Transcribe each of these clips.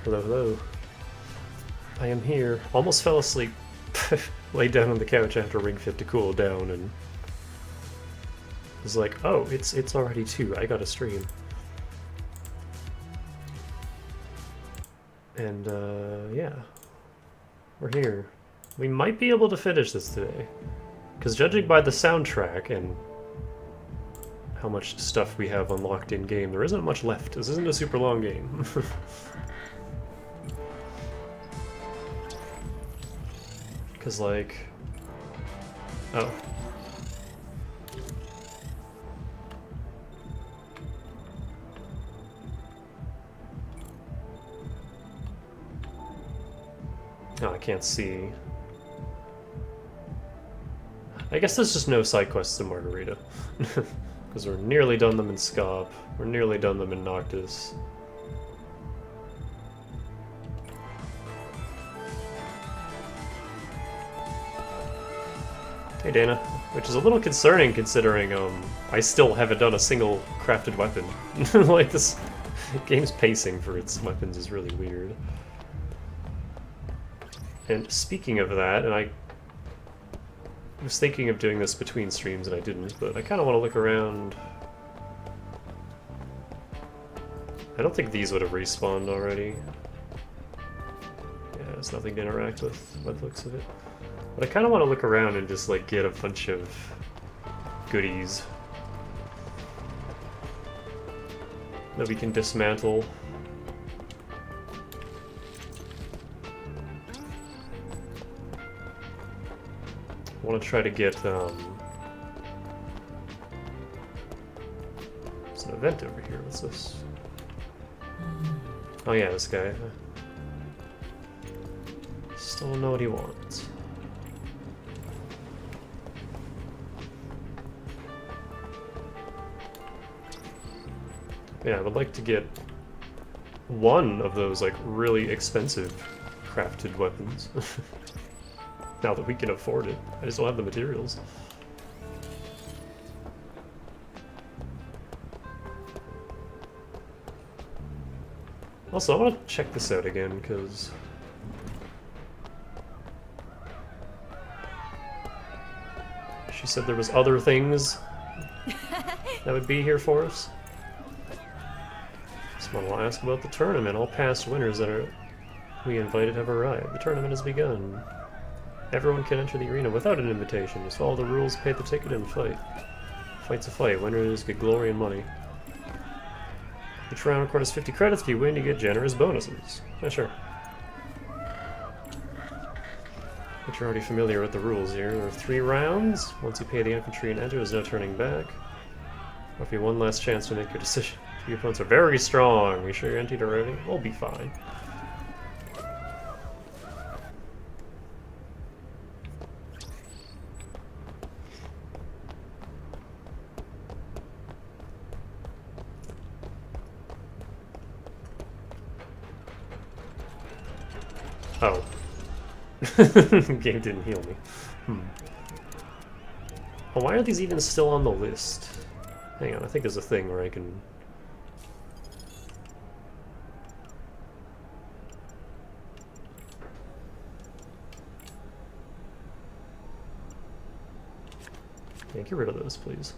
Hello, hello. I am here. Almost fell asleep. Laid down on the couch after Ring Fit to cool down and was like, oh, it's already 2. I gotta stream. And yeah, we're here. We might be able to finish this today, because judging by the soundtrack and how much stuff we have unlocked in game, there isn't much left. This isn't a super long game. Because like, oh. Oh, I can't see. I guess there's just no side quests in Margarita. Because we're nearly done them in Scop. We're nearly done them in Noctis. Hey Dana. Which is a little concerning considering I still haven't done a single crafted weapon. Like, this game's pacing for its weapons is really weird. And speaking of that, and I was thinking of doing this between streams and I didn't, but I kind of want to look around. I don't think these would have respawned already. Yeah, there's nothing to interact with by the looks of it. But I kind of want to look around and just like get a bunch of goodies that we can dismantle. I want to try to get, there's an event over here. What's this? Oh yeah, this guy. Still don't know what he wants. Yeah, I would like to get one of those, like, really expensive crafted weapons. Now that we can afford it. I just don't have the materials. Also, I want to check this out again, because she said there was other things that would be here for us. Someone will ask about the tournament. All past winners that we invited have arrived. The tournament has begun. Everyone can enter the arena without an invitation. Just follow the rules, pay the ticket, and fight. Fight's a fight. Winners get glory and money. Each round requires 50 credits. If you win, you get generous bonuses. Yeah, sure. But you're already familiar with the rules here. There are 3 rounds. Once you pay the infantry and enter, there's no turning back. Or if you have one last chance to make your decision. Your opponents are very strong. Are you sure you're emptied already? We'll be fine. Oh. Game didn't heal me. Well, why are these even still on the list? Hang on, I think there's a thing where I can... Yeah, get rid of those, please.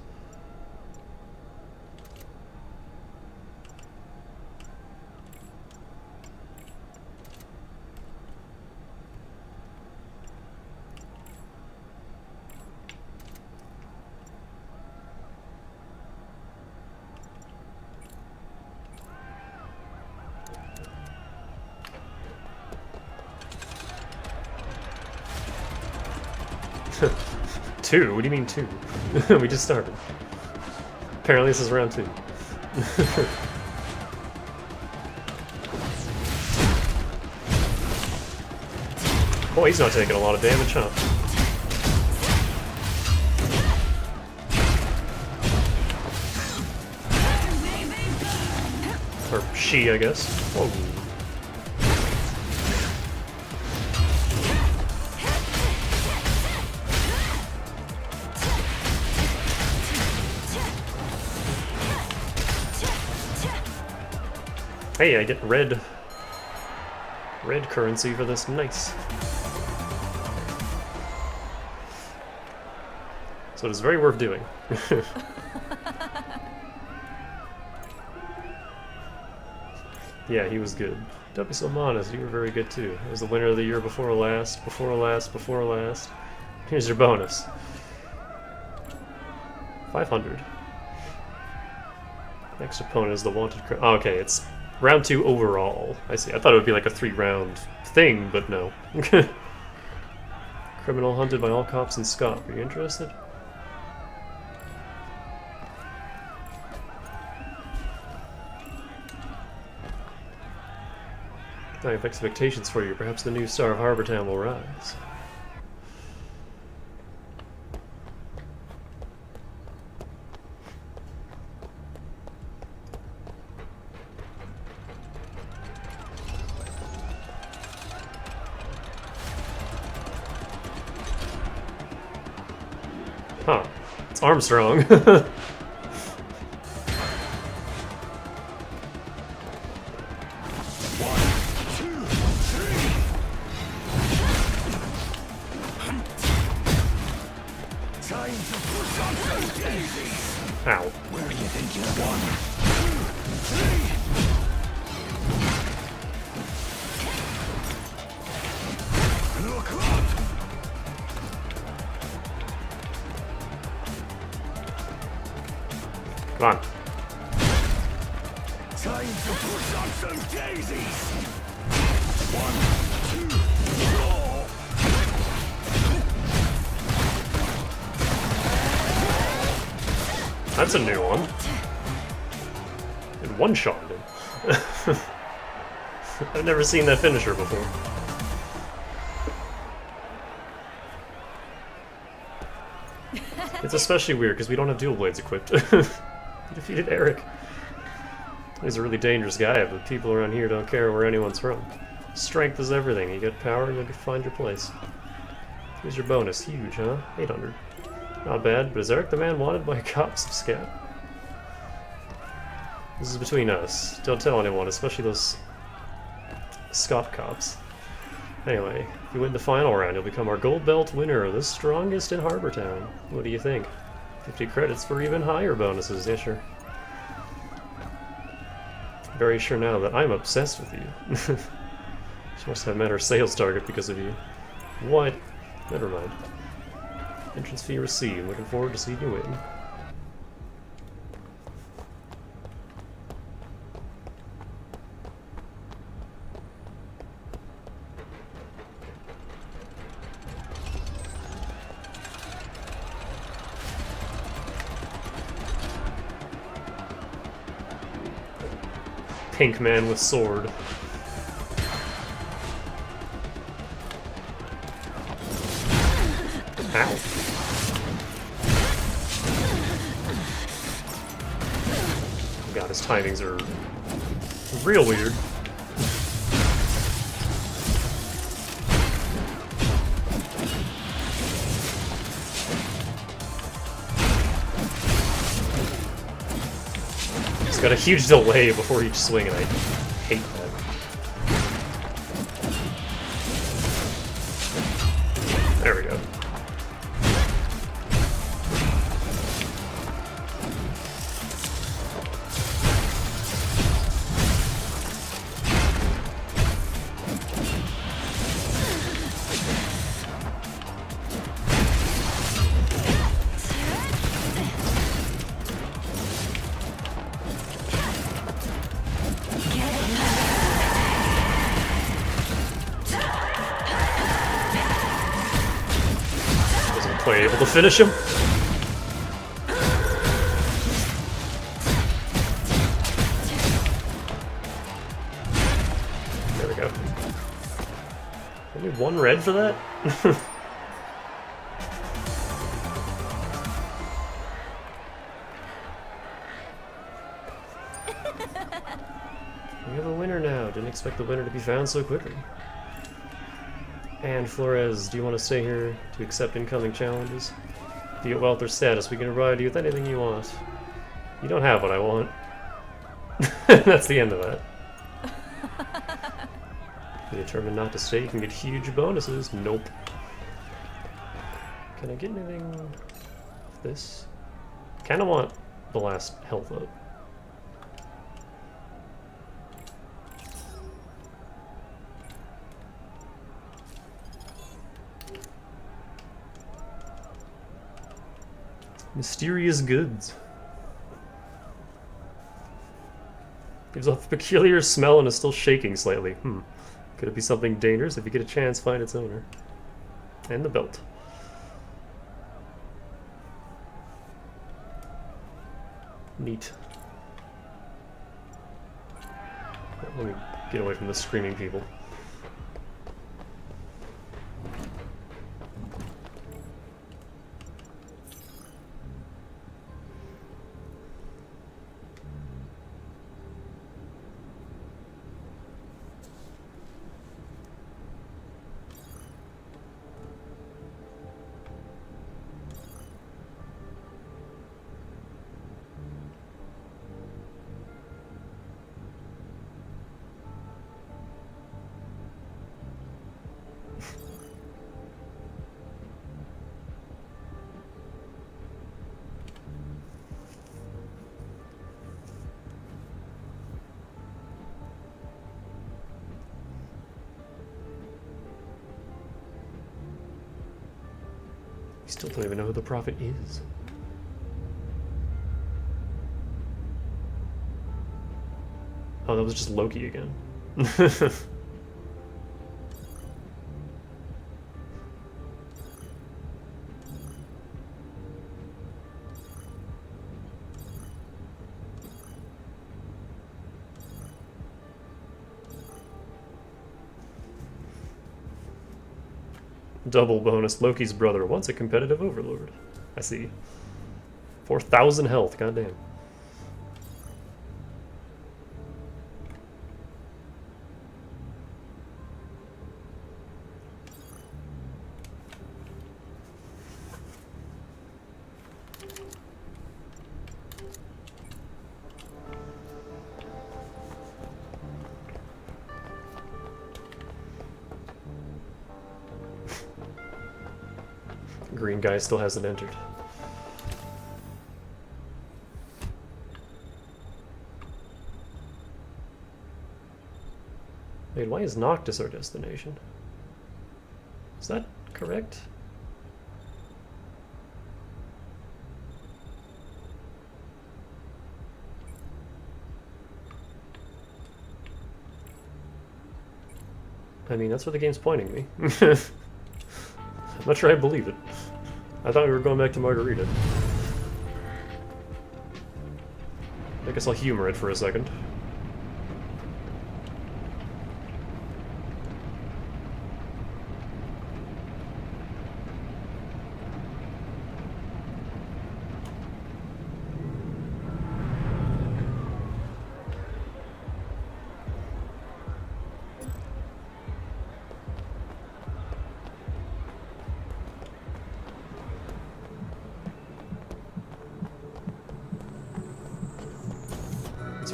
Two? What do you mean 2? We just started. Apparently this is round 2. Boy, he's not taking a lot of damage, huh? Or she, I guess. Oh. Hey, I get red Red currency for this. Nice. So it is very worth doing. Yeah, he was good. Don't be so modest, you were very good too. It was the winner of the year before last, before last, before last. Here's your bonus. 500. Next opponent is the wanted... Oh, okay, it's round 2 overall. I see. I thought it would be like a 3-round thing, but no. Criminal hunted by all cops in Scott. Are you interested? I have expectations for you. Perhaps the new star of Harbor Town will rise. Huh. It's Armstrong. Ow. Where do you think you're going? 1, 2, 3. Look up. Come on. Time to push on some daisies. 1, 2, roll. That's a new one. And one-shotted him. I've never seen that finisher before. It's especially weird because we don't have dual blades equipped. He defeated Eric. He's a really dangerous guy, but people around here don't care where anyone's from. Strength is everything. You get power and you'll find your place. Here's your bonus. Huge, huh? 800. Not bad, but is Eric the man wanted by cops of Scat? This is between us. Don't tell anyone, especially those Scott cops. Anyway, if you win the final round, you'll become our gold belt winner, the strongest in Harbor Town. What do you think? 50 credits for even higher bonuses. Yeah, sure. Very sure now that I'm obsessed with you. She must have met her sales target because of you. What? Never mind. Entrance fee received. Looking forward to seeing you win. Pink man with sword. Ow. God, his timings are real weird. He's got a huge delay before each swing, and I hate that. There we go. Wasn't able to finish him. There we go. Only 1 red for that? We have a winner now. Didn't expect the winner to be found so quickly. And Flores, do you want to stay here to accept incoming challenges? Do you get wealth or status? We can provide you with anything you want. You don't have what I want. That's the end of that. You're determined not to stay, you can get huge bonuses. Nope. Can I get anything with this? Kinda want the last health up. Mysterious goods. Gives off a peculiar smell and is still shaking slightly. Could it be something dangerous? If you get a chance, find its owner. And the belt. Neat. Let me get away from the screaming people. You still don't even know who the prophet is. Oh, that was just Loki again. Double bonus. Loki's brother, once a competitive overlord. I see. 4,000 health, goddamn. Green guy still hasn't entered. Wait, why is Noctis our destination? Is that correct? I mean, that's where the game's pointing me. I'm not sure I believe it. I thought we were going back to Margarita. I guess I'll humor it for a second.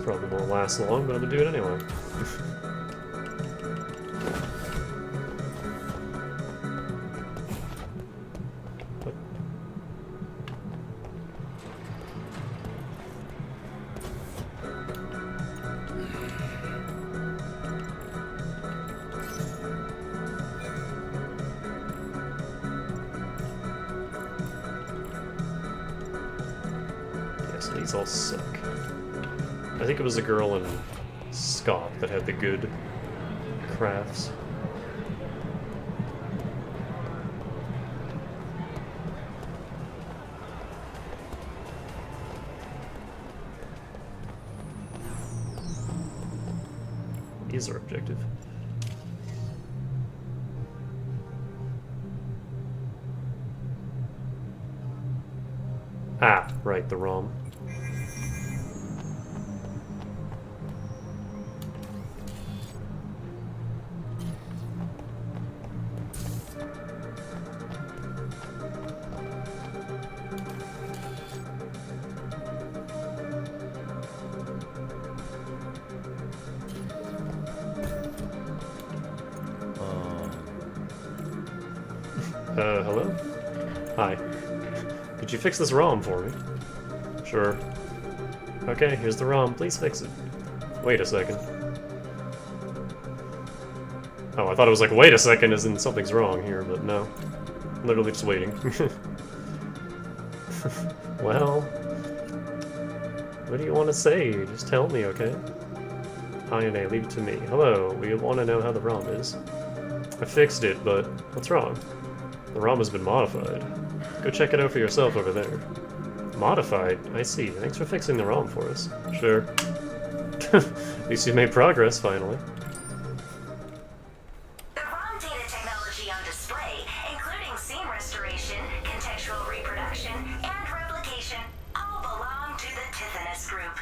Probably won't last long, but I'm gonna do it anyway. What? Yeah, so these all suck. I think it was the girl in Scott that had the good crafts. Is our objective. Ah, right, the ROM. Hello? Hi. Could you fix this ROM for me? Sure. Okay, here's the ROM. Please fix it. Wait a second. Oh, I thought it was like, wait a second, as in something's wrong here, but no. Literally just waiting. Well... What do you want to say? Just tell me, okay? ANNO, leave it to me. Hello, we want to know how the ROM is. I fixed it, but what's wrong? The ROM has been modified. Go check it out for yourself over there. Modified? I see. Thanks for fixing the ROM for us. Sure. At least you made progress, finally. The ROM data technology on display, including scene restoration, contextual reproduction, and replication, all belong to the Tithonus group.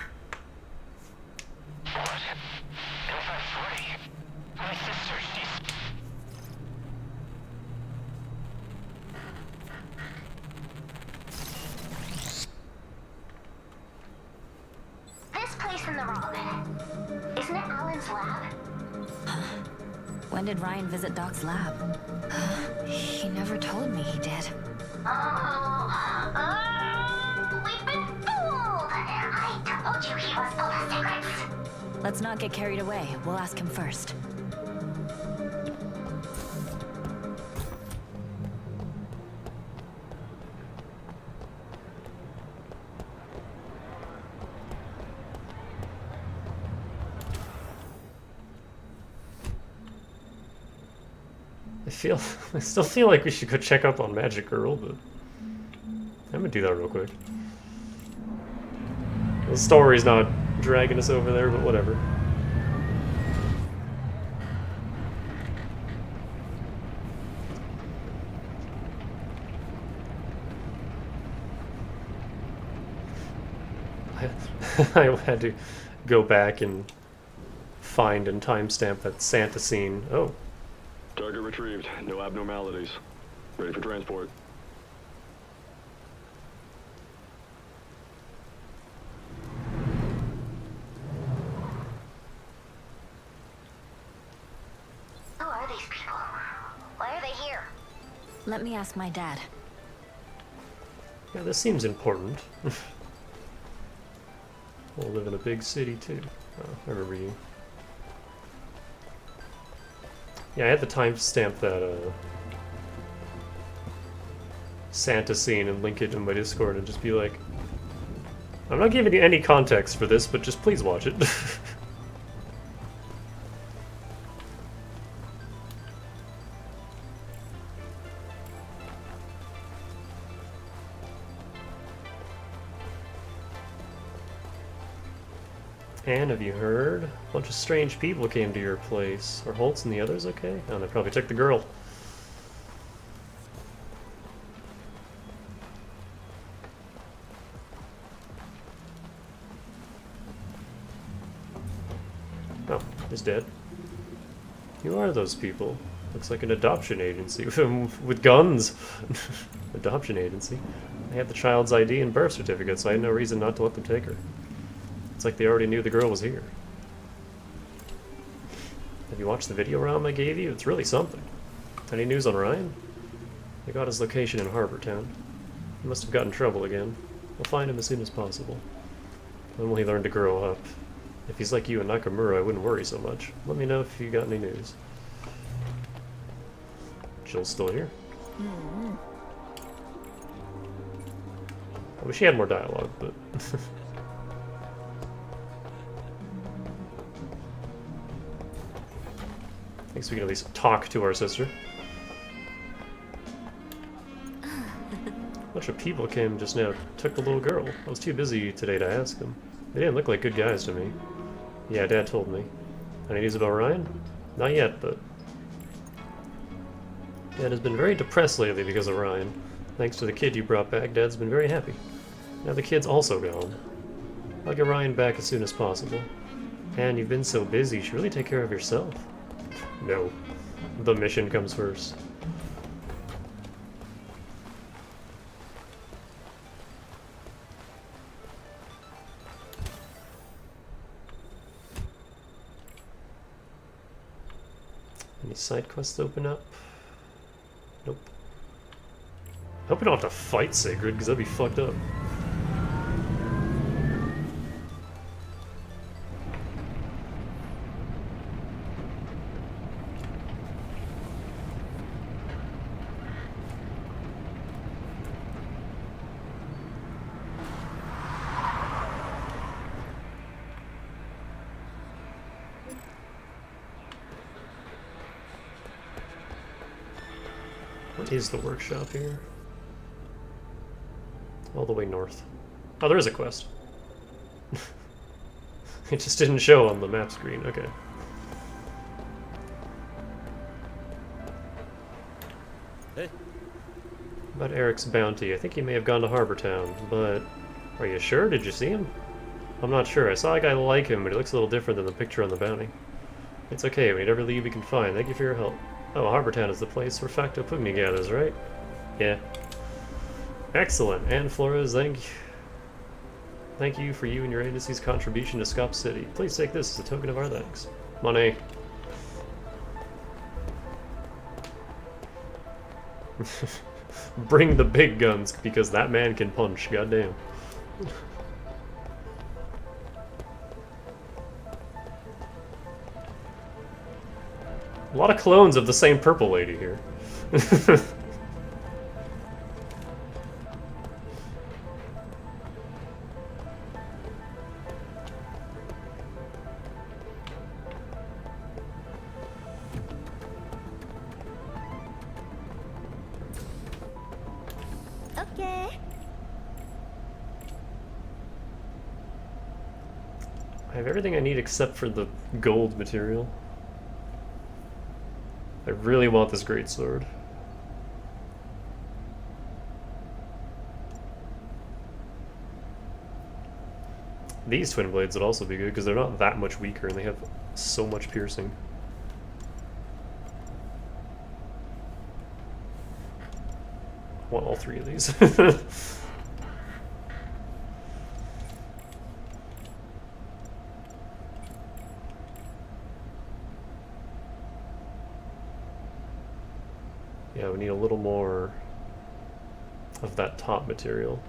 What? If I'm free, my sister, she's... This place in the ROM, isn't it Alan's lab? When did Ryan visit Doc's lab? He never told me he did. We've been fooled! I told you he was full of secrets. Let's not get carried away. We'll ask him first. I still feel like we should go check up on Magic Girl, but I'm gonna do that real quick. The story's not dragging us over there, but whatever. I had to go back and find and timestamp that Santa scene. Oh. Target retrieved. No abnormalities. Ready for transport. Who are these people? Why are they here? Let me ask my dad. Yeah, this seems important. We'll live in a big city too. Oh, I remember you. Yeah, I had to timestamp that Santa scene and link it in my Discord and just be like, I'm not giving you any context for this, but just please watch it. And have you heard? A bunch of strange people came to your place. Are Holtz and the others okay? Oh, they probably took the girl. Oh, he's dead. Who are those people? Looks like an adoption agency with guns. Adoption agency. I had the child's ID and birth certificate, so I had no reason not to let them take her. It's like they already knew the girl was here. Have you watched the video ROM I gave you? It's really something. Any news on Ryan? They got his location in Harbor Town. He must have gotten in trouble again. We'll find him as soon as possible. When will he learn to grow up? If he's like you and Nakamura, I wouldn't worry so much. Let me know if you got any news. Jill's still here. I wish he had more dialogue, but... I guess we can at least talk to our sister. A bunch of people came just now, took the little girl. I was too busy today to ask them. They didn't look like good guys to me. Yeah, Dad told me. Any news about Ryan? Not yet, but... Dad has been very depressed lately because of Ryan. Thanks to the kid you brought back, Dad's been very happy. Now the kid's also gone. I'll get Ryan back as soon as possible. And you've been so busy, you should really take care of yourself. No. The mission comes first. Any side quests open up? Nope. Hope we don't have to fight Sacred, because that'd be fucked up. What is the workshop here? All the way north. Oh, there is a quest. It just didn't show on the map screen. Okay. Hey. About Eric's bounty. I think he may have gone to Harbor Town, but are you sure? Did you see him? I'm not sure. I saw a guy like him, but he looks a little different than the picture on the bounty. It's okay. We need every lead we can find. Thank you for your help. Oh, Harbor Town is the place where Facto Pugni gathers, right? Yeah. Excellent. And Flores, thank you for you and your agency's contribution to Scop City. Please take this as a token of our thanks. Money. Bring the big guns, because that man can punch, goddamn. A lot of clones of the same purple lady here. Okay. I have everything I need except for the gold material. I really want this greatsword. These twin blades would also be good because they're not that much weaker and they have so much piercing. I want all three of these. Yeah, we need a little more of that top material.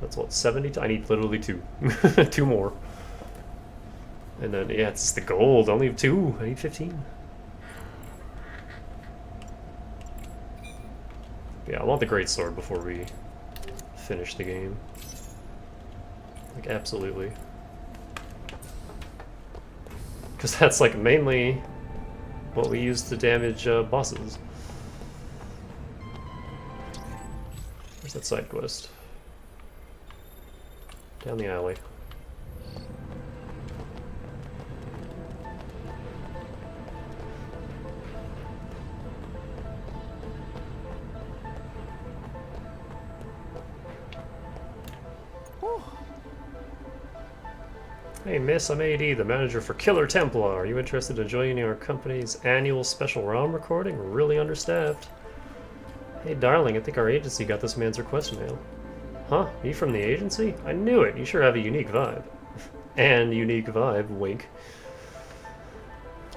That's what, 70? I need literally 2. 2 more. And then, yeah, it's the gold. I only have 2. I need 15. Yeah, I want the greatsword before we finish the game. Like, absolutely. Because that's, like, mainly what we use to damage bosses. Where's that side quest? Down the alley. Hey miss, I'm AD, the manager for Killer Templar. Are you interested in joining our company's annual special ROM recording? We're really understaffed. Hey darling, I think our agency got this man's request mail. Huh? You from the agency? I knew it! You sure have a unique vibe. And unique vibe, wink.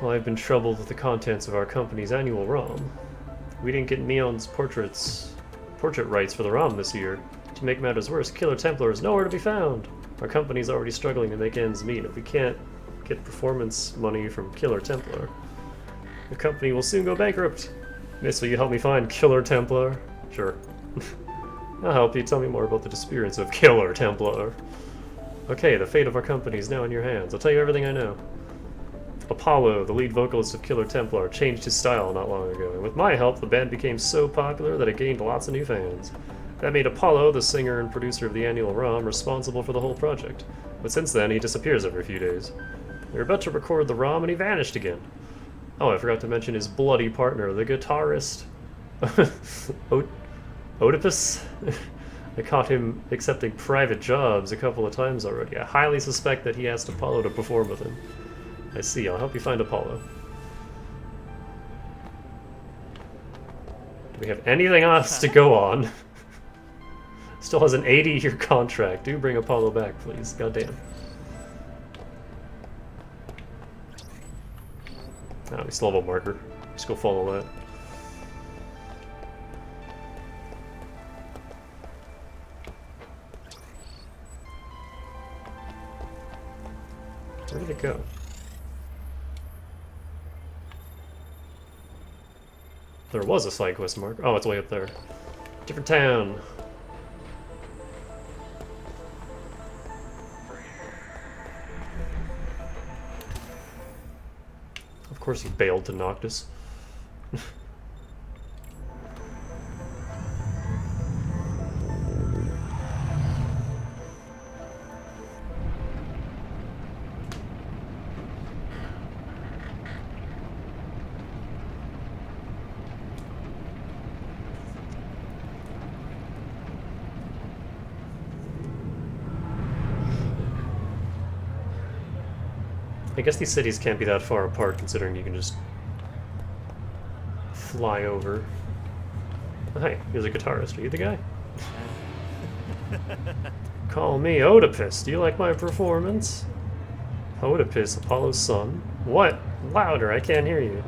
Well, I've been troubled with the contents of our company's annual ROM. We didn't get Neon's portrait rights for the ROM this year. To make matters worse, Killer Templar is nowhere to be found. Our company's already struggling to make ends meet. If we can't get performance money from Killer Templar, the company will soon go bankrupt. Miss, will you help me find Killer Templar? Sure. I'll help you. Tell me more about the disappearance of Killer Templar. Okay, the fate of our company is now in your hands. I'll tell you everything I know. Apollo, the lead vocalist of Killer Templar, changed his style not long ago, and with my help, the band became so popular that it gained lots of new fans. That made Apollo, the singer and producer of the annual ROM, responsible for the whole project. But since then, he disappears every few days. We were about to record the ROM and he vanished again. Oh, I forgot to mention his bloody partner, the guitarist. Oedipus? I caught him accepting private jobs a couple of times already. I highly suspect that he asked Apollo to perform with him. I see, I'll help you find Apollo. Do we have anything else to go on? Still has an 80-year contract. Do bring Apollo back, please. Goddamn. Oh, we still have a marker. Just go follow that. Where did it go? There was a side quest mark. Oh, it's way up there. Different town. Of course he bailed to Noctis. I guess these cities can't be that far apart considering you can just fly over. Oh, hey, here's a guitarist. Are you the guy? Call me Oedipus. Do you like my performance? Oedipus, Apollo's son. What? Louder, I can't hear you.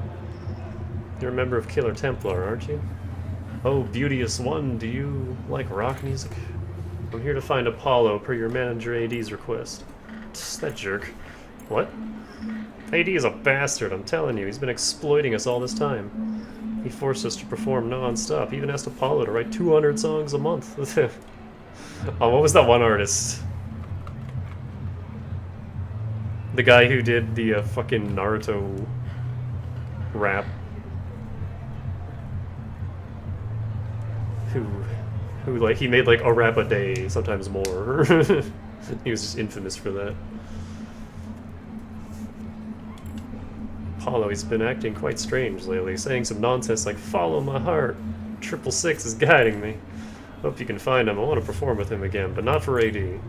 You're a member of Killer Templar, aren't you? Oh, beauteous one, do you like rock music? I'm here to find Apollo per your manager AD's request. Tss, that jerk. What? AD is a bastard, I'm telling you. He's been exploiting us all this time. He forced us to perform non-stop. He even asked Apollo to write 200 songs a month. Oh, what was that one artist? The guy who did the fucking Naruto rap. Who like, he made like a rap a day, sometimes more. He was just infamous for that. Apollo, he's been acting quite strange lately, saying some nonsense like, follow my heart, 666 is guiding me. Hope you can find him, I want to perform with him again, but not for AD. Do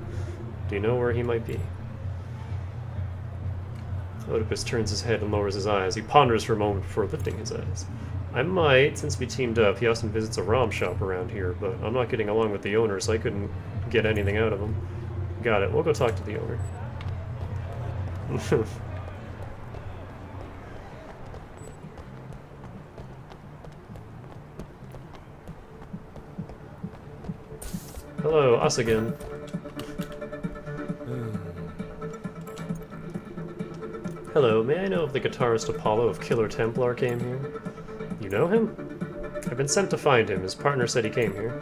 you know where he might be? Oedipus turns his head and lowers his eyes. He ponders for a moment before lifting his eyes. I might, since we teamed up. He often visits a ROM shop around here, but I'm not getting along with the owner, so I couldn't get anything out of him. Got it, we'll go talk to the owner. Hello, us again. Hello, may I know if the guitarist Apollo of Killer Templar came here? You know him? I've been sent to find him. His partner said he came here.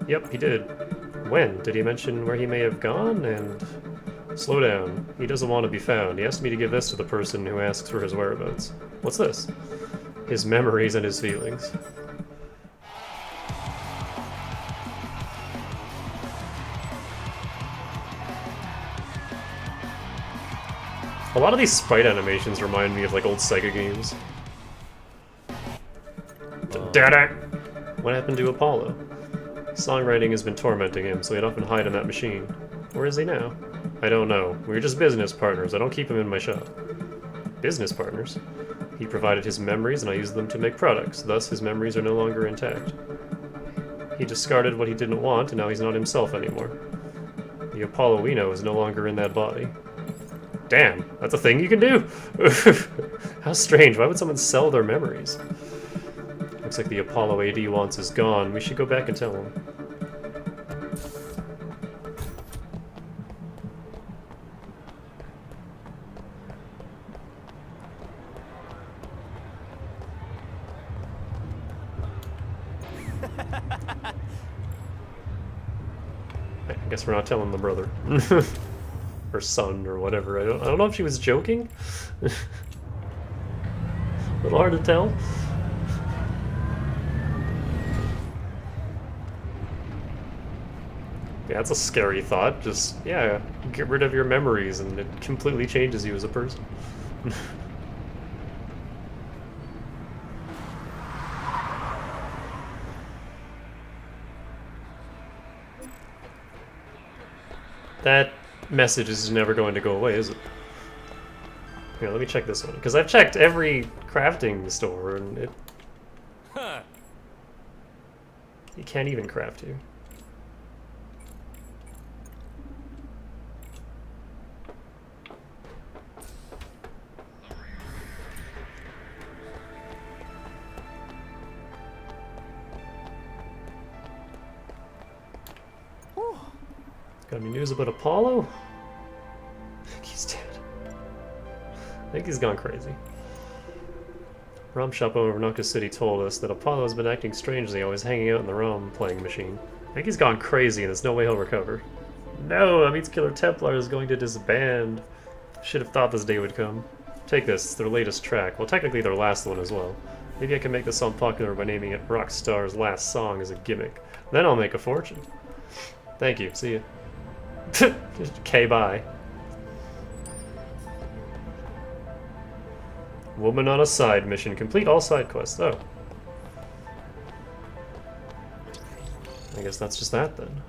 Yep, he did. When? Did he mention where he may have gone? And... Slow down. He doesn't want to be found. He asked me to give this to the person who asks for his whereabouts. What's this? His memories and his feelings. A lot of these sprite animations remind me of like old Sega games. What happened to Apollo? Songwriting has been tormenting him, so he'd often hide in that machine. Where is he now? I don't know. We're just business partners. I don't keep him in my shop. Business partners? He provided his memories and I used them to make products. Thus, his memories are no longer intact. He discarded what he didn't want, and now he's not himself anymore. The Apollo we know is no longer in that body. Damn, that's a thing you can do? How strange, why would someone sell their memories? Looks like the Apollo AD wants is gone. We should go back and tell him. I guess we're not telling the brother. Or son, or whatever. I don't know if she was joking. A little hard to tell. Yeah, that's a scary thought. Just, yeah, get rid of your memories and it completely changes you as a person. That message is never going to go away, is it? Here, let me check this one. Because I've checked every crafting store and it... Huh. You can't even craft here. Got any news about Apollo? I think he's dead. I think he's gone crazy. ROM shop owner of Naka City told us that Apollo has been acting strangely, always hanging out in the ROM playing machine. I think he's gone crazy and there's no way he'll recover. No, that means Killer Templar is going to disband. Should have thought this day would come. Take this, it's their latest track. Well, technically their last one as well. Maybe I can make the song popular by naming it Rockstar's Last Song as a gimmick. Then I'll make a fortune. Thank you, see ya. Okay, bye. Woman on a side mission. Complete all side quests. Oh. I guess that's just that then.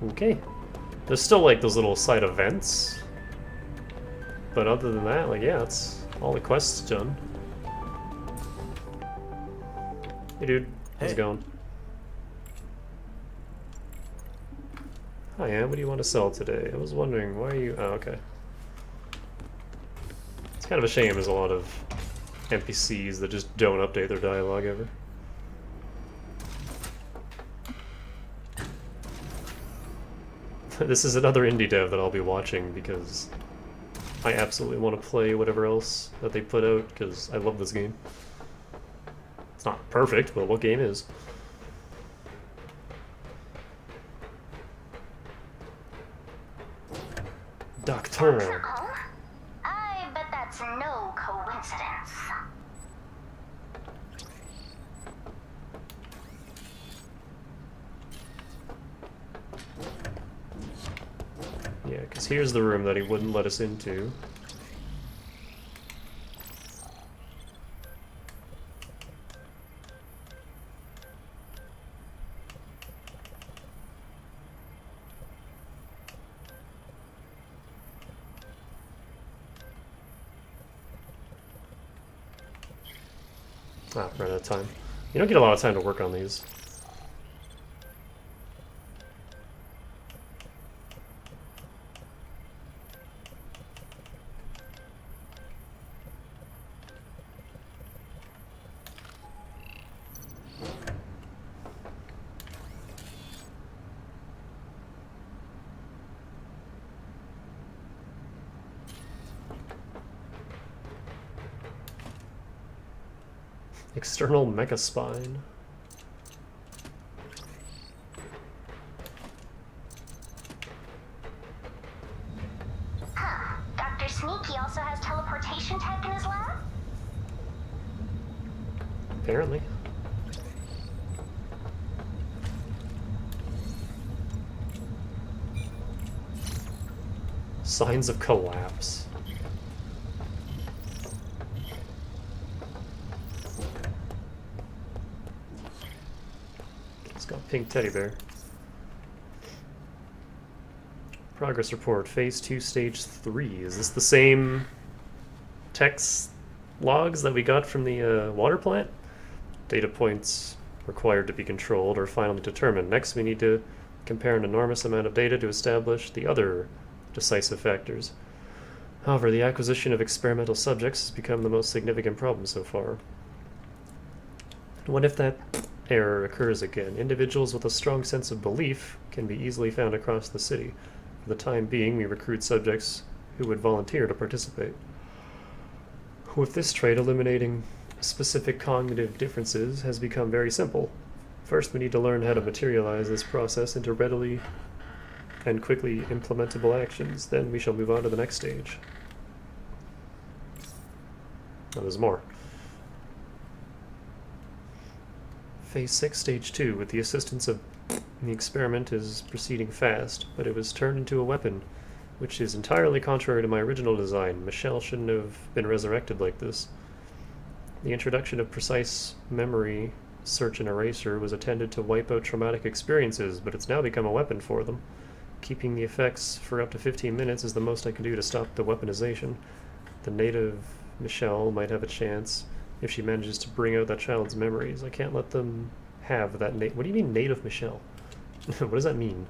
Okay. There's still like those little side events. But other than that, like, yeah, that's all the quests done. Hey dude, how's it going? Hi, Ann, what do you want to sell today? I was wondering, why are you... Oh, okay. It's kind of a shame there's a lot of NPCs that just don't update their dialogue ever. This is another indie dev that I'll be watching because I absolutely want to play whatever else that they put out because I love this game. It's not perfect, but what game is? Doctor. I bet that's no coincidence. Yeah, because here's the room that he wouldn't let us into. Ah, ran out of time. You don't get a lot of time to work on these. External mecha spine. Huh. Dr. Sneaky also has teleportation tech in his lab? Apparently. Signs of collapse. It's got pink teddy bear. Progress report, phase 2, stage 3. Is this the same text logs that we got from the water plant? Data points required to be controlled or finally determined. Next, we need to compare an enormous amount of data to establish the other decisive factors. However, the acquisition of experimental subjects has become the most significant problem so far. What if that error occurs again? Individuals with a strong sense of belief can be easily found across the city. For the time being, we recruit subjects who would volunteer to participate. With this trait, eliminating specific cognitive differences has become very simple. First, we need to learn how to materialize this process into readily and quickly implementable actions. Then we shall move on to the next stage. Oh, there's more. Phase 6, Stage 2, with the assistance of the experiment is proceeding fast, but it was turned into a weapon, which is entirely contrary to my original design. Michelle shouldn't have been resurrected like this. The introduction of precise memory search and eraser was intended to wipe out traumatic experiences, but it's now become a weapon for them. Keeping the effects for up to 15 minutes is the most I can do to stop the weaponization. The native Michelle might have a chance if she manages to bring out that child's memories. I can't let them have that what do you mean native Michelle? What does that mean?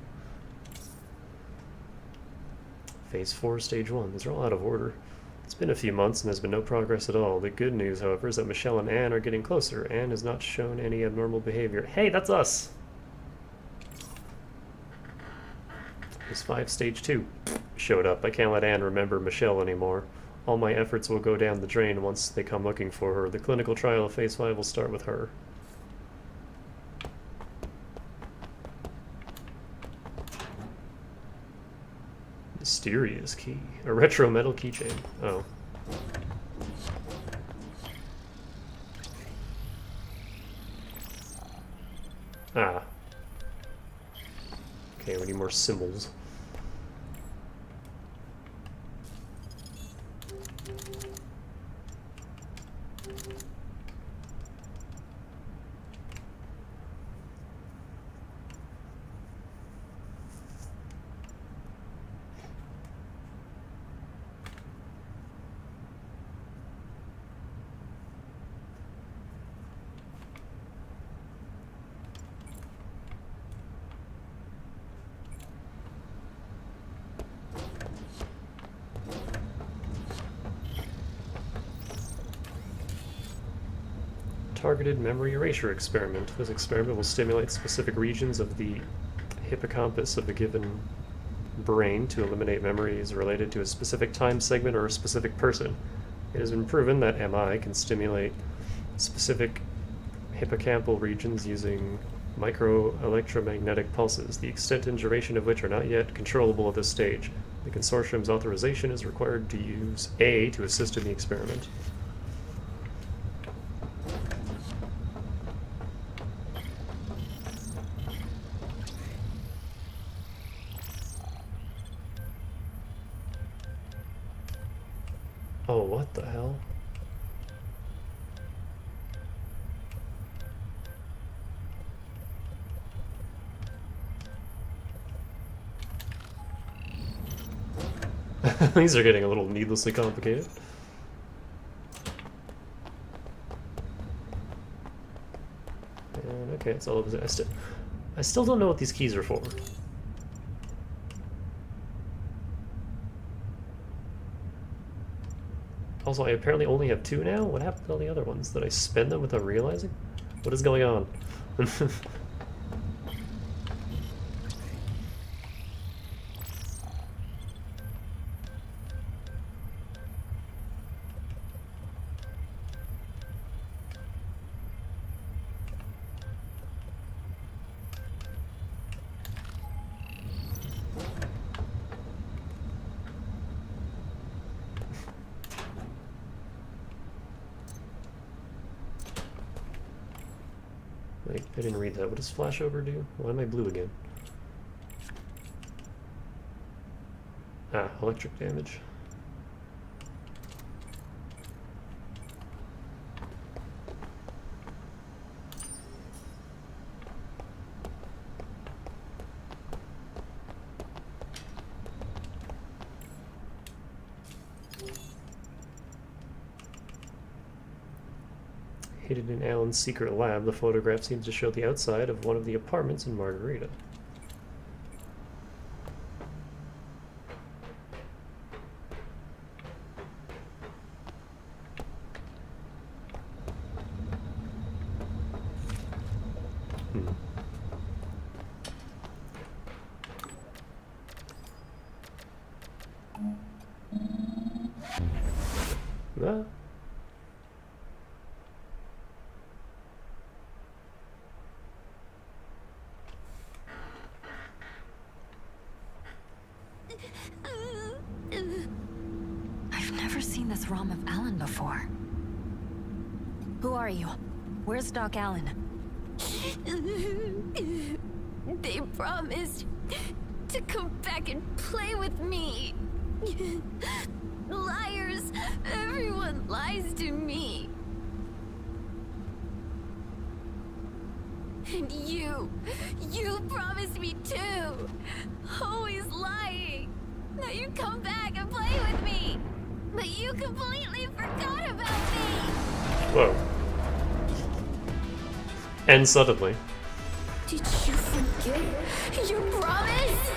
Phase 4, Stage 1. These are all out of order. It's been a few months and there's been no progress at all. The good news, however, is that Michelle and Anne are getting closer. Anne has not shown any abnormal behavior. Hey, that's us! It's 5 stage 2. Showed up. I can't let Anne remember Michelle anymore. All my efforts will go down the drain once they come looking for her. The clinical trial of Phase 5 will start with her. Mysterious key. A retro metal keychain. Oh. Ah. Okay, we need more symbols. Targeted memory erasure experiment. This experiment will stimulate specific regions of the hippocampus of a given brain to eliminate memories related to a specific time segment or a specific person. It has been proven that MI can stimulate specific hippocampal regions using microelectromagnetic pulses, the extent and duration of which are not yet controllable at this stage. The consortium's authorization is required to use A to assist in the experiment. Oh, what the hell? These are getting a little needlessly complicated. And okay, it's all I still don't know what these keys are for. Also, I apparently only have 2 now? What happened to all the other ones? Did I spend them without realizing? What is going on? Wait, I didn't read that. What does flashover do? Why am I blue again? Ah, electric damage. Hidden in Alan's secret lab, the photograph seems to show the outside of one of the apartments in Margarita. Ah. I've never seen this ROM of Alan before. Who are you? Where's Doc Allen? They promised to come back and play with me. Liars! Everyone lies to me. And you promised me too. Always lying. That you'd come back and play with me. But you completely forgot about me. Whoa. And suddenly. Did you forget your promise?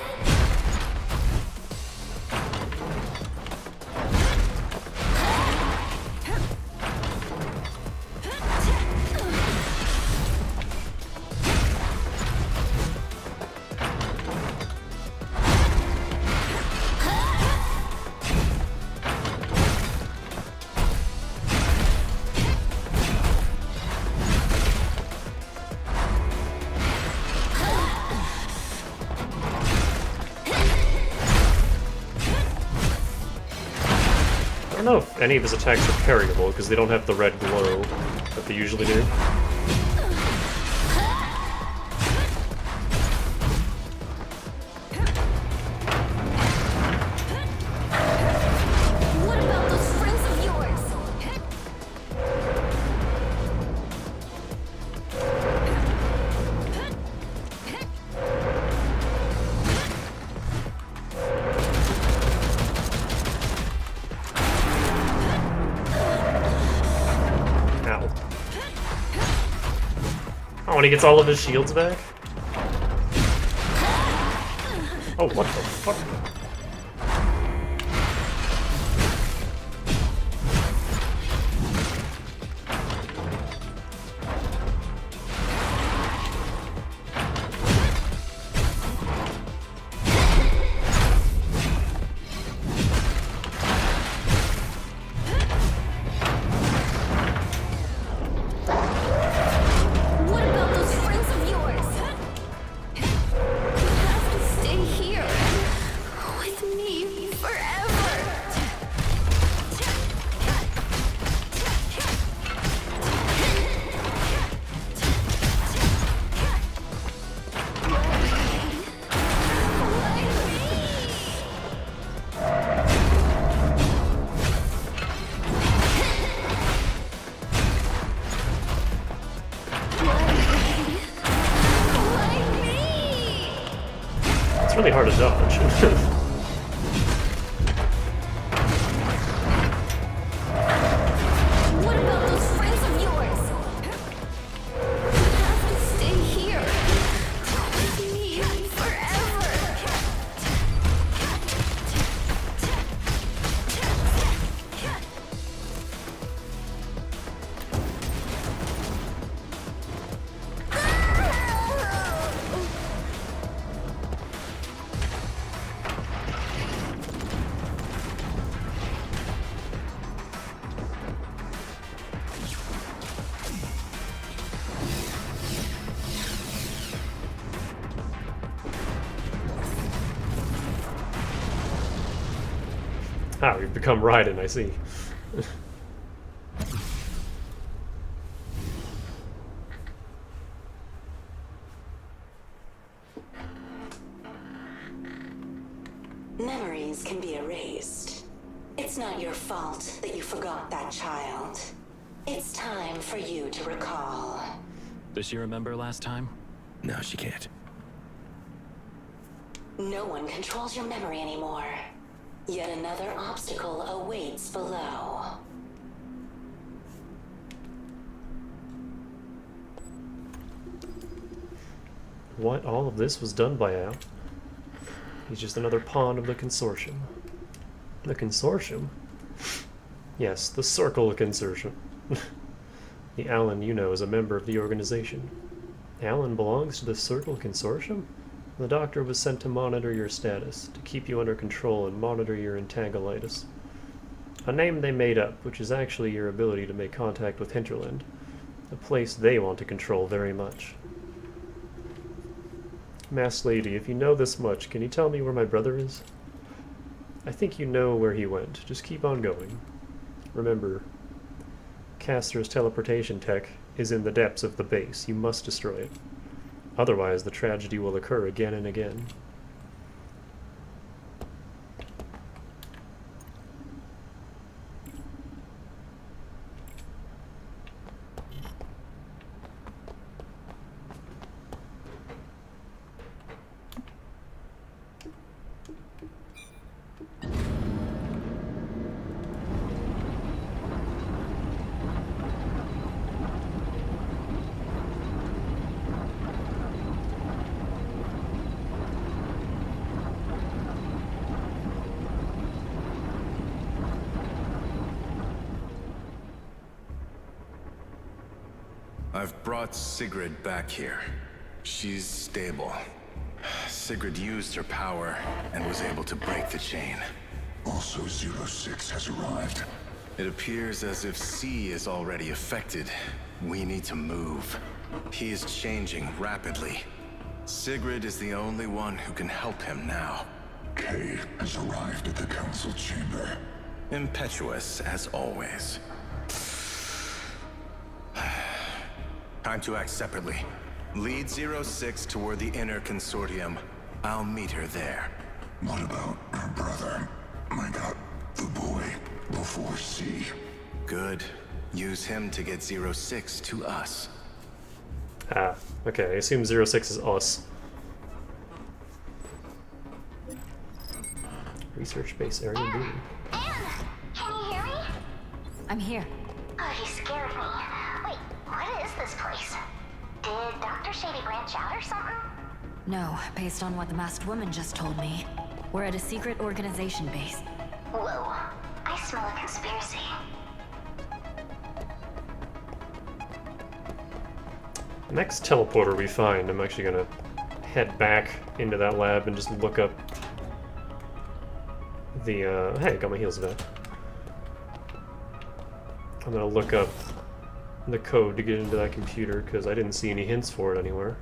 know if any of his attacks are parryable, because they don't have the red glow that they usually do. What about those friends of yours? Ow. Oh, and he gets all of his shields back? Oh, what the fuck? What about those friends of yours? You have to stay here with me forever. It's really hard to dodge. What about those friends of yours? You have to stay here with me forever. Ah, we've become Raiden, I see. Memories can be erased. It's not your fault that you forgot that child. It's time for you to recall. Does she remember last time? No, she can't. No one controls your memory anymore. Yet another obstacle awaits below. What? All of this was done by Al? He's just another pawn of the consortium. The consortium? Yes, the Circle Consortium. The Alan you know is a member of the organization. Alan belongs to the Circle Consortium? The doctor was sent to monitor your status, to keep you under control and monitor your entangolitis. A name they made up, which is actually your ability to make contact with Hinterland, a place they want to control very much. Masked Lady, if you know this much, can you tell me where my brother is? I think you know where he went. Just keep on going. Remember, Castor's teleportation tech is in the depths of the base. You must destroy it. Otherwise, the tragedy will occur again and again. I've brought Sigrid back here. She's stable. Sigrid used her power and was able to break the chain. Also, 06 has arrived. It appears as if C is already affected. We need to move. He is changing rapidly. Sigrid is the only one who can help him now. K has arrived at the council chamber. Impetuous, as always. Time to act separately. Lead 06 toward the inner consortium. I'll meet her there. What about her brother? I got the boy before C. Good. Use him to get 06 to us. Ah, okay, I assume 06 is us. Research base area B. Anne, can you hear me? I'm here. Oh, you scared me. Wait, what is this place? Did Dr. Shady branch out or something? No, based on what the masked woman just told me. We're at a secret organization base. Whoa, I smell a conspiracy. The next teleporter we find, I'm actually gonna head back into that lab and just look up the, hey, got my heels back. I'm gonna look up the code to get into that computer, because I didn't see any hints for it anywhere.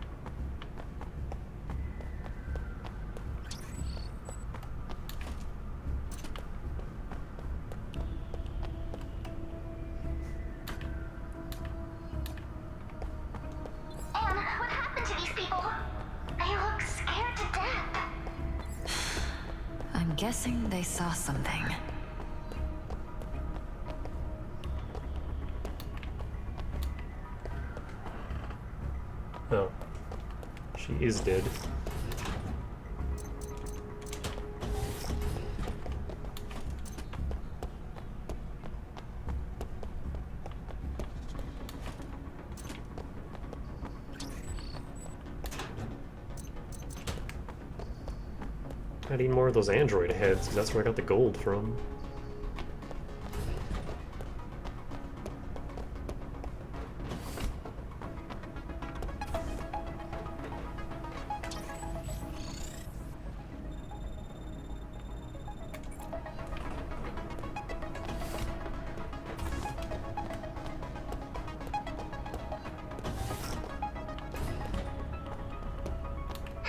Anne, what happened to these people? They look scared to death. I'm guessing they saw something. Oh. She is dead. I need more of those android heads, because that's where I got the gold from.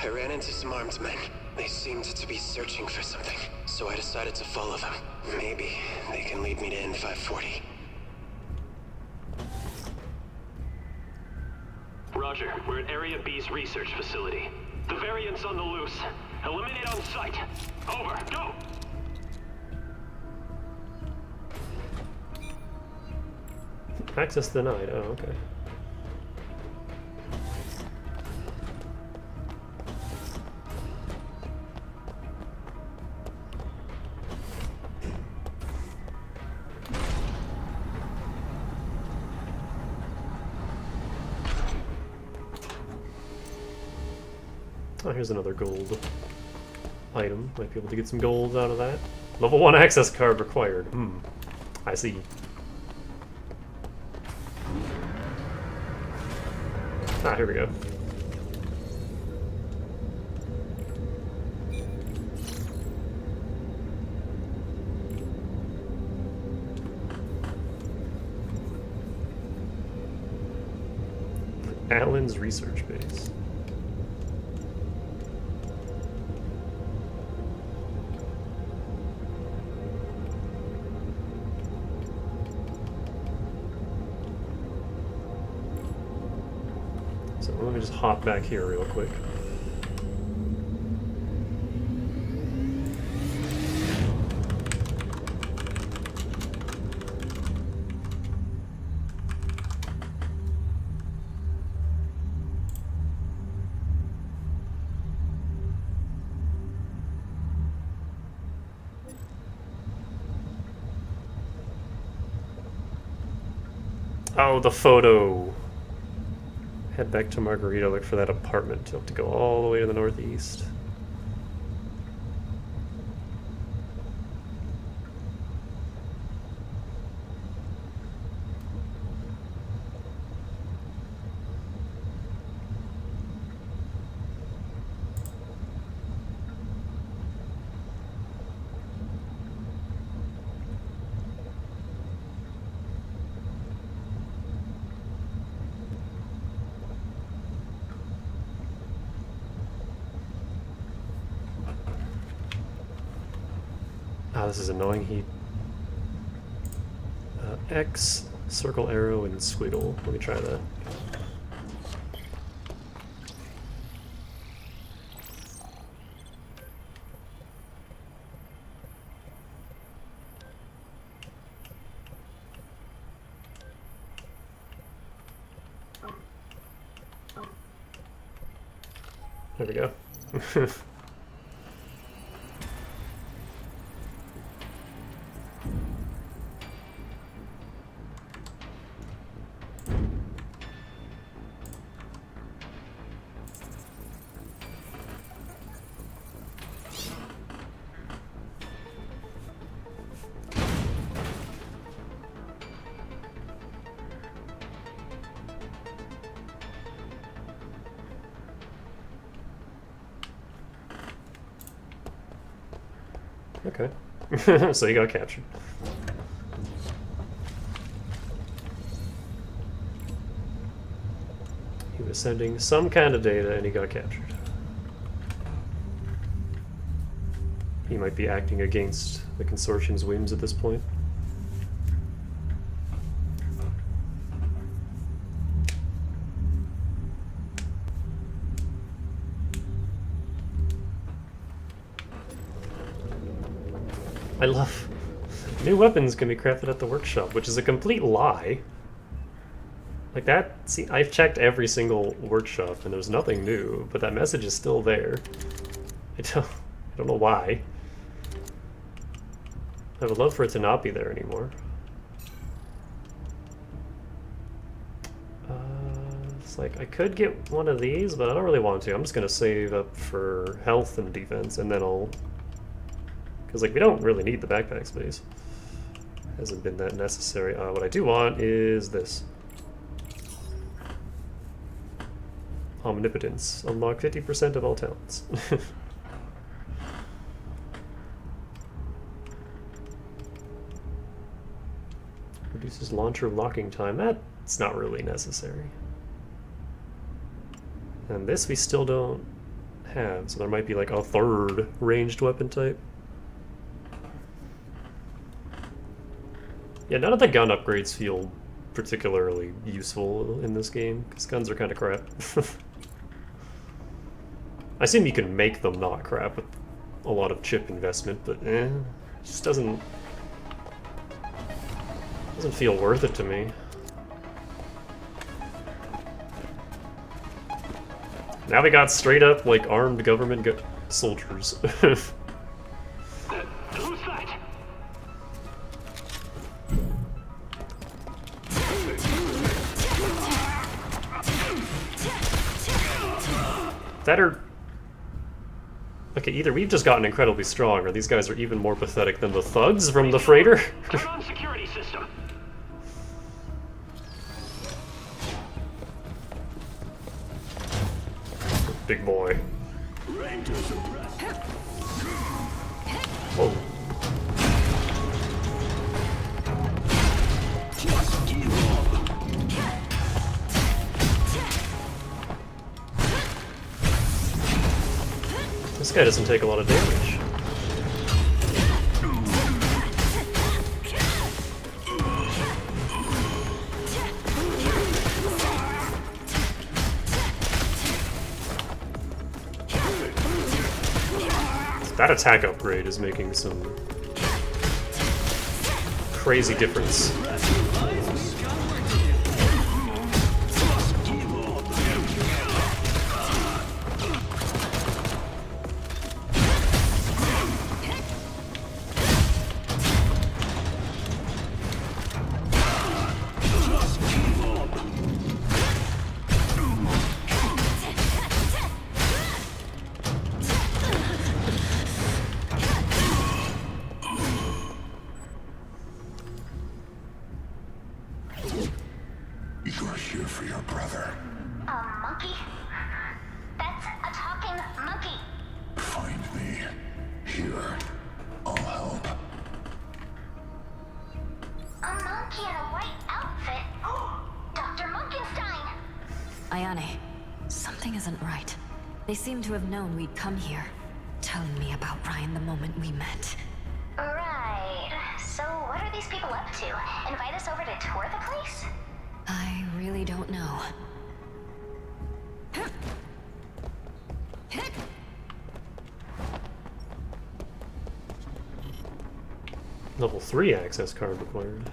I ran into some armed men. They seemed to be searching for something, so I decided to follow them. Maybe they can lead me to N540. Roger, we're at Area B's research facility. The variant's on the loose. Eliminate on sight. Over, go! Access denied, oh, okay. Oh, here's another gold item. Might be able to get some gold out of that. Level 1 access card required. I see. Ah, here we go. Allen's research base. So let me just hop back here real quick. Oh, the photo. Head back to Margarita, look for that apartment. You'll have to go all the way to the northeast. Ah, this is annoying. He X, circle, arrow, and squiggle. Let me try that. There we go. Okay. So he got captured. He was sending some kind of data and he got captured. He might be acting against the consortium's whims at this point. I love new weapons can be crafted at the workshop, which is a complete lie. Like that, see, I've checked every single workshop and there's nothing new, but that message is still there. I don't know why. I would love for it to not be there anymore. It's like, I could get one of these, but I don't really want to. I'm just gonna save up for health and defense, and then I'll... Because, like, we don't really need the backpack space. Hasn't been that necessary. What I do want is this. Omnipotence. Unlock 50% of all talents. Reduces launcher locking time. That's not really necessary. And this we still don't have, so there might be like a third ranged weapon type. Yeah, none of the gun upgrades feel particularly useful in this game, because guns are kind of crap. I assume you can make them not crap with a lot of chip investment, but it just doesn't feel worth it to me. Now we got straight up, like, armed government soldiers. Who's that? That are... Okay, either we've just gotten incredibly strong, or these guys are even more pathetic than the thugs from the freighter. Turn on security system. Big boy. Whoa. This guy doesn't take a lot of damage. That attack upgrade is making some crazy difference. You're here for your brother. A monkey? That's a talking monkey. Find me. Here. I'll help. A monkey in a white outfit? Dr. Munkenstein! Ayane, something isn't right. They seem to have known we'd come here, telling me about Ryan the moment we met. Right. So what are these people up to? Invite us over to tour the place? I really don't know. Level 3 access card required.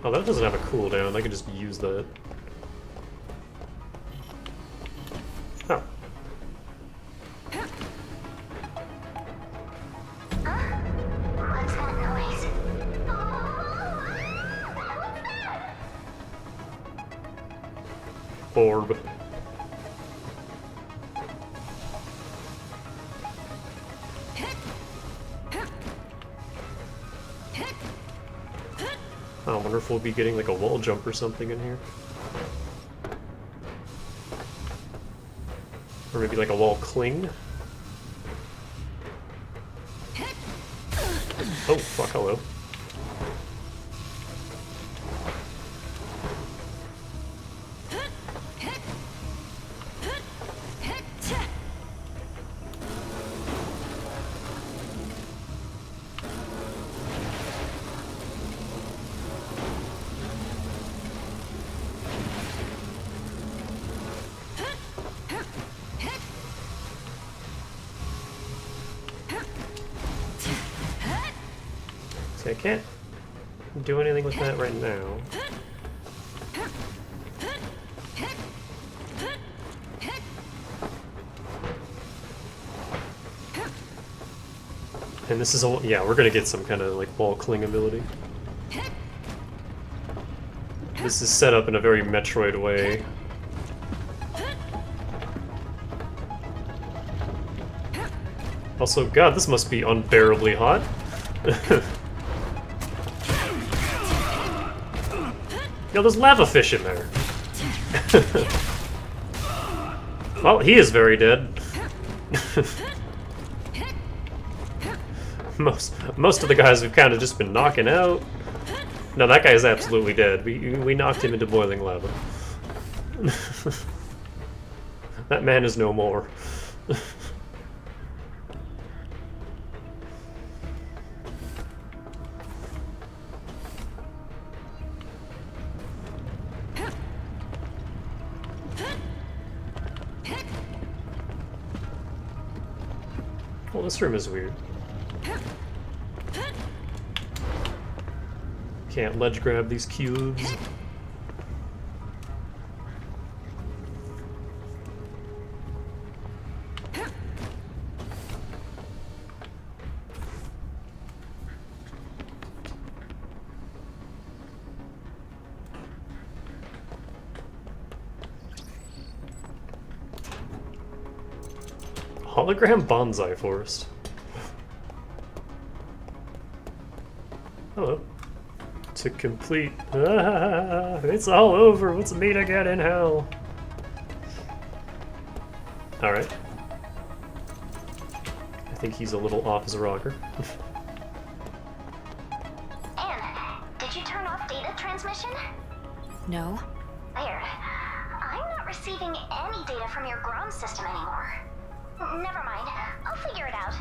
Oh, that doesn't have a cooldown. I can just use that. Oh. What's that noise? Orb. I wonder if we'll be getting like a wall jump or something in here. Or maybe like a wall cling. Oh, fuck, hello. See, I can't do anything with that right now. And this is a, yeah, we're gonna get some kind of like wall cling ability. This is set up in a very Metroid way. Also, God, this must be unbearably hot. Yo, there's lava fish in there. Well, he is very dead. Most of the guys we've kind of just been knocking out. No, that guy is absolutely dead. We knocked him into boiling lava. That man is no more. Well, this room is weird. Can't ledge grab these cubes. Hologram bonsai forest. Hello. To complete. It's all over. Let's meet again in hell. Alright. I think he's a little off as a rocker. Anne, did you turn off data transmission? No? Weird. I'm not receiving any data from your ground system anymore. Never mind. I'll figure it out.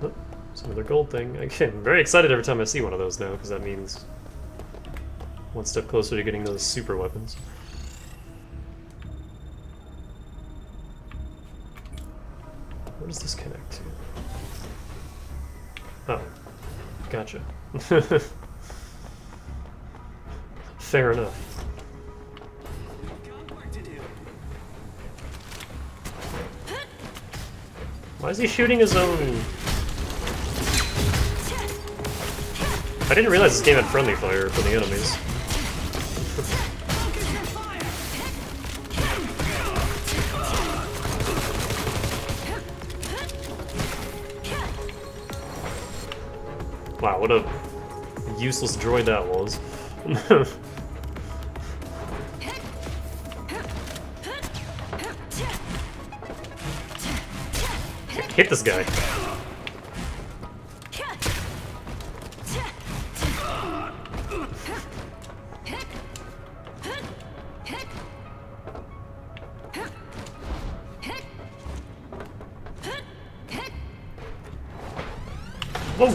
Oh, it's another gold thing. Again, I'm very excited every time I see one of those now, because that means one step closer to getting those super weapons. Where does this connect to? Oh, gotcha. Fair enough. Why is he shooting his own? I didn't realize this game had friendly fire for the enemies. Wow, what a useless droid that was. Hit this guy. Whoa!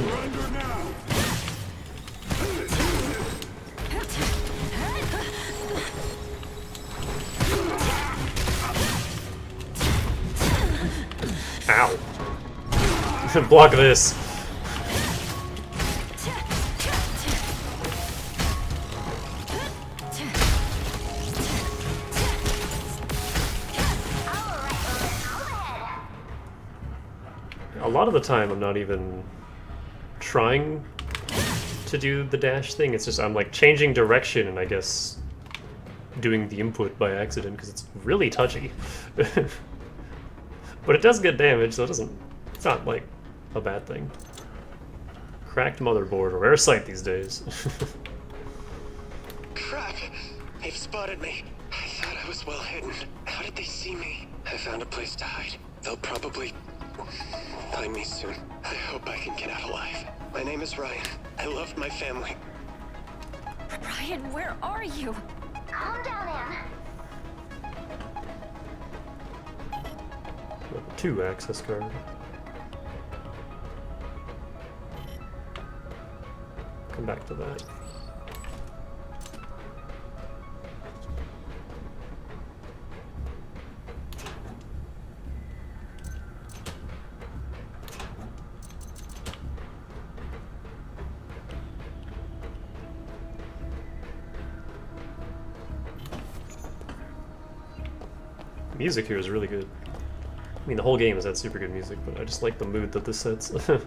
Ow. Block this. A lot of the time I'm not even trying to do the dash thing, it's just I'm like changing direction and I guess doing the input by accident because it's really touchy. But it does get damage, so it's not like a bad thing. Cracked motherboard, a rare sight these days. Crap! They've spotted me. I thought I was well hidden. How did they see me? I found a place to hide. They'll probably find me soon. I hope I can get out alive. My name is Ryan. I love my family. Ryan, where are you? Calm down, Anne. Level 2 access card. Come back to that. Music here is really good. I mean, the whole game has had super good music, but I just like the mood that this sets. Huh.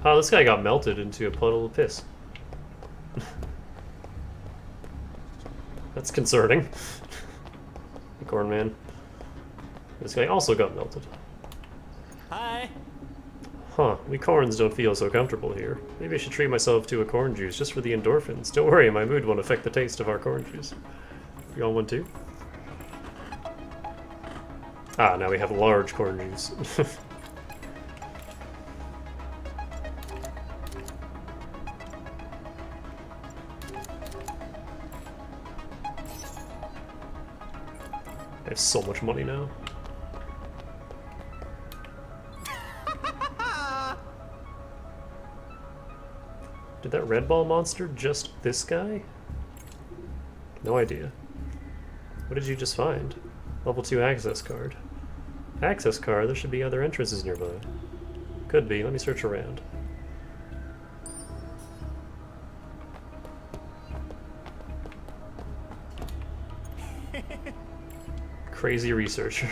Oh, this guy got melted into a puddle of piss. That's concerning. Corn man. This guy also got melted. Hi. Huh, we corns don't feel so comfortable here. Maybe I should treat myself to a corn juice just for the endorphins. Don't worry, my mood won't affect the taste of our corn juice. You all want too? Ah, now we have large corn juice. I have so much money now. Did that red ball monster just this guy? No idea. What did you just find? Level 2 access card. Access card? There should be other entrances nearby. Could be. Let me search around. Crazy researcher.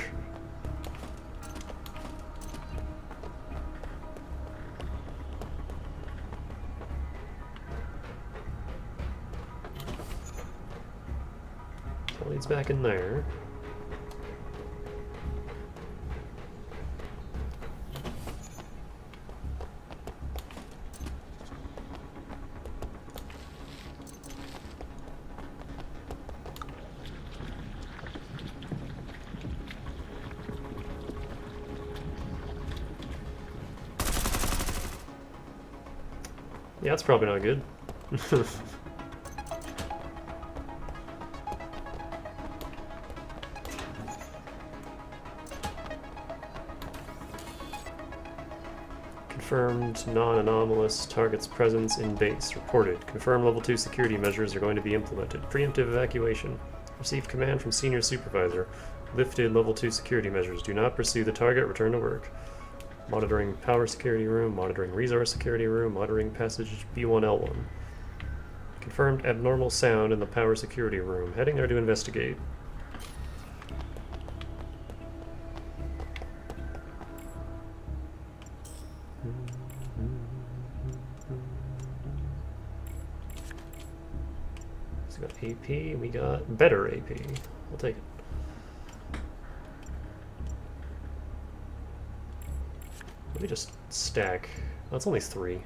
So leads back in there. Yeah, that's probably not good. Confirmed non-anomalous target's presence in base. Reported. Confirmed level 2 security measures are going to be implemented. Preemptive evacuation. Received command from senior supervisor. Lifted level 2 security measures. Do not pursue the target. Return to work. Monitoring power security room, monitoring resource security room, monitoring passage B1L1. Confirmed abnormal sound in the power security room. Heading there to investigate. So we got AP, we got better AP. We'll take it. Let me just stack. Oh, it's only 3.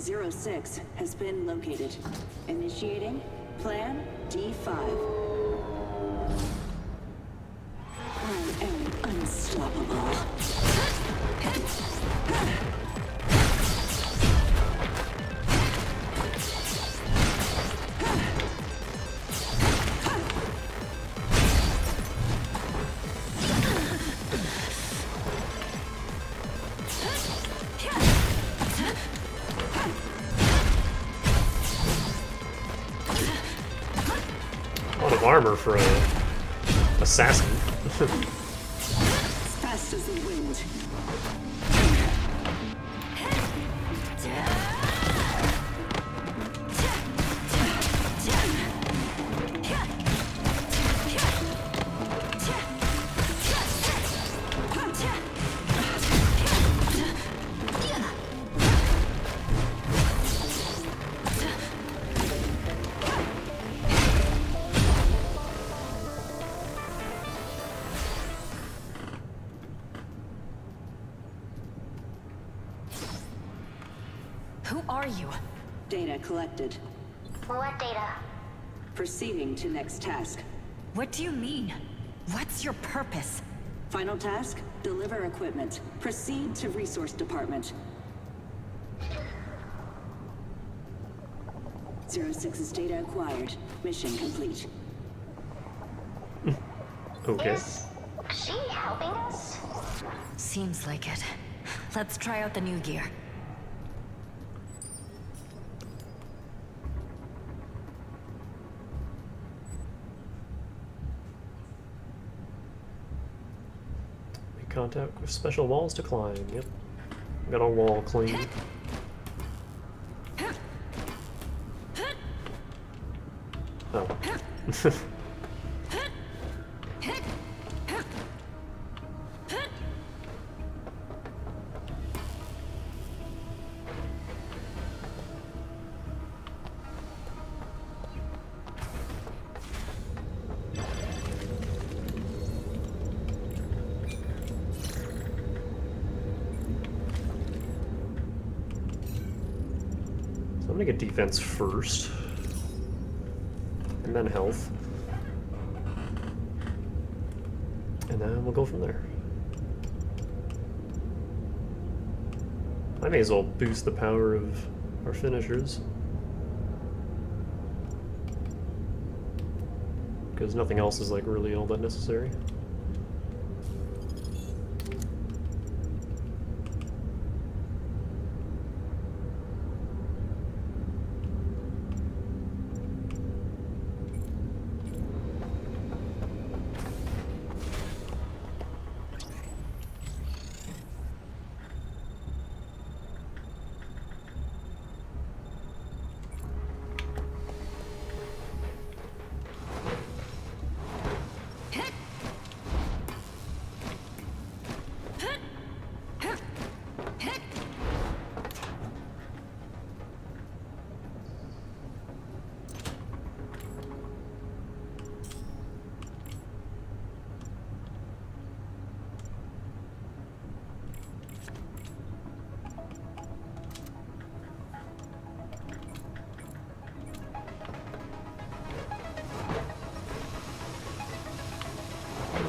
06 has been located. Initiating Plan D5. I am unstoppable. Armor for a assassin. Fast as the wind. Who are you? Data collected. What data? Proceeding to next task. What do you mean? What's your purpose? Final task, deliver equipment. Proceed to resource department. 06's data acquired. Mission complete. Okay. Is she helping us? Seems like it. Let's try out the new gear. Contact with special walls to climb. Yep. Got a wall clean. Oh. I'm gonna get defense first, and then health, and then we'll go from there. I may as well boost the power of our finishers, because nothing else is like really all that necessary.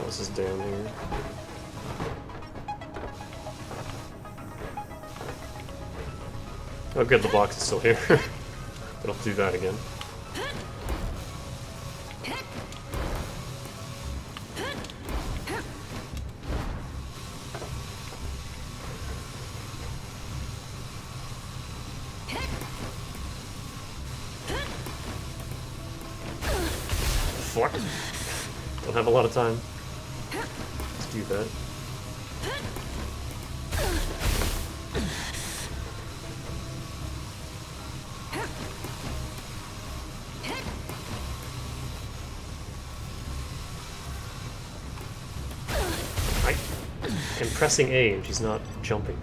This is down here. Oh good, the box is still here. But I'll do that again. Fuck. Don't have a lot of time. Let's do that. I'm pressing A and she's not jumping.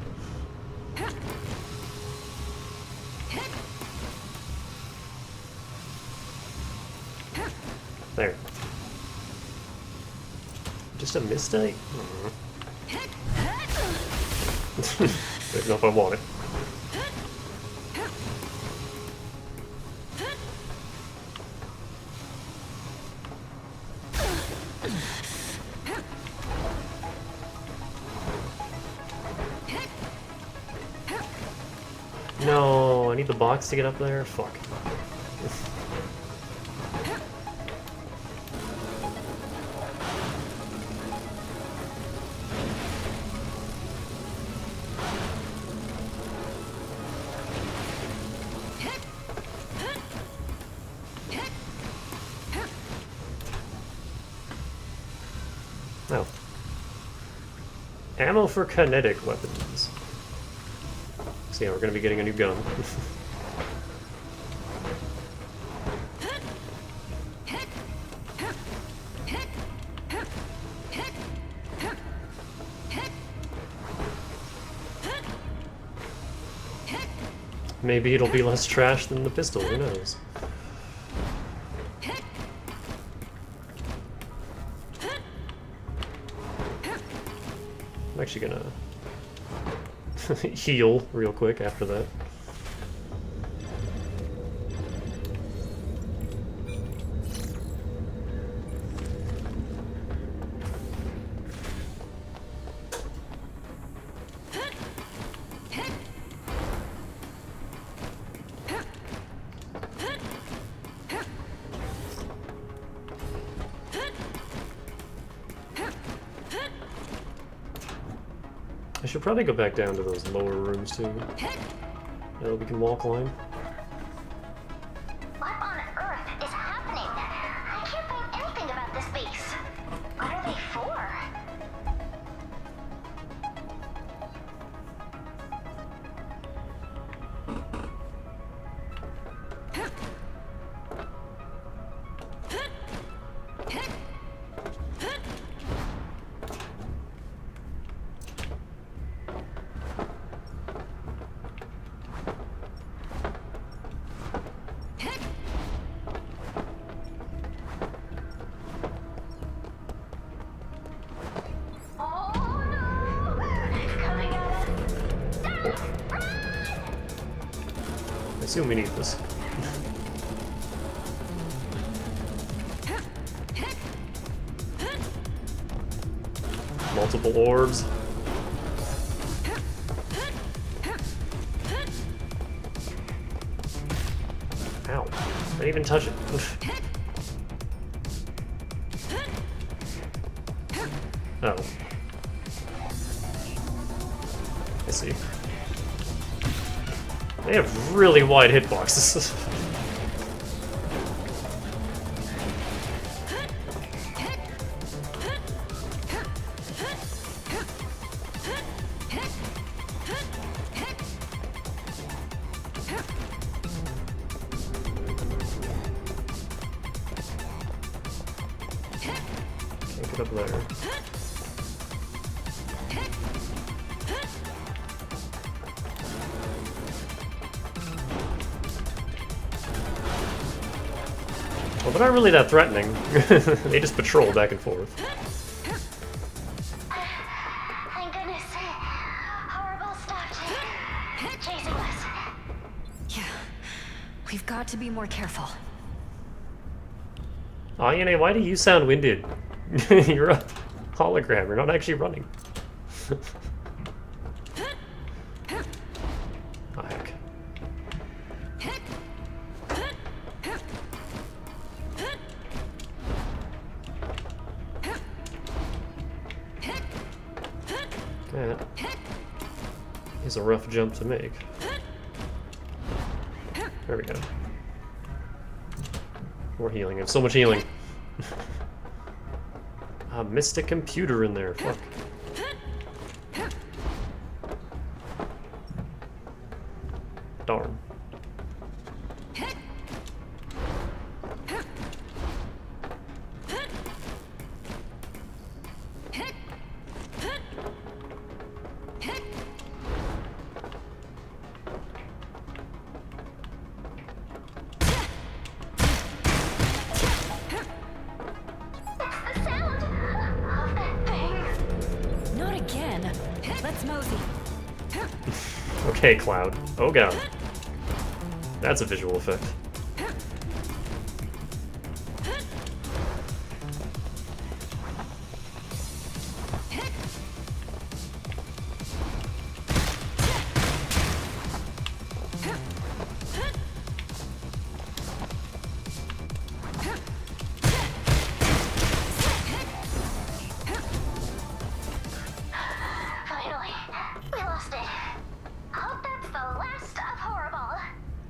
There. Just a mistake? Don't know if I want it. No, I need the box to get up there? Fuck. Oh. Ammo for kinetic weapons. So yeah, we're gonna be getting a new gun. Maybe it'll be less trash than the pistol, who knows? I'm actually gonna heal real quick after that. I should probably go back down to those lower rooms too. Now we can walk line. What on earth is happening? I can't find anything about this base. What are they for? I assume we need this. Multiple orbs. Ow. I didn't even touch it. Oh. I see. They have really wide hitboxes. Can't get up there. Well, they're not really that threatening. They just patrol back and forth. Thank goodness. Horrible stopped chasing us. Yeah. We've got to be more careful. ANNO, why do you sound winded? You're a hologram, you're not actually running. Oh, heck. That is a rough jump to make. There we go. More healing. I have so much healing. I missed a computer in there. Fuck. Darn. Let's mosey. Okay, Cloud. Oh god. That's a visual effect.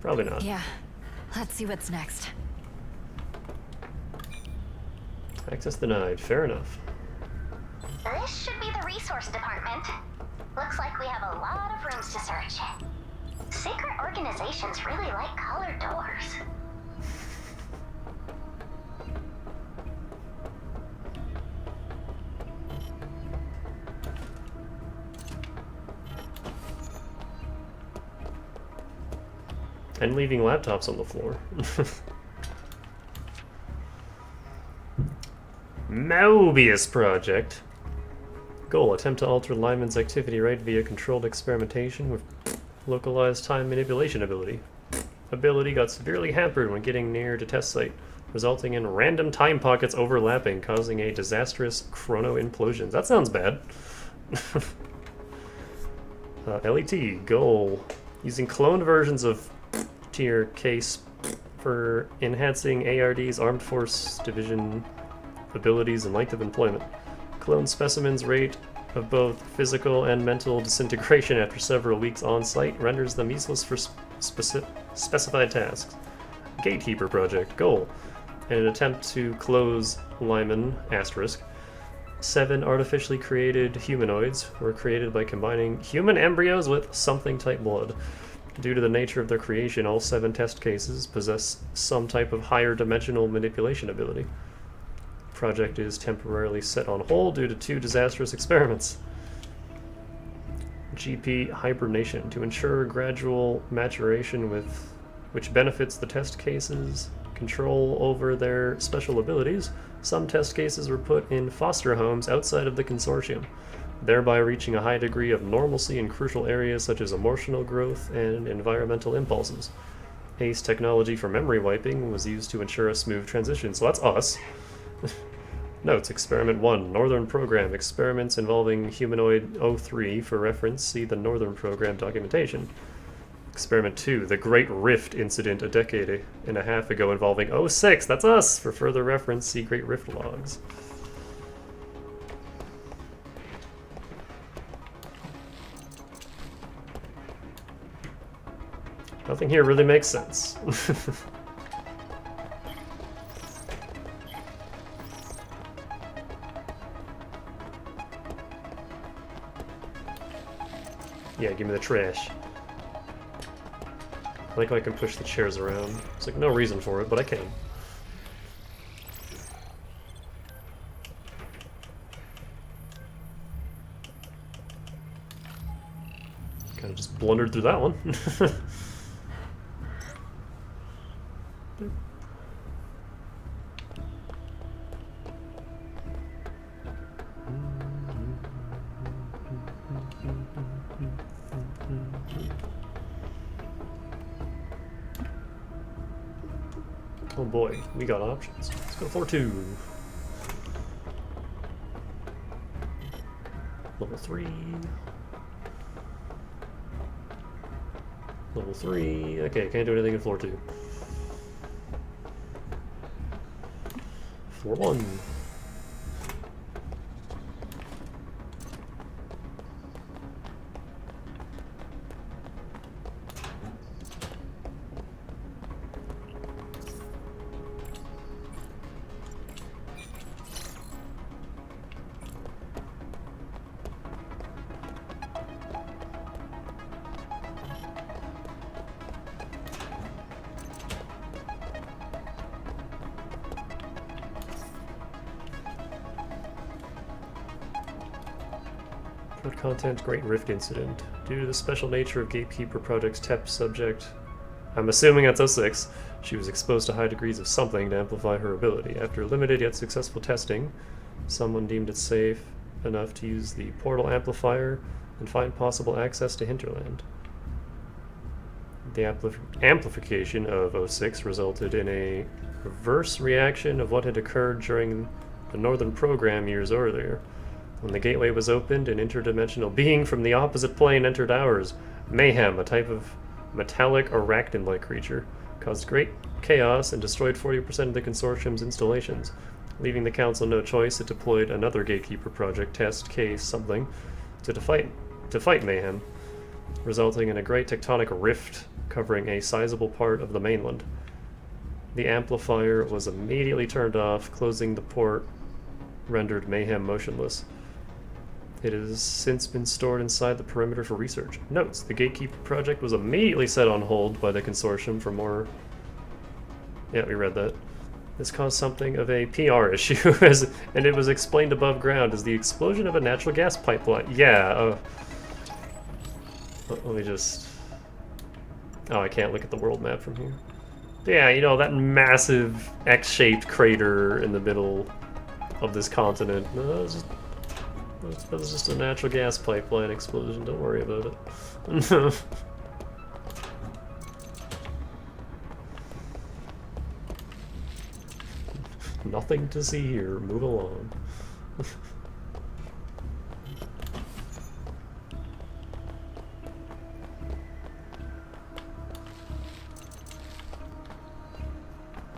Probably not. Yeah. Let's see what's next. Access denied. Fair enough. This should be the resource department. Looks like we have a lot of rooms to search. Secret organizations really like colored doors. And leaving laptops on the floor. Mobius Project. Goal: attempt to alter Lyman's activity rate via controlled experimentation with localized time manipulation ability. Ability got severely hampered when getting near to test site, resulting in random time pockets overlapping, causing a disastrous chrono implosions. That sounds bad. LET. Goal: using cloned versions of tier case for enhancing ARD's Armed Force Division abilities and length of employment. Clone specimens' rate of both physical and mental disintegration after several weeks on site renders them useless for specified tasks. Gatekeeper Project. Goal: in an attempt to close Lyman, *, 7 artificially created humanoids were created by combining human embryos with something-type blood. Due to the nature of their creation, all 7 test cases possess some type of higher dimensional manipulation ability. Project is temporarily set on hold due to 2 disastrous experiments. GP hibernation. To ensure gradual maturation which benefits the test cases' control over their special abilities, some test cases were put in foster homes outside of the consortium, thereby reaching a high degree of normalcy in crucial areas such as emotional growth and environmental impulses. ACE technology for memory wiping was used to ensure a smooth transition, so that's us. Notes: Experiment 1, Northern Program. Experiments involving humanoid 03. For reference, see the Northern Program documentation. Experiment 2, the Great Rift Incident a decade and a half ago involving 06. That's us! For further reference, see Great Rift logs. Nothing here really makes sense. Yeah, give me the trash. I like how I can push the chairs around. There's like no reason for it, but I can. Kind of just blundered through that one. Oh boy, we got options. Let's go floor 2. Level 3. Level 3. Okay, can't do anything in floor 2. Floor 1. Content: Great Rift Incident. Due to the special nature of Gatekeeper Project's TEP subject, I'm assuming that's 06, she was exposed to high degrees of something to amplify her ability. After limited yet successful testing, someone deemed it safe enough to use the portal amplifier and find possible access to Hinterland. The amplification of 06 resulted in a reverse reaction of what had occurred during the Northern Program years earlier. When the gateway was opened, an interdimensional being from the opposite plane entered ours. Mayhem, a type of metallic arachnid-like creature, caused great chaos and destroyed 40% of the Consortium's installations. Leaving the Council no choice, it deployed another Gatekeeper Project test case something to fight Mayhem. resulting in a great tectonic rift covering a sizable part of the mainland. The amplifier was immediately turned off, closing the port rendered Mayhem motionless. It has since been stored inside the perimeter for research. Notes: the Gatekeeper project was immediately set on hold by the consortium for more... Yeah, we read that. This caused something of a PR issue, and it was explained above ground as the explosion of a natural gas pipeline. Yeah, let me just... Oh, I can't look at the world map from here. Yeah, you know, that massive X-shaped crater in the middle of this continent. No, that was just a natural gas pipeline explosion. Don't worry about it. Nothing to see here. Move along.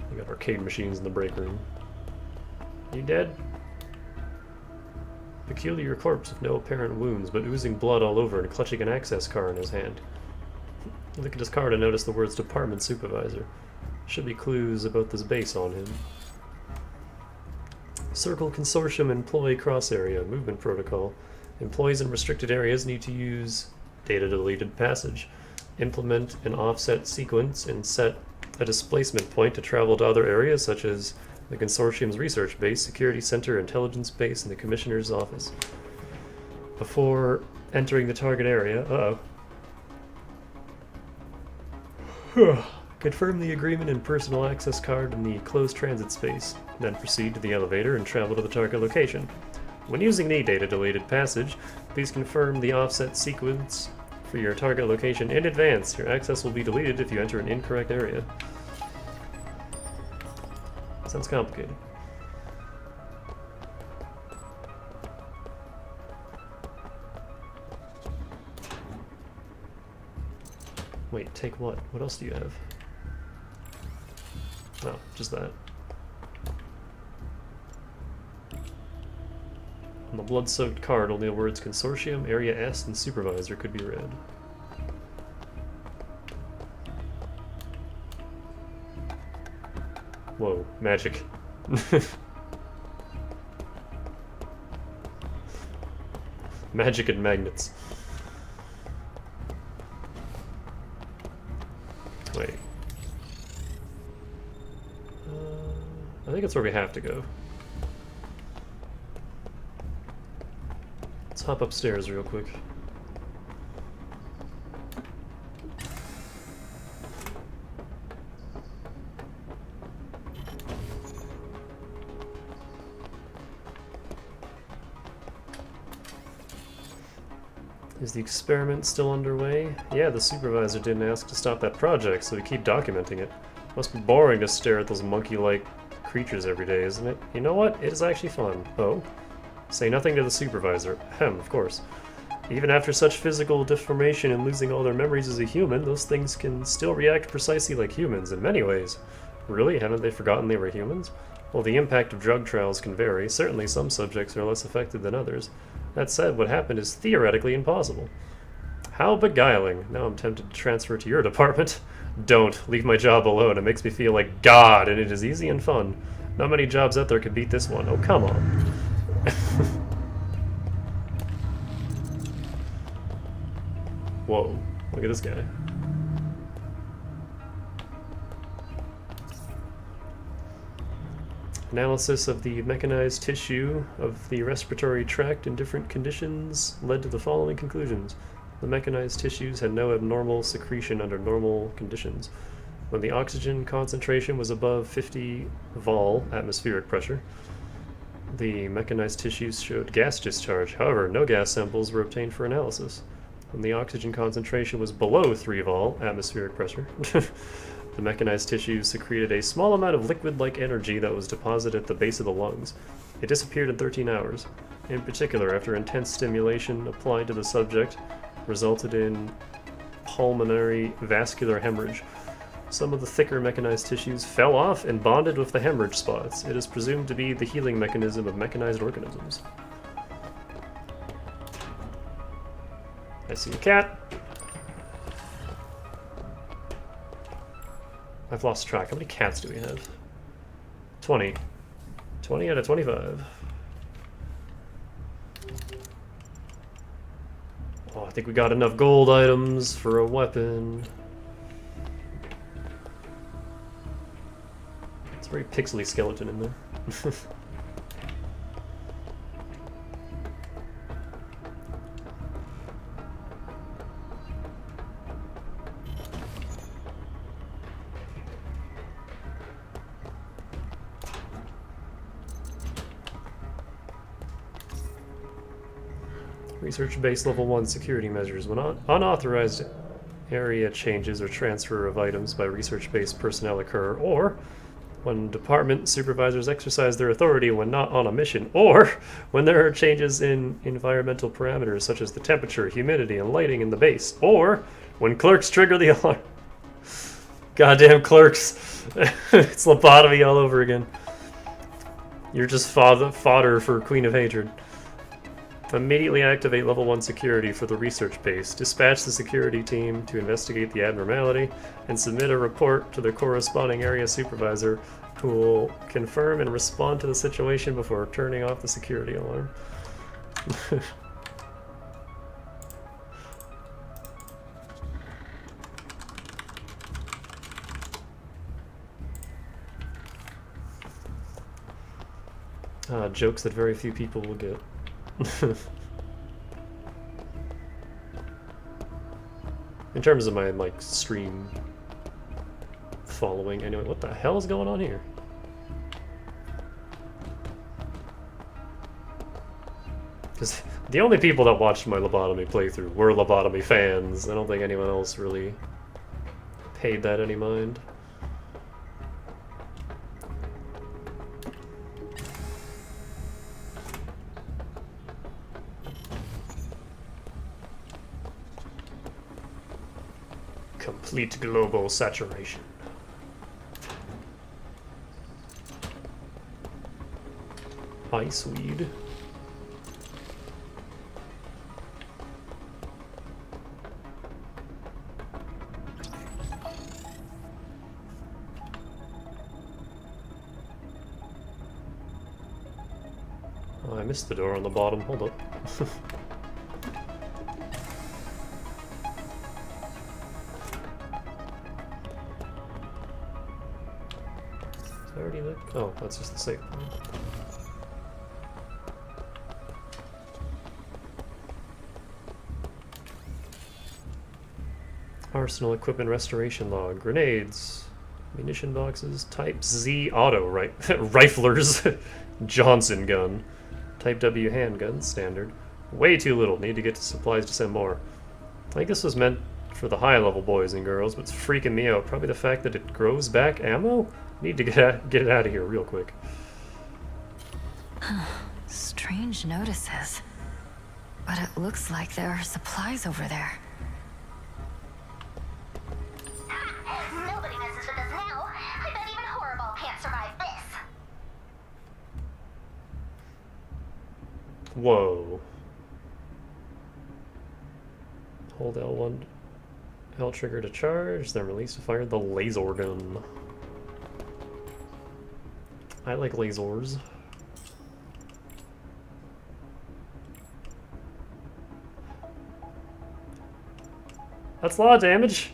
We got arcade machines in the break room. You dead? Peculiar corpse with no apparent wounds, but oozing blood all over and clutching an access card in his hand. Look at his card and notice the words Department Supervisor. Should be clues about this base on him. Circle Consortium Employee Cross Area Movement Protocol. Employees in restricted areas need to use data deleted passage, implement an offset sequence, and set a displacement point to travel to other areas such as the Consortium's research base, security center, intelligence base, and the Commissioner's office. Before entering the target area, confirm the agreement and personal access card in the closed transit space, then proceed to the elevator and travel to the target location. When using the data deleted passage, please confirm the offset sequence for your target location in advance. Your access will be deleted if you enter an incorrect area. Sounds complicated. Wait, take what? What else do you have? No, just that. On the blood-soaked card, only the words Consortium, Area S, and Supervisor could be read. Whoa, magic. Magic and magnets. Wait. I think it's where we have to go. Let's hop upstairs real quick. Is the experiment still underway? Yeah, the supervisor didn't ask to stop that project, so we keep documenting it. Must be boring to stare at those monkey-like creatures every day, isn't it? You know what? It is actually fun. Oh? Say nothing to the supervisor. Ahem, of course. Even after such physical deformation and losing all their memories as a human, those things can still react precisely like humans in many ways. Really? Haven't they forgotten they were humans? Well, the impact of drug trials can vary. Certainly some subjects are less affected than others. That said, what happened is theoretically impossible. How beguiling. Now I'm tempted to transfer to your department. Don't. Leave my job alone. It makes me feel like God, and it is easy and fun. Not many jobs out there can beat this one. Oh, come on. Whoa. Look at this guy. Analysis of the mechanized tissue of the respiratory tract in different conditions led to the following conclusions. The mechanized tissues had no abnormal secretion under normal conditions. When the oxygen concentration was above 50 vol atmospheric pressure, the mechanized tissues showed gas discharge. However, no gas samples were obtained for analysis. When the oxygen concentration was below 3 vol atmospheric pressure, the mechanized tissues secreted a small amount of liquid-like energy that was deposited at the base of the lungs. It disappeared in 13 hours. In particular, after intense stimulation applied to the subject, resulted in pulmonary vascular hemorrhage. Some of the thicker mechanized tissues fell off and bonded with the hemorrhage spots. It is presumed to be the healing mechanism of mechanized organisms. I see a cat. I've lost track. How many cats do we have? 20. 20 out of 25. Oh, I think we got enough gold items for a weapon. It's a very pixely skeleton in there. Research base level 1 security measures. When unauthorized area changes or transfer of items by research base personnel occur, or when department supervisors exercise their authority when not on a mission, or when there are changes in environmental parameters such as the temperature, humidity, and lighting in the base, or when clerks trigger the alarm. Goddamn clerks. It's lobotomy all over again. You're just fodder for Queen of Hatred. Immediately activate level 1 security for the research base. Dispatch the security team to investigate the abnormality and submit a report to the corresponding area supervisor who will confirm and respond to the situation before turning off the security alarm. Jokes that very few people will get. In terms of my like stream following, anyway, what the hell is going on here? Because the only people that watched my lobotomy playthrough were lobotomy fans. I don't think anyone else really paid that any mind. Complete global saturation. Iceweed. Oh, I missed the door on the bottom. Hold up. Oh, that's just the save point. Arsenal equipment restoration log. Grenades. Munition boxes. Type Z auto riflers. Johnson gun. Type W handgun. Standard. Way too little. Need to get to supplies to send more. I think this was meant for the high level boys and girls, but it's freaking me out. Probably the fact that it grows back ammo? Need to get it out of here real quick. Strange notices. But it looks like there are supplies over there. Nobody messes with us now. I bet even Horrible can't survive this. Whoa. Hold L1, L trigger to charge, then release to fire the laser gun. I like lasers. That's a lot of damage.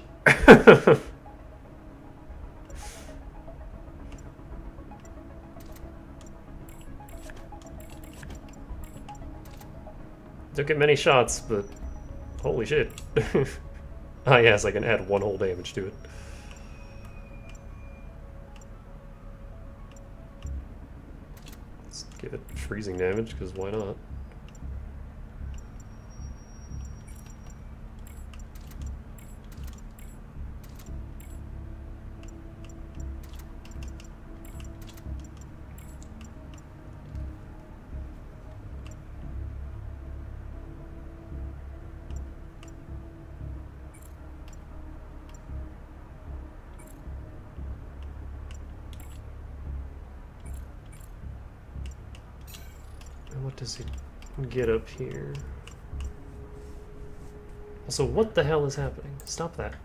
Don't get many shots, but holy shit. Ah yes, I can add 1 whole damage to it. Let's give it freezing damage, because why not? What does it get up here? Also, what the hell is happening? Stop that.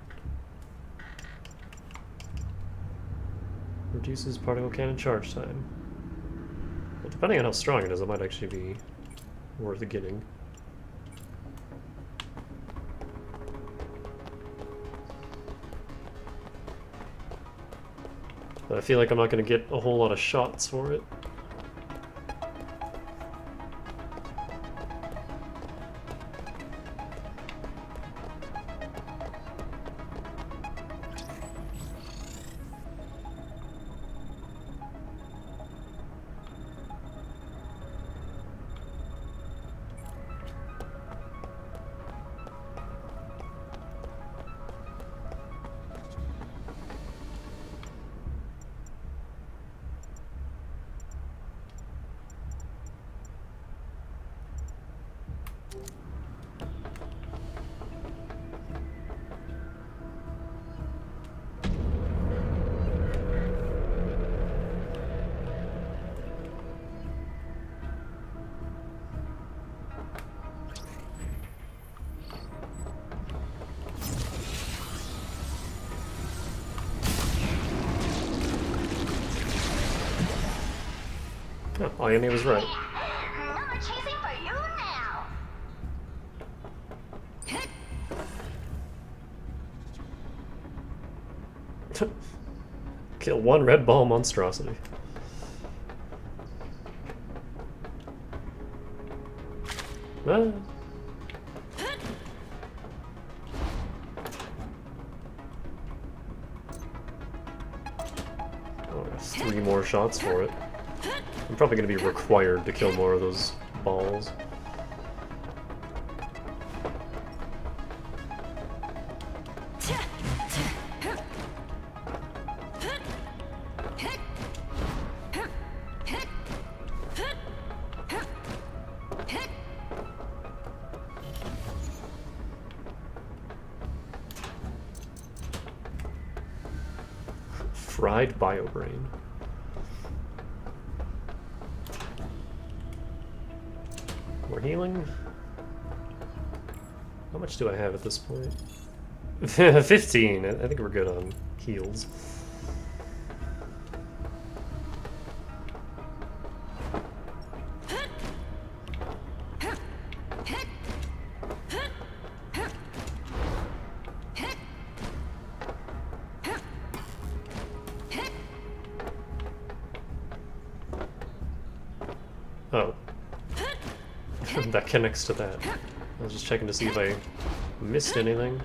Reduces particle cannon charge time. Well, depending on how strong it is, it might actually be worth getting. But I feel like I'm not going to get a whole lot of shots for it. Oh, Annie was right. No more chasing for you now. Kill one red ball monstrosity. Ah. Oh, there's 3 more shots for it. I'm probably going to be required to kill more of those balls. Fried biobrain. More healing. How much do I have at this point? 15. I think we're good on heals. Oh. That connects to that. I was just checking to see if I missed anything.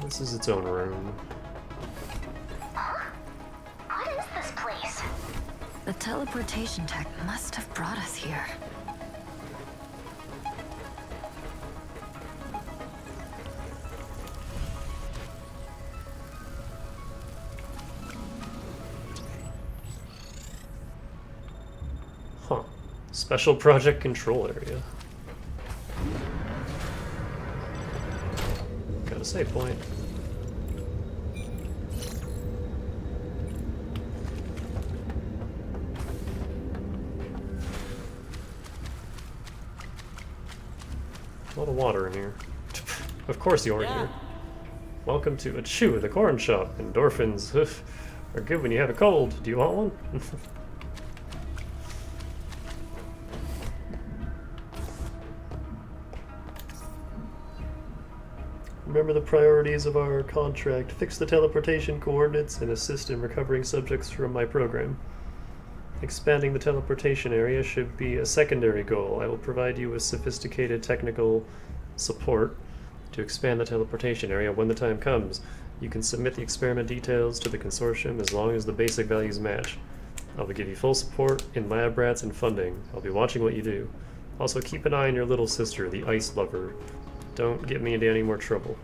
This is its own room. What is this place? The teleportation tech must have brought us here. Huh. Special project control area. Got a save point. A lot of water in here. Of course you're here. Welcome to Achoo, the corn shop. Endorphins are good when you have a cold. Do you want one? Remember the priorities of our contract. Fix the teleportation coordinates and assist in recovering subjects from my program. Expanding the teleportation area should be a secondary goal. I will provide you with sophisticated technical support to expand the teleportation area when the time comes. You can submit the experiment details to the consortium as long as the basic values match. I will give you full support in lab rats and funding. I'll be watching what you do. Also keep an eye on your little sister, the ice lover. Don't get me into any more trouble.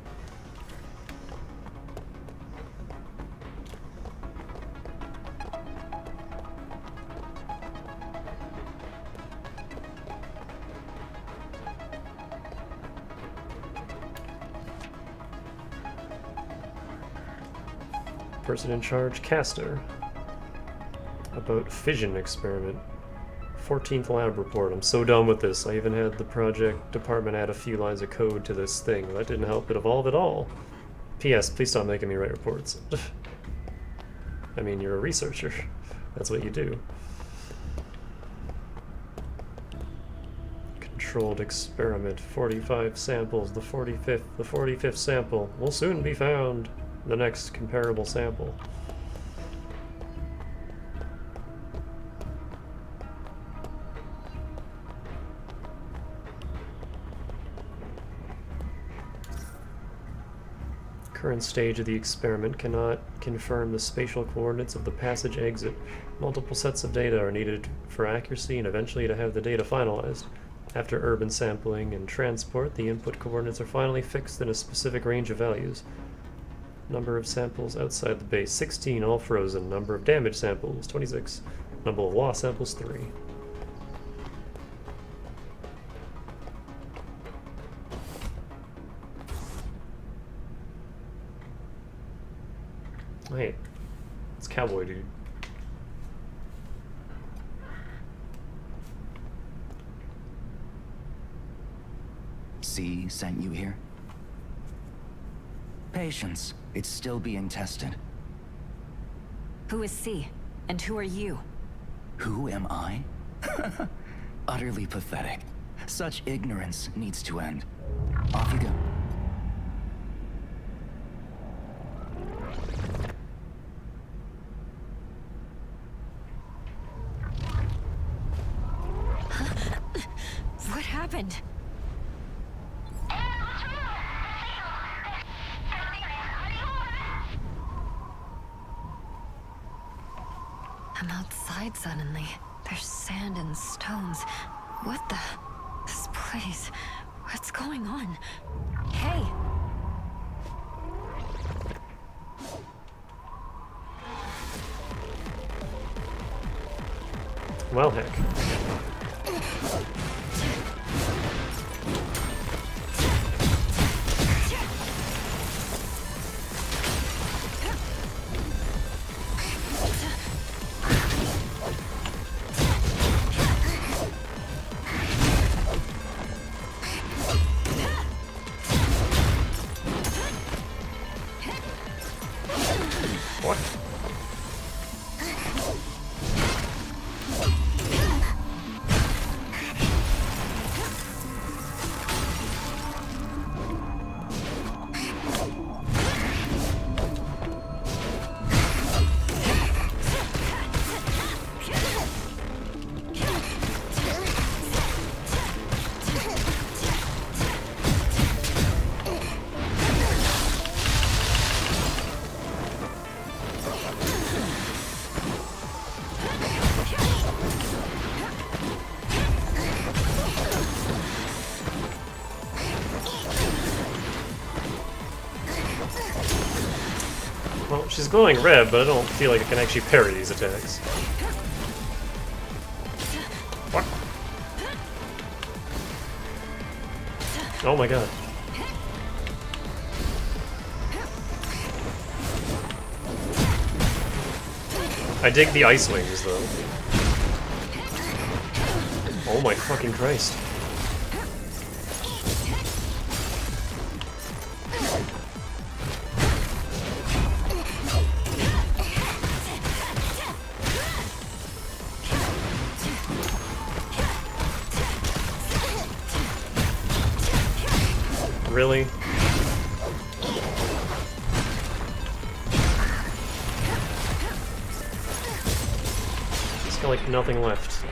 Person in charge, Castor. About fission experiment. 14th lab report. I'm so done with this. I even had the project department add a few lines of code to this thing. That didn't help it evolve at all. P.S. Please stop making me write reports. I mean, you're a researcher. That's what you do. Controlled experiment. 45 samples. The 45th sample will soon be found. The next comparable sample. Current stage of the experiment cannot confirm the spatial coordinates of the passage exit. Multiple sets of data are needed for accuracy and eventually to have the data finalized. After urban sampling and transport, the input coordinates are finally fixed in a specific range of values. Number of samples outside the base, 16, all frozen. Number of damaged samples, 26. Number of lost samples, 3. Hey, it's Cowboy Dude. C sent you here? Patience. It's still being tested. Who is C? And who are you? Who am I? Utterly pathetic. Such ignorance needs to end. Off you go. What happened? I'm outside suddenly. There's sand and stones. What the? This place. What's going on? Hey! Well, heck. What? Well, she's glowing red, but I don't feel like I can actually parry these attacks. What? Oh my god. I dig the ice wings, though. Oh my fucking Christ. Really? It's got like nothing left.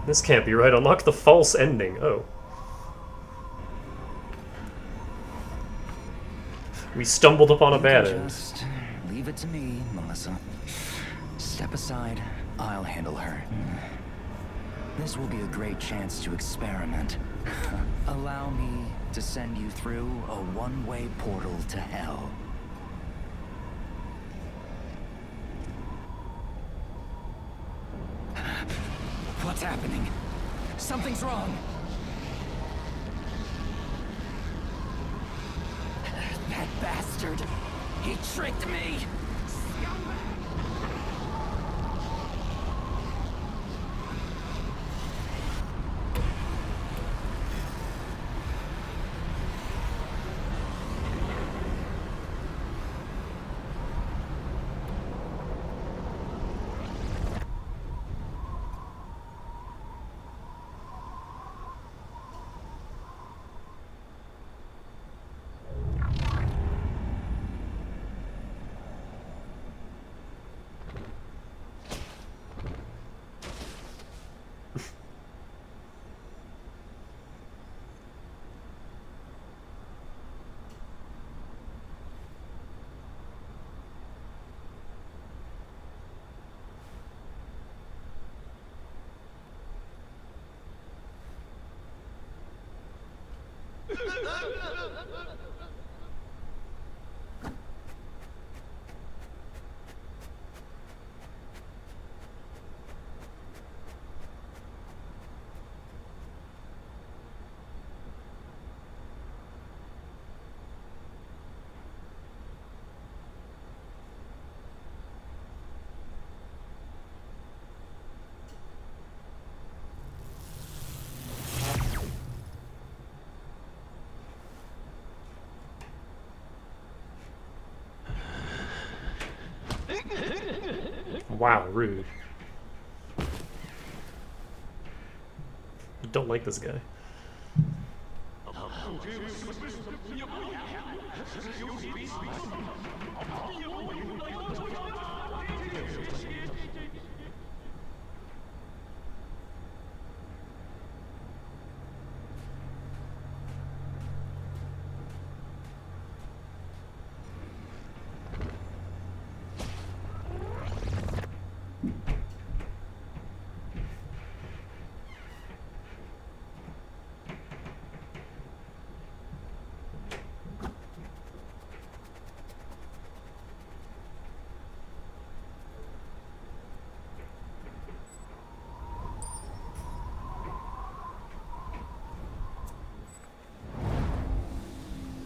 This can't be right. Unlock the false ending. Oh. We stumbled upon a bad end. Just leave it to me, Melissa. Step aside, I'll handle her. This will be a great chance to experiment. Allow me to send you through a one-way portal to hell. happening? Something's wrong. That bastard. He tricked me. Wow, rude. I don't like this guy.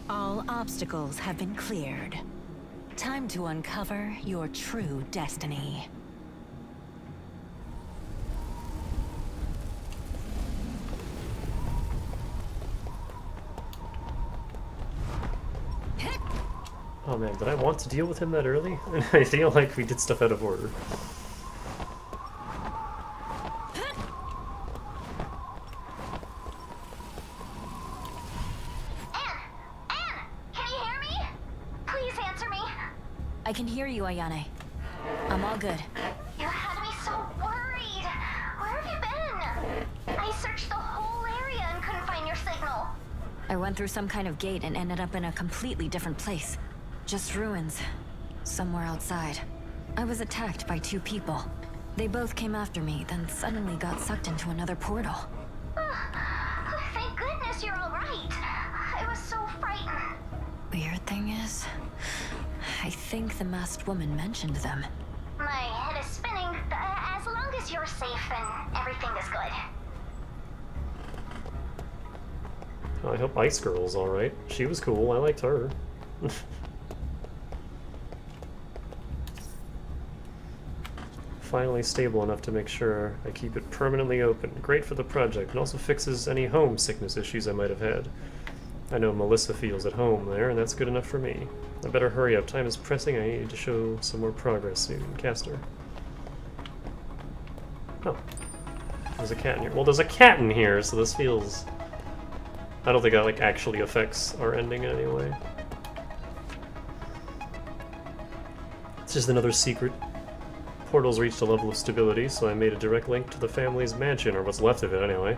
All obstacles have been cleared. Time to uncover your true destiny. Oh man, did I want to deal with him that early? I feel like we did stuff out of order. I can hear you, Ayane. I'm all good. You had me so worried. Where have you been? I searched the whole area and couldn't find your signal. I went through some kind of gate and ended up in a completely different place. Just ruins. Somewhere outside. I was attacked by 2 people. They both came after me, then suddenly got sucked into another portal. Thank goodness you're all right. I was so frightened. Weird thing is, I think the masked woman mentioned them. My head is spinning. As long as you're safe, then everything is good. I hope Ice Girl's alright. She was cool, I liked her. Finally stable enough to make sure I keep it permanently open. Great for the project, and also fixes any homesickness issues I might have had. I know Melissa feels at home there, and that's good enough for me. I better hurry up. Time is pressing. I need to show some more progress soon. Caster. Oh. There's a cat in here. Well, there's a cat in here, so this feels... I don't think that, like, actually affects our ending in any way. It's just another secret. Portal's reached a level of stability, so I made a direct link to the family's mansion, or what's left of it anyway.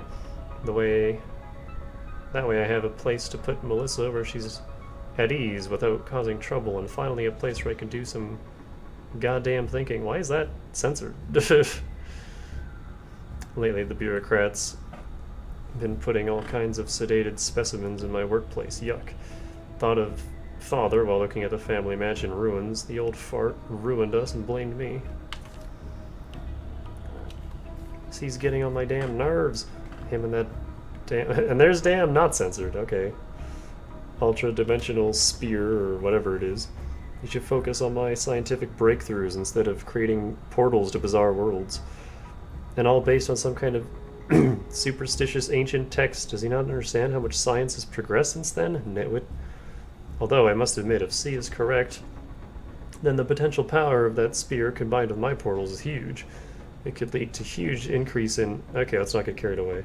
That way I have a place to put Melissa where she's at ease without causing trouble, and finally a place where I can do some goddamn thinking. Why is that censored? Lately the bureaucrats have been putting all kinds of sedated specimens in my workplace. Yuck. Thought of father while looking at the family mansion ruins. The old fart ruined us and blamed me. C's getting on my damn nerves. Him and that damn... And there's damn not censored, okay. Ultra-dimensional spear, or whatever it is. You should focus on my scientific breakthroughs instead of creating portals to bizarre worlds. And all based on some kind of superstitious ancient text. Does he not understand how much science has progressed since then? Nitwit. Although, I must admit, if C is correct, then the potential power of that spear combined with my portals is huge. It could lead to huge increase in... Okay, let's not get carried away.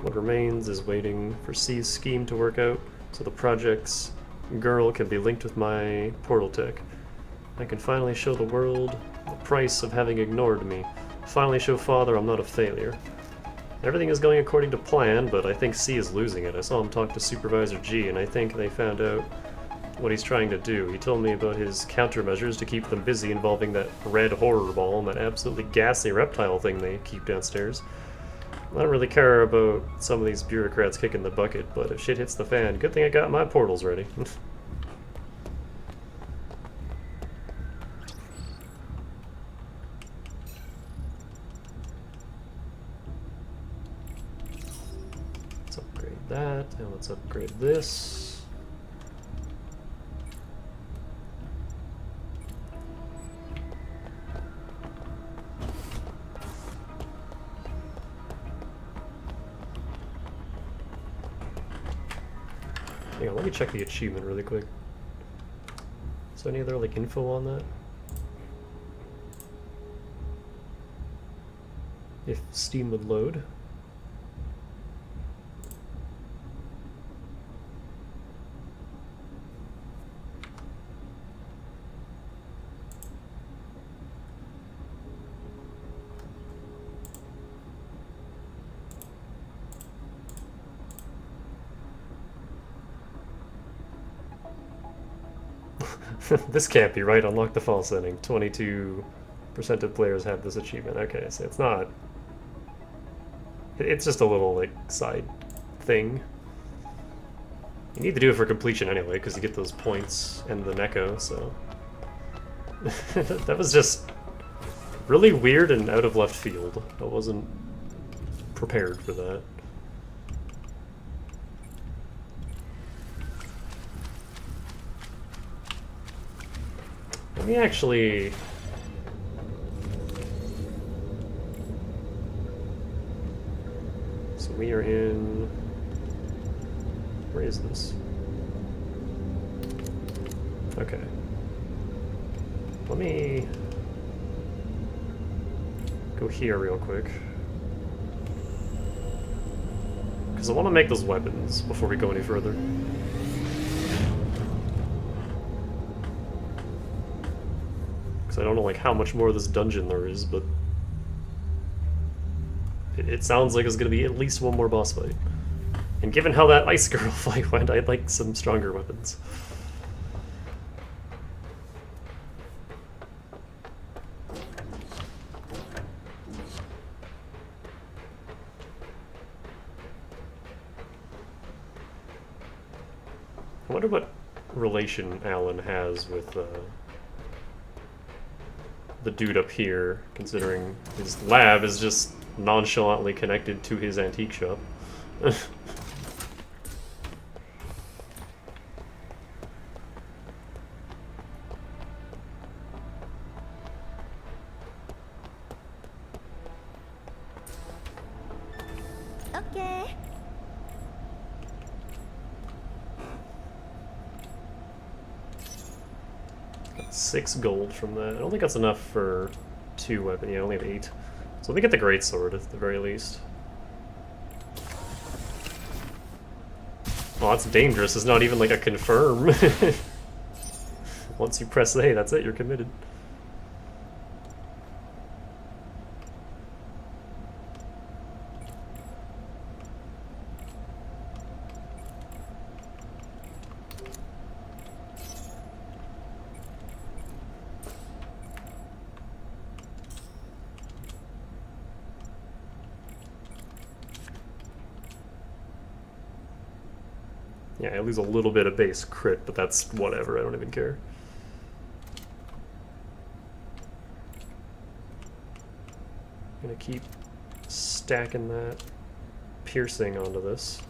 What remains is waiting for C's scheme to work out, so the project's girl can be linked with my portal tech. I can finally show the world the price of having ignored me. Finally show Father I'm not a failure. Everything is going according to plan, but I think C is losing it. I saw him talk to Supervisor G, and I think they found out what he's trying to do. He told me about his countermeasures to keep them busy involving that red horror ball and that absolutely ghastly reptile thing they keep downstairs. I don't really care about some of these bureaucrats kicking the bucket, but if shit hits the fan, good thing I got my portals ready. Let's upgrade that, and let's upgrade this. Hang on, let me check the achievement really quick. Is there any other like info on that? If Steam would load. This can't be right. Unlock the fall setting. 22% of players have this achievement. Okay, so it's not... It's just a little, like, side thing. You need to do it for completion anyway, because you get those points and the Neko, so... That was just really weird and out of left field. I wasn't prepared for that. Let me actually... So we are in... Where is this? Okay. Let me go here real quick. Because I want to make those weapons before we go any further. I don't know like how much more of this dungeon there is, but it sounds like it's going to be at least one more boss fight. And given how that Ice Girl fight went, I'd like some stronger weapons. I wonder what relation Alan has with the dude up here, considering his lab is just nonchalantly connected to his antique shop. Okay. 6 gold from that. I don't think that's enough for 2 weapons. Yeah, I only have 8. So let me get the greatsword at the very least. Oh, that's dangerous. It's not even like a confirm. Once you press A, that's it. You're committed. Yeah, I lose a little bit of base crit, but that's whatever, I don't even care. I'm gonna keep stacking that piercing onto this.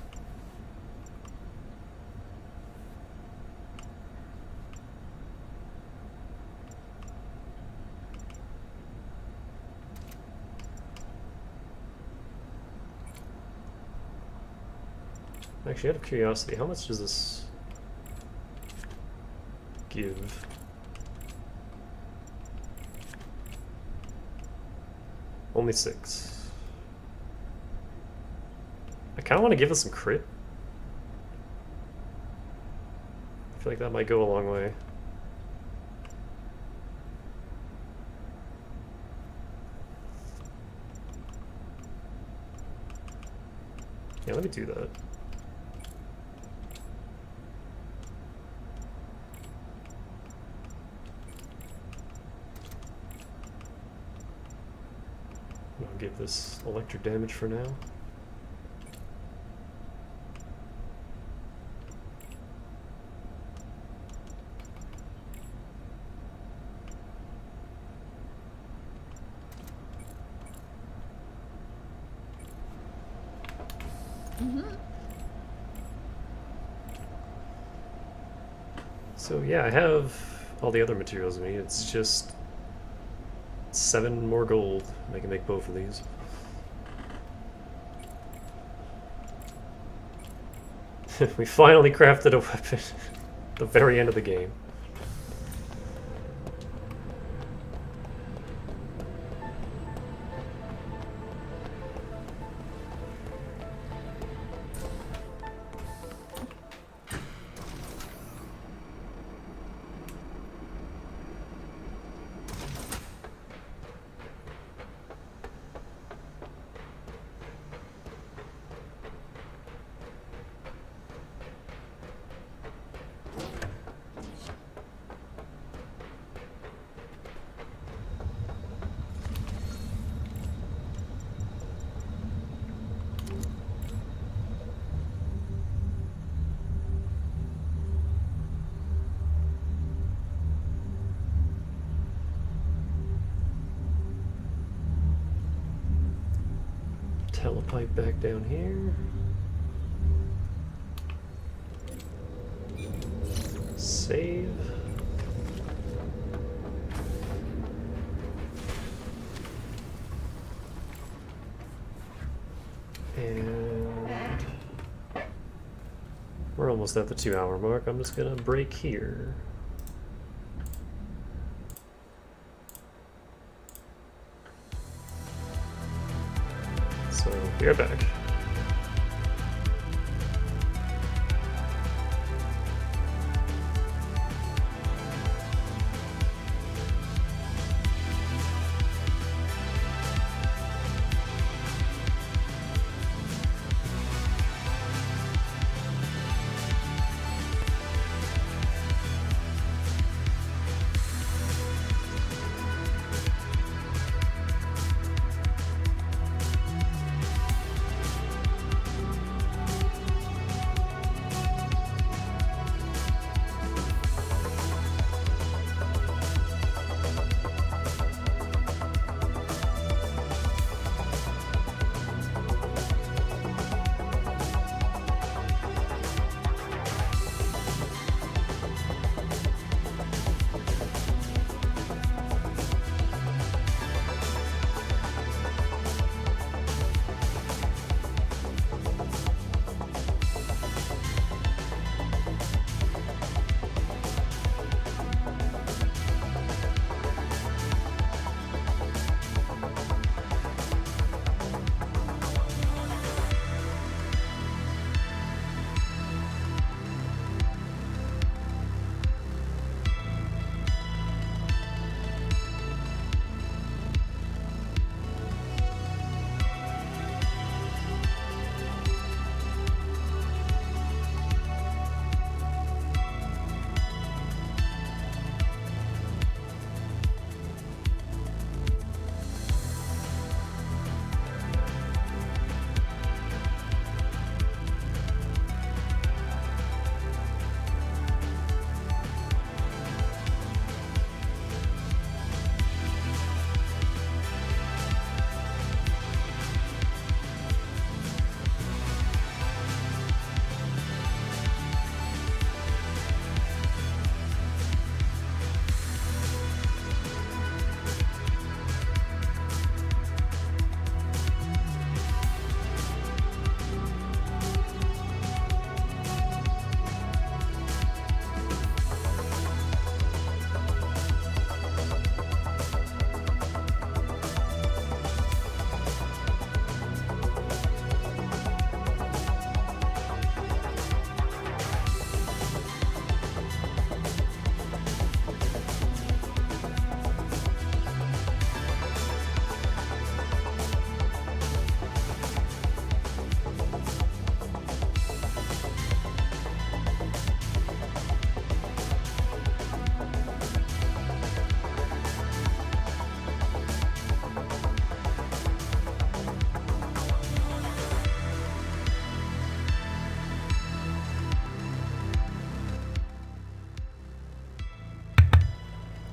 Actually, out of curiosity, how much does this give? Only 6. I kind of want to give us some crit. I feel like that might go a long way. Yeah, let me do that. I'll give this electric damage for now. So yeah, I have all the other materials I need. It's just 7 more gold. I can make both of these. We finally crafted a weapon at the very end of the game. Telepipe back down here. Save. And we're almost at the 2-hour mark. I'm just gonna break here. So, we are back.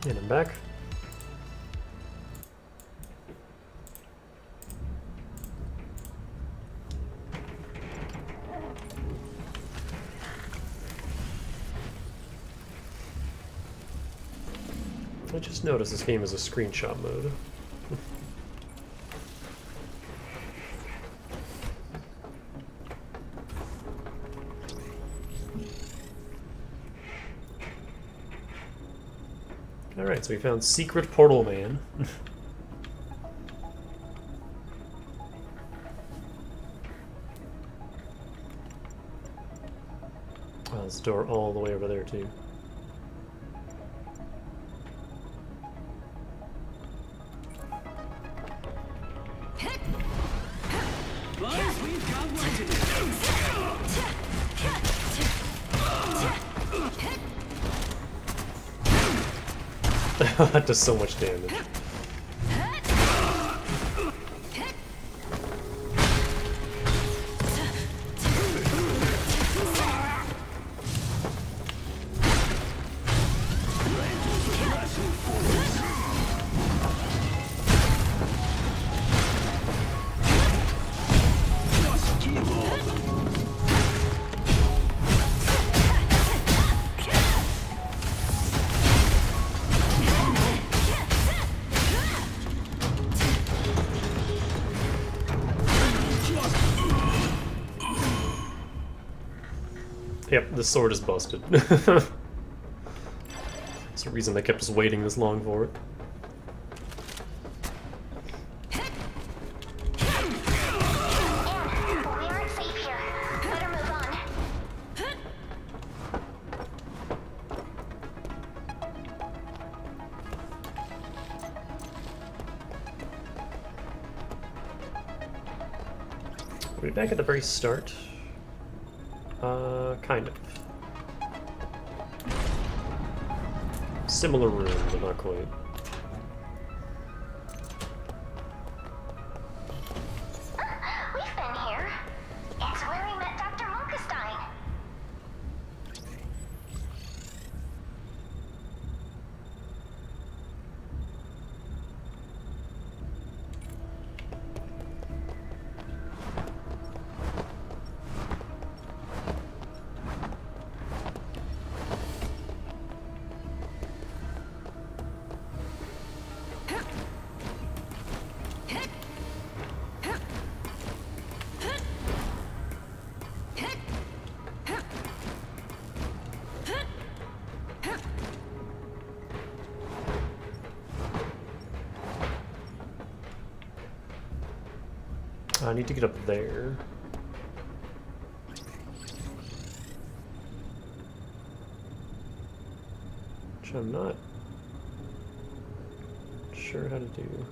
And I'm back. I just noticed this game is a screenshot mode. Alright, so we found Secret Portal Man. Oh, there's a door all the way over there, too. That does so much damage. Yep, the sword is busted. That's the reason they kept us waiting this long for it. We aren't safe here. Better move on. Are we back at the very start? Kind of. Similar room, but not quite. We've been here. It's where we met Dr. Monkenstein. I need to get up there. Which I'm not sure how to do.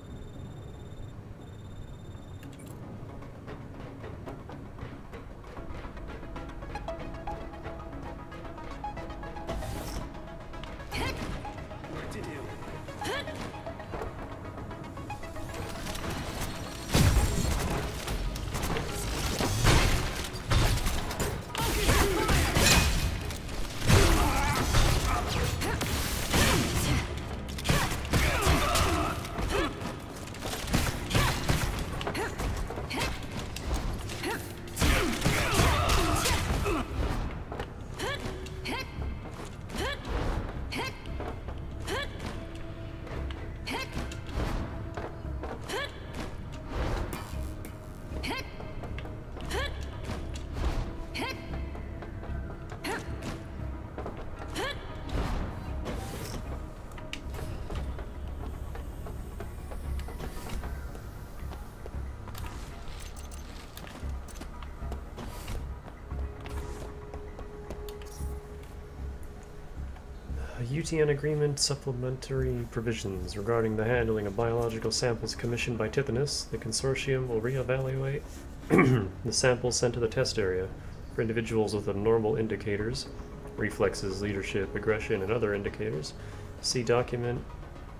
UTN agreement supplementary provisions regarding the handling of biological samples commissioned by Tithonus. The consortium will reevaluate the samples sent to the test area for individuals with abnormal indicators, reflexes, leadership, aggression, and other indicators. See document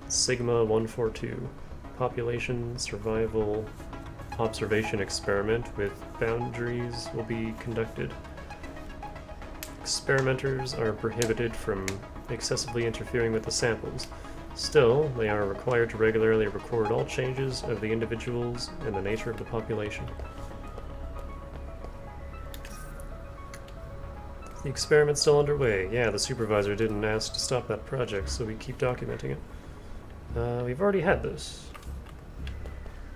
Sigma 142, population survival observation experiment with boundaries will be conducted. Experimenters are prohibited from excessively interfering with the samples. Still, they are required to regularly record all changes of the individuals and the nature of the population. The experiment's still underway. Yeah, the supervisor didn't ask to stop that project, so we keep documenting it. We've already had this.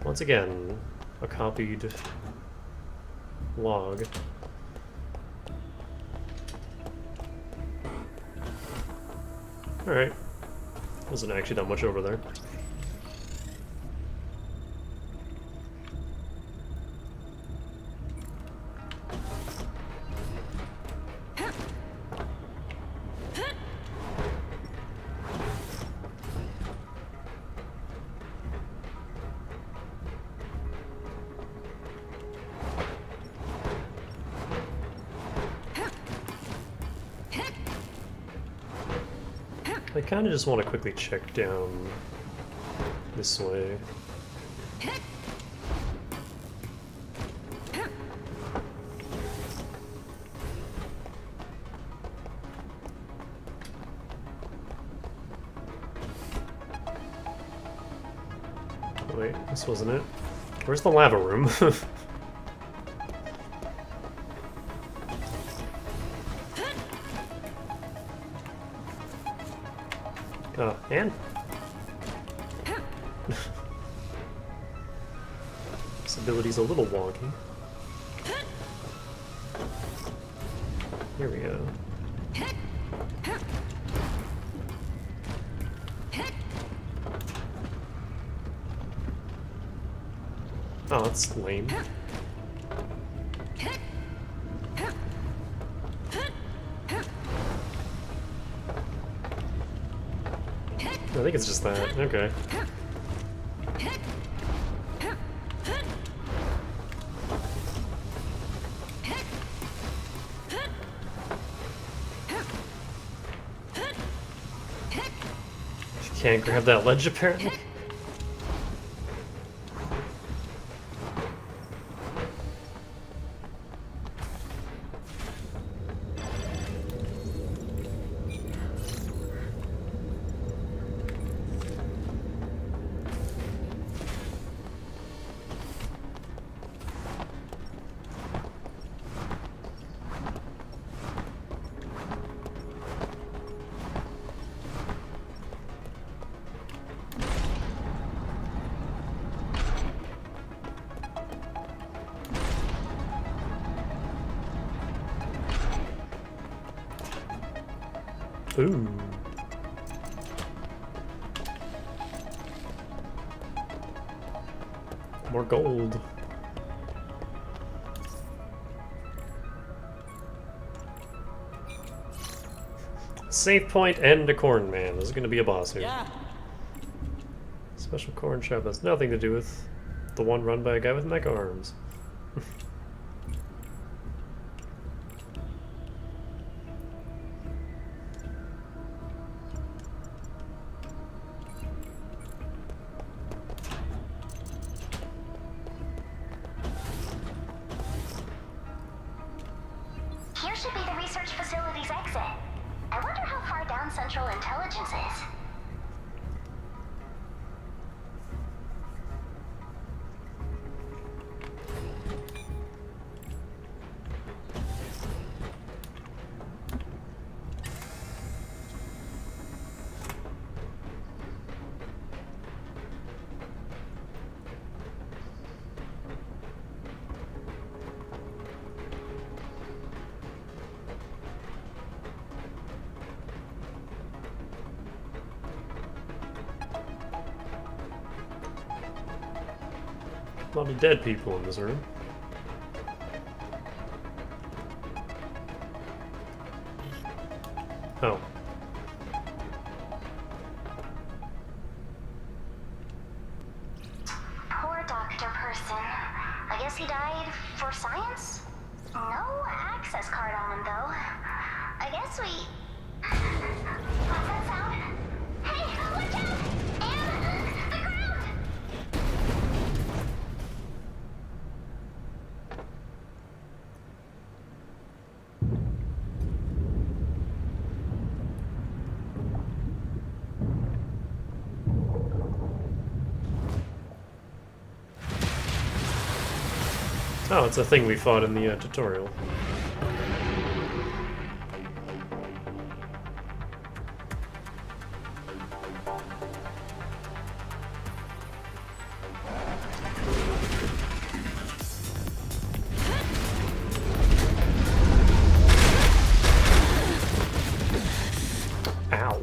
Once again, a copied log. Alright. Wasn't actually that much over there. I kind of just want to quickly check down this way. Wait, this wasn't it. Where's the lava room? And? This ability's a little wonky. Here we go. Oh, that's lame. I think it's just that. Okay. Can't grab that ledge apparently. Ooh. More gold. Save point and a corn man. This is gonna be a boss here. Yeah. Special corn shop has nothing to do with the one run by a guy with mecha arms. Here should be the research facility's exit. I wonder how far down Central Intelligence is. A lot of dead people in this room. Oh. Poor doctor person. I guess he died for science? No access card on him, though. I guess we... What's that sound? Hey, watch out! And the ground! Oh, it's a thing we fought in the tutorial. Ow.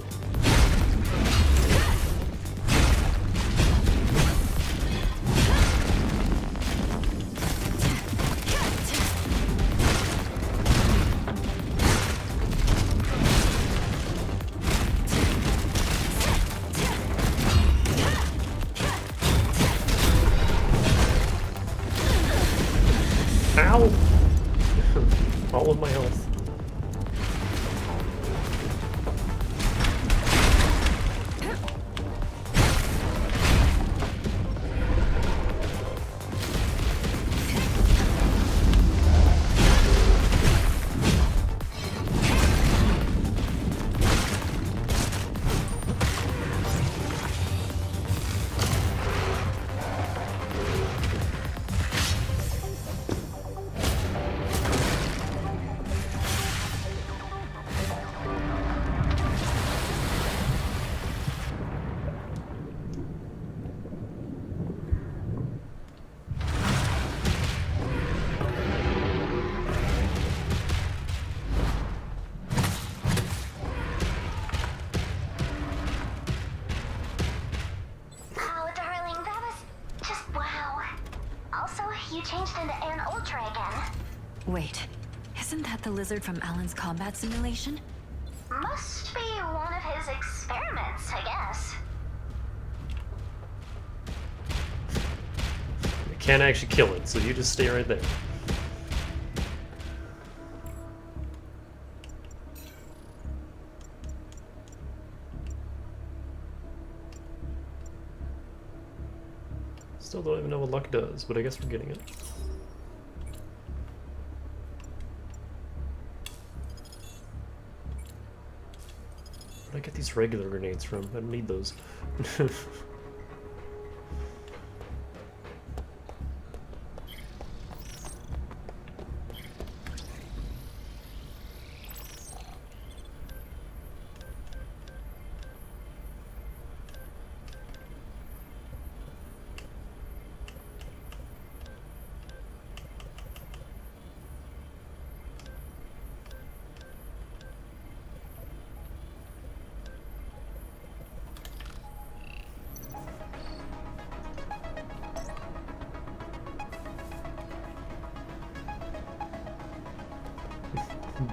Ow! All of my health. Oh, darling, that was just wow. Also, you changed into Ann Ultra again. Wait, isn't that the lizard from Alan's combat simulation? Must be one of his experiments, I guess. You can't actually kill it, so you just stay right there. Still don't even know what luck does, but I guess we're getting it. Where'd I get these regular grenades from? I don't need those.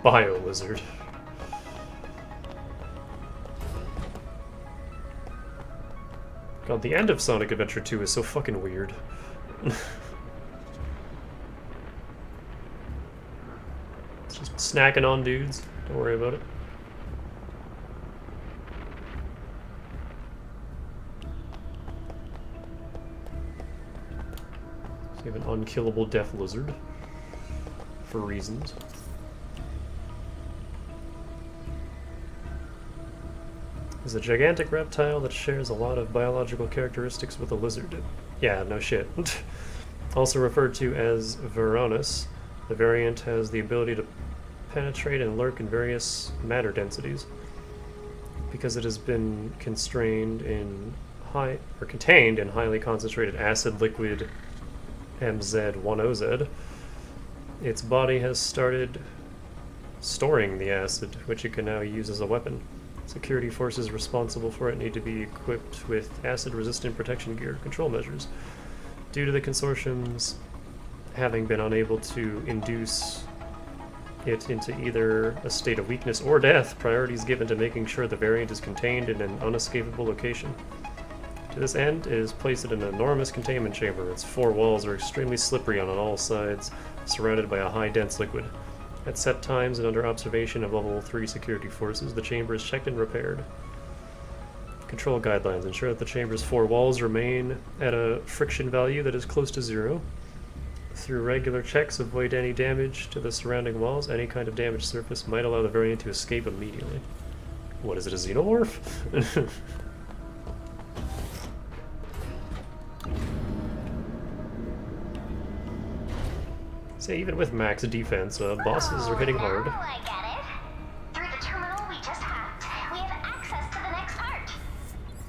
Bio-lizard. God, the end of Sonic Adventure 2 is so fucking weird. It's just snacking on dudes. Don't worry about it. So you have an unkillable death lizard. For reasons. Is a gigantic reptile that shares a lot of biological characteristics with a lizard. Yeah, no shit. Also referred to as Varanus, the variant has the ability to penetrate and lurk in various matter densities. Because it has been contained in highly concentrated acid liquid MZ10Z, its body has started storing the acid, which it can now use as a weapon. Security forces responsible for it need to be equipped with acid-resistant protection gear control measures. Due to the consortiums having been unable to induce it into either a state of weakness or death, priority is given to making sure the variant is contained in an unescapable location. To this end, it is placed in an enormous containment chamber. Its four walls are extremely slippery on all sides, surrounded by a high dense liquid. At set times and under observation of level 3 security forces, the chamber is checked and repaired. Control guidelines ensure that the chamber's four walls remain at a friction value that is close to 0. Through regular checks, avoid any damage to the surrounding walls. Any kind of damaged surface might allow the variant to escape immediately. What is it, a xenomorph? So even with max defense, bosses are hitting hard. Oh, I get it. Through the terminal we just hacked, we have access to the next part.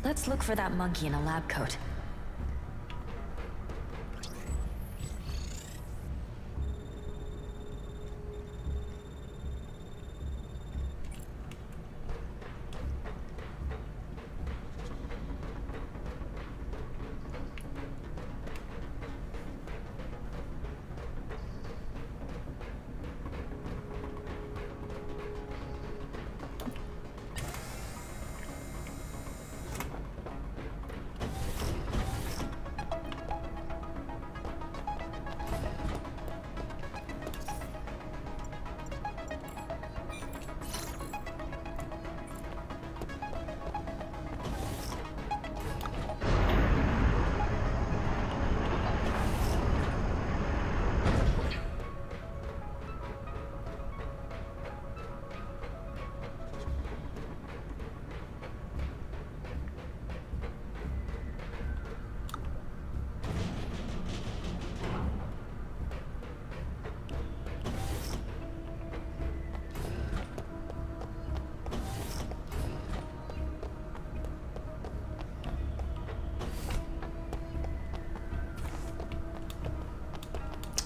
Let's look for that monkey in a lab coat.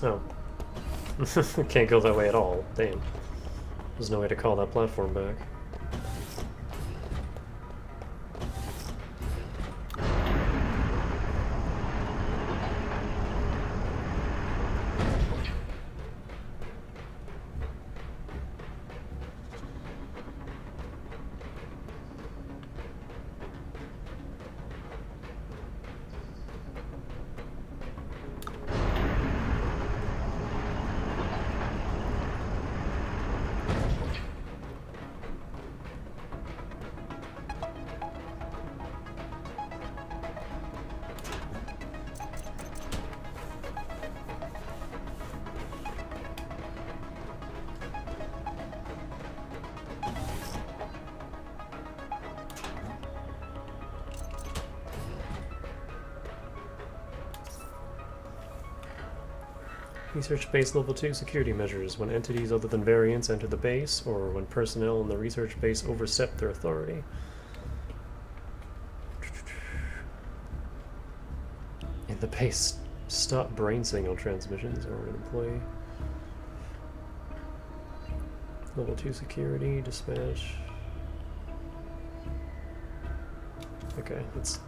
Oh. Can't go that way at all. Damn. There's no way to call that platform back. Research base level 2 security measures when entities other than variants enter the base, or when personnel in the research base overstep their authority. In the base, stop brain signal transmissions or an employee. Level 2 security, dispatch. Okay, it's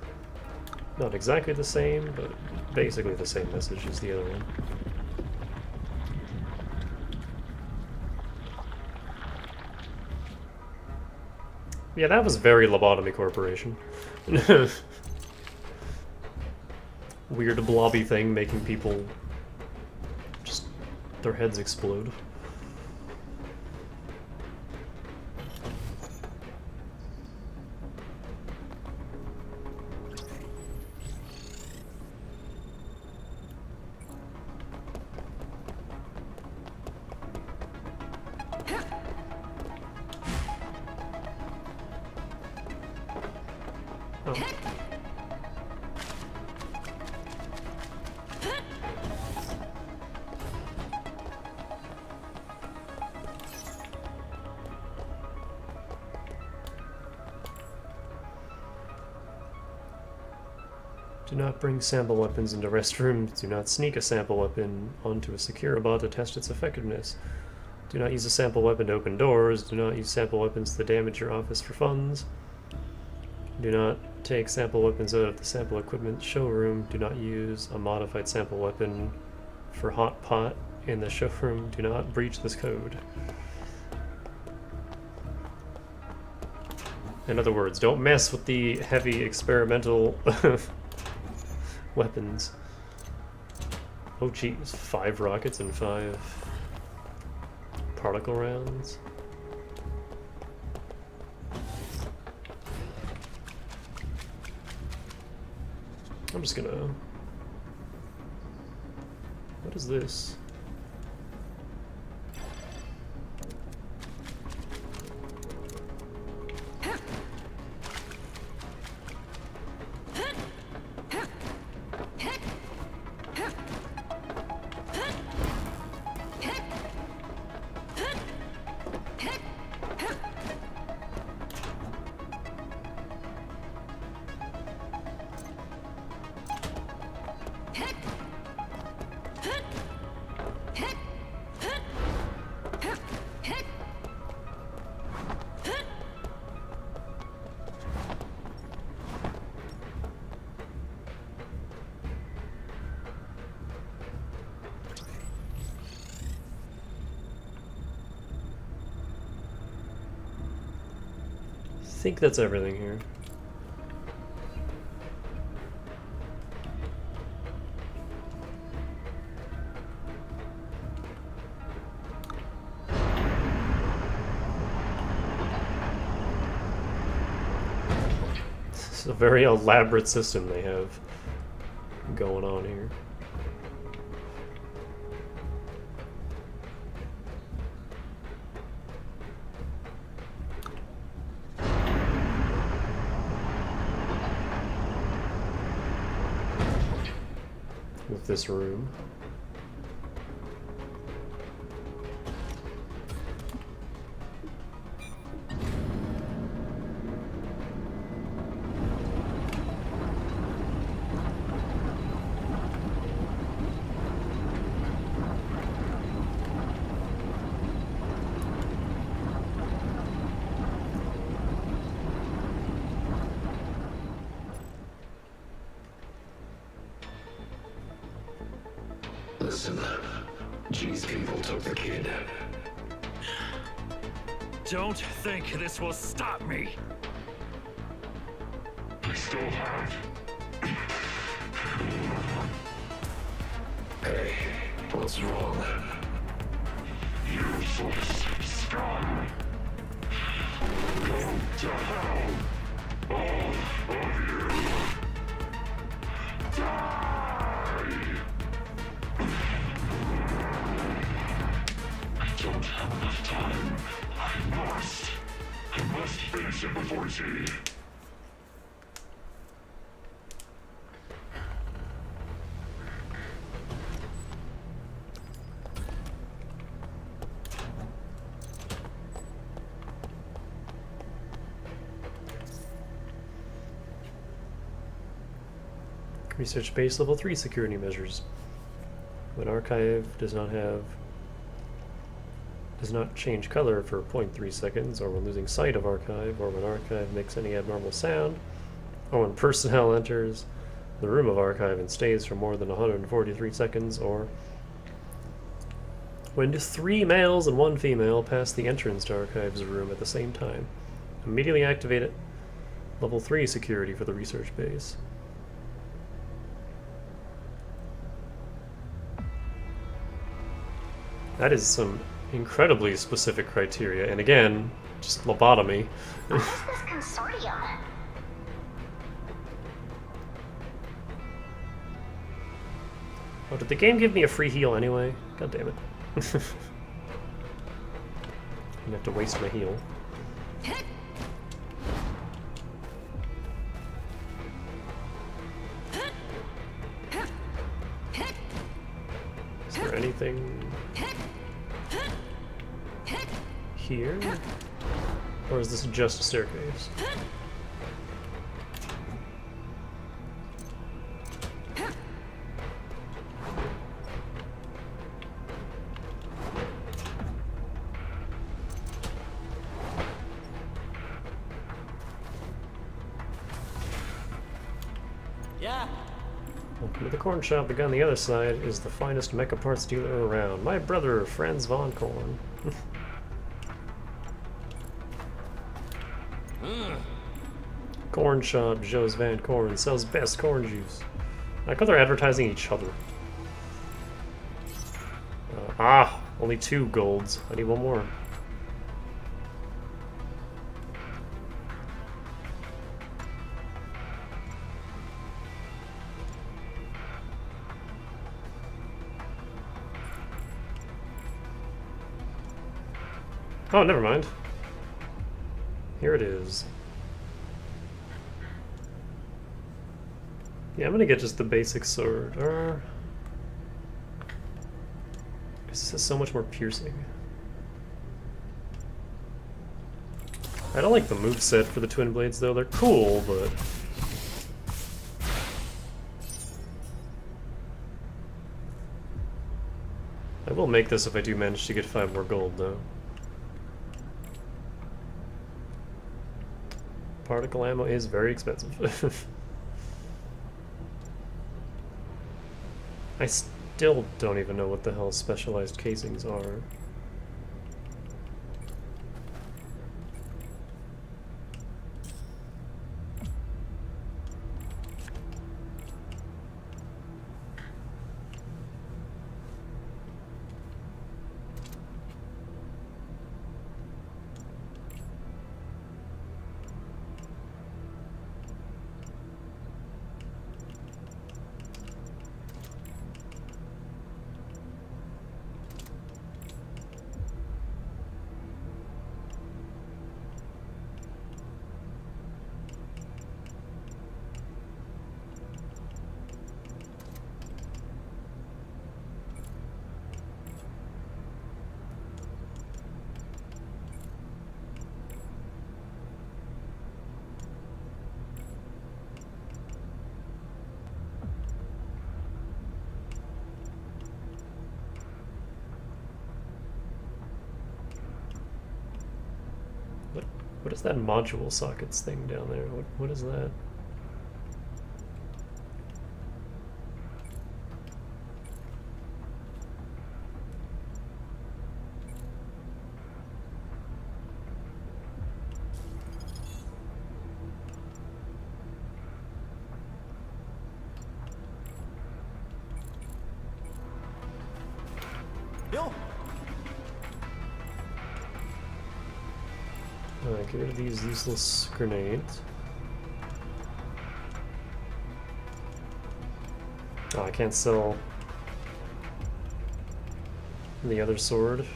not exactly the same, but basically the same message as the other one. Yeah, that was very Lobotomy Corporation. Weird blobby thing making people just their heads explode. Do not bring sample weapons into restrooms. Do not sneak a sample weapon onto a secure bot to test its effectiveness. Do not use a sample weapon to open doors. Do not use sample weapons to damage your office for funds. Do not take sample weapons out of the sample equipment showroom. Do not use a modified sample weapon for hot pot in the showroom. Do not breach this code. In other words, don't mess with the heavy experimental weapons. Oh geez, 5 rockets and 5 particle rounds. I'm just gonna... What is this? think that's everything here. It's a very elaborate system they have going on here. With this room. Listen, G's people took the kid. Don't think this will stop me. We still have. Hey, what's wrong? Useless scum. Go to hell, all of you. Die! I don't have enough time. I must finish it before G. Research base level 3 security measures. When archive does not change color for 0.3 seconds, or when losing sight of archive, or when archive makes any abnormal sound, or when personnel enters the room of archive and stays for more than 143 seconds, or when 3 males and 1 female pass the entrance to archive's room at the same time. Immediately activate it. Level 3 security for the research base. That is some incredibly specific criteria, and again, just lobotomy. What is this consortium? Oh, did the game give me a free heal anyway? God damn it. I'm gonna have to waste my heal. Is there anything here? Or is this just a staircase? Yeah. Welcome to the corn shop. The guy on the other side is the finest mecha parts dealer around. My brother, Franz von Korn. Corn shop, Joe's Van Corn, sells best corn juice. I thought they're advertising each other. Only 2 golds. I need 1 more. Oh, never mind. Here it is. Yeah, I'm gonna get just the basic sword. This is so much more piercing. I don't like the moveset for the twin blades though. They're cool, but I will make this if I do manage to get 5 more gold though. Particle ammo is very expensive. I still don't even know what the hell specialized casings are. What is that module sockets thing down there? What is that? Yo. Alright, get rid of these useless grenades. Oh, I can't sell the other sword.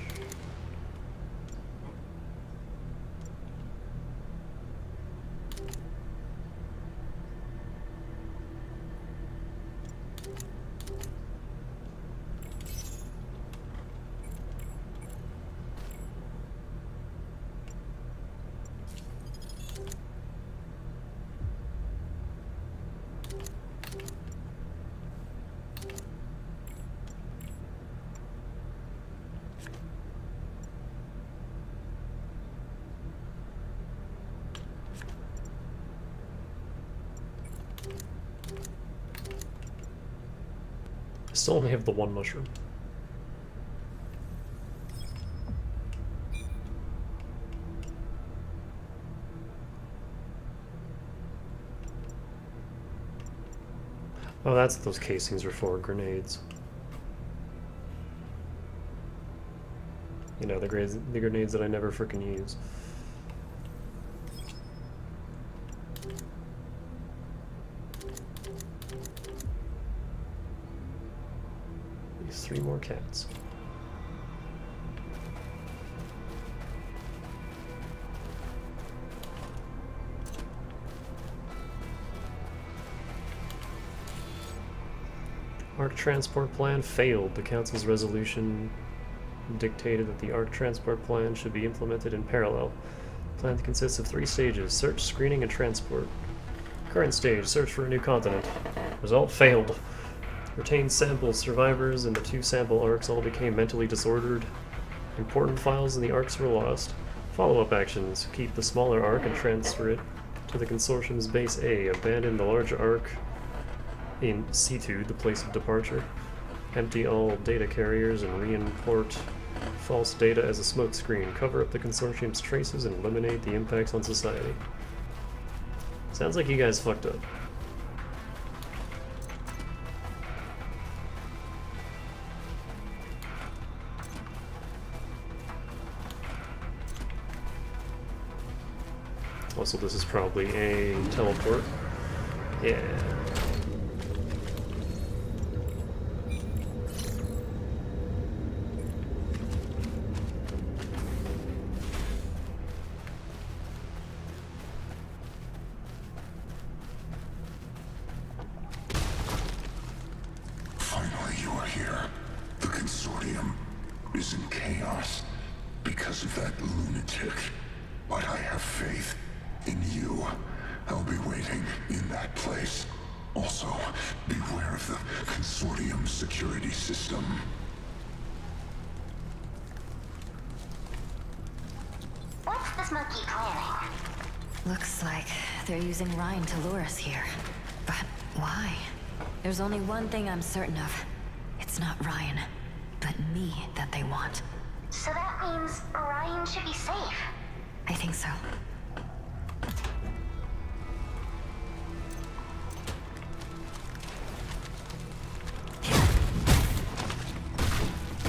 I still only have the one mushroom. Oh, that's what those casings are for, grenades. You know, the grenades that I never frickin' use. These 3 more cats. Arc transport plan failed. The Council's resolution dictated that the Arc transport plan should be implemented in parallel. The plan consists of 3 stages: search, screening, and transport. Current stage: search for a new continent. Result: failed. Retained samples, survivors, and the 2 sample arcs all became mentally disordered. Important files in the arcs were lost. Follow-up actions: keep the smaller arc and transfer it to the Consortium's base A. Abandon the larger arc in C2, the place of departure. Empty all data carriers and re-import false data as a smokescreen. Cover up the Consortium's traces and eliminate the impacts on society. Sounds like you guys fucked up. Also, this is probably a teleport. Yeah. Finally, you are here. The Consortium is in chaos because of that lunatic. But I have faith in you. I'll be waiting in that place. Also, beware of the Consortium security system. What's this monkey planning? Looks like they're using Ryan to lure us here. But why? There's only one thing I'm certain of. It's not Ryan, but me that they want. So that means Ryan should be safe. I think so.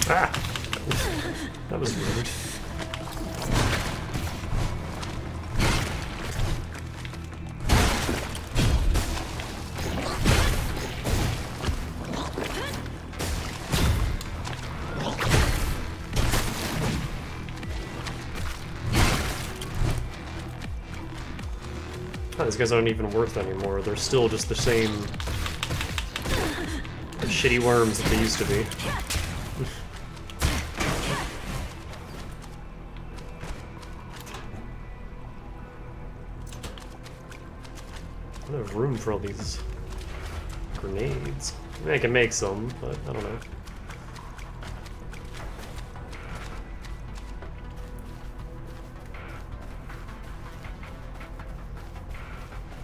Ah! That was weird. Oh, these guys aren't even worth anymore. They're still just the same shitty worms that they used to be. I don't have room for all these grenades. I mean, I can make some, but I don't know.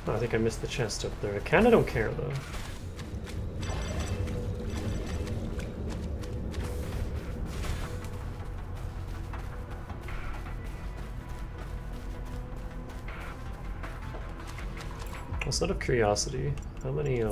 Oh, I think I missed the chest up there. I kinda don't care, though. Also, out of curiosity, how many,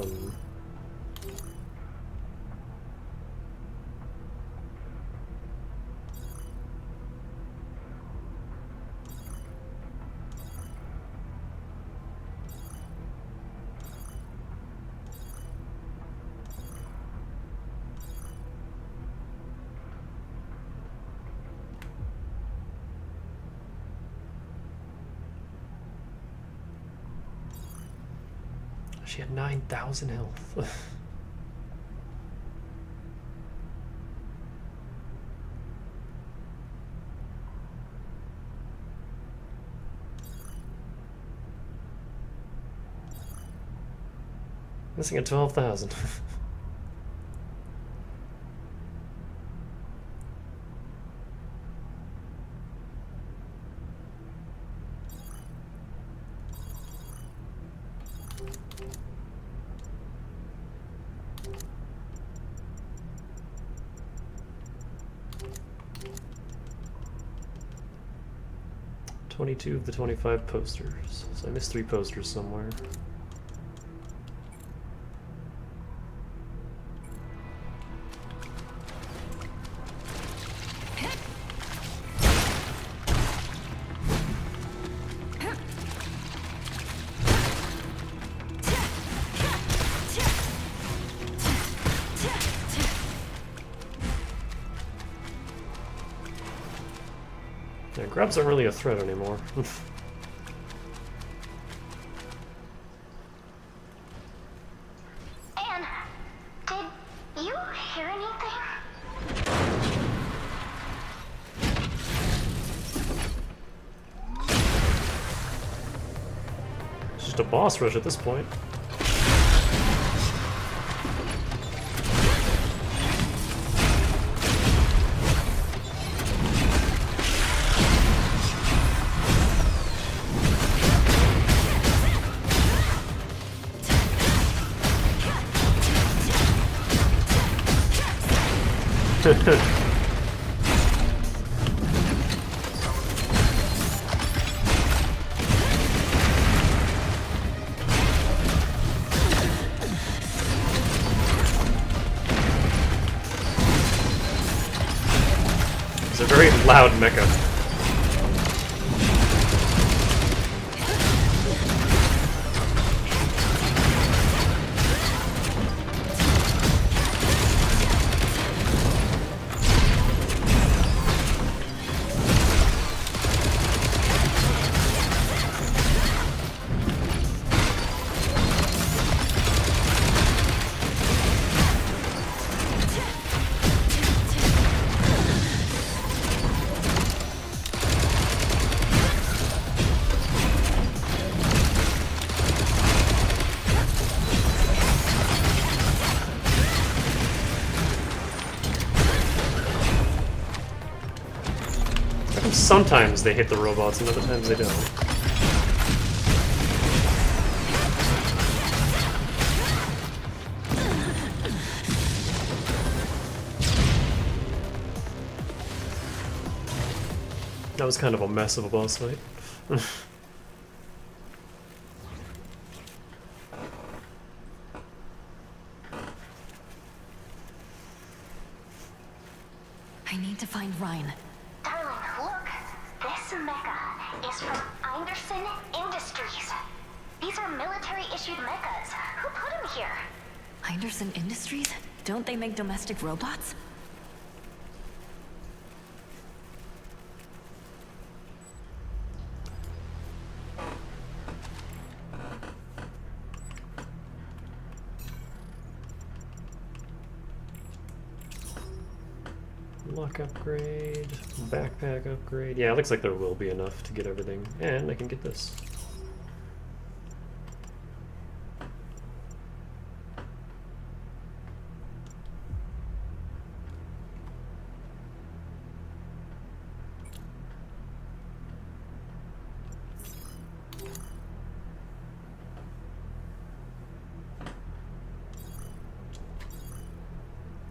she had 9,000 health. Missing at 12,000. "22 of the 25 posters." So I missed 3 posters somewhere. Yeah, grubs aren't really a threat anymore. Anne, did you hear anything? It's just a boss rush at this point. It's a very loud mecha. Sometimes they hit the robots and other times they don't. That was kind of a mess of a boss fight. I need to find Ryan. Darling, look. This mecha is from Anderson Industries. These are military-issued mechas. Who put them here? Anderson Industries? Don't they make domestic robots? Luck upgrade, backpack upgrade. Yeah, it looks like there will be enough to get everything. And I can get this.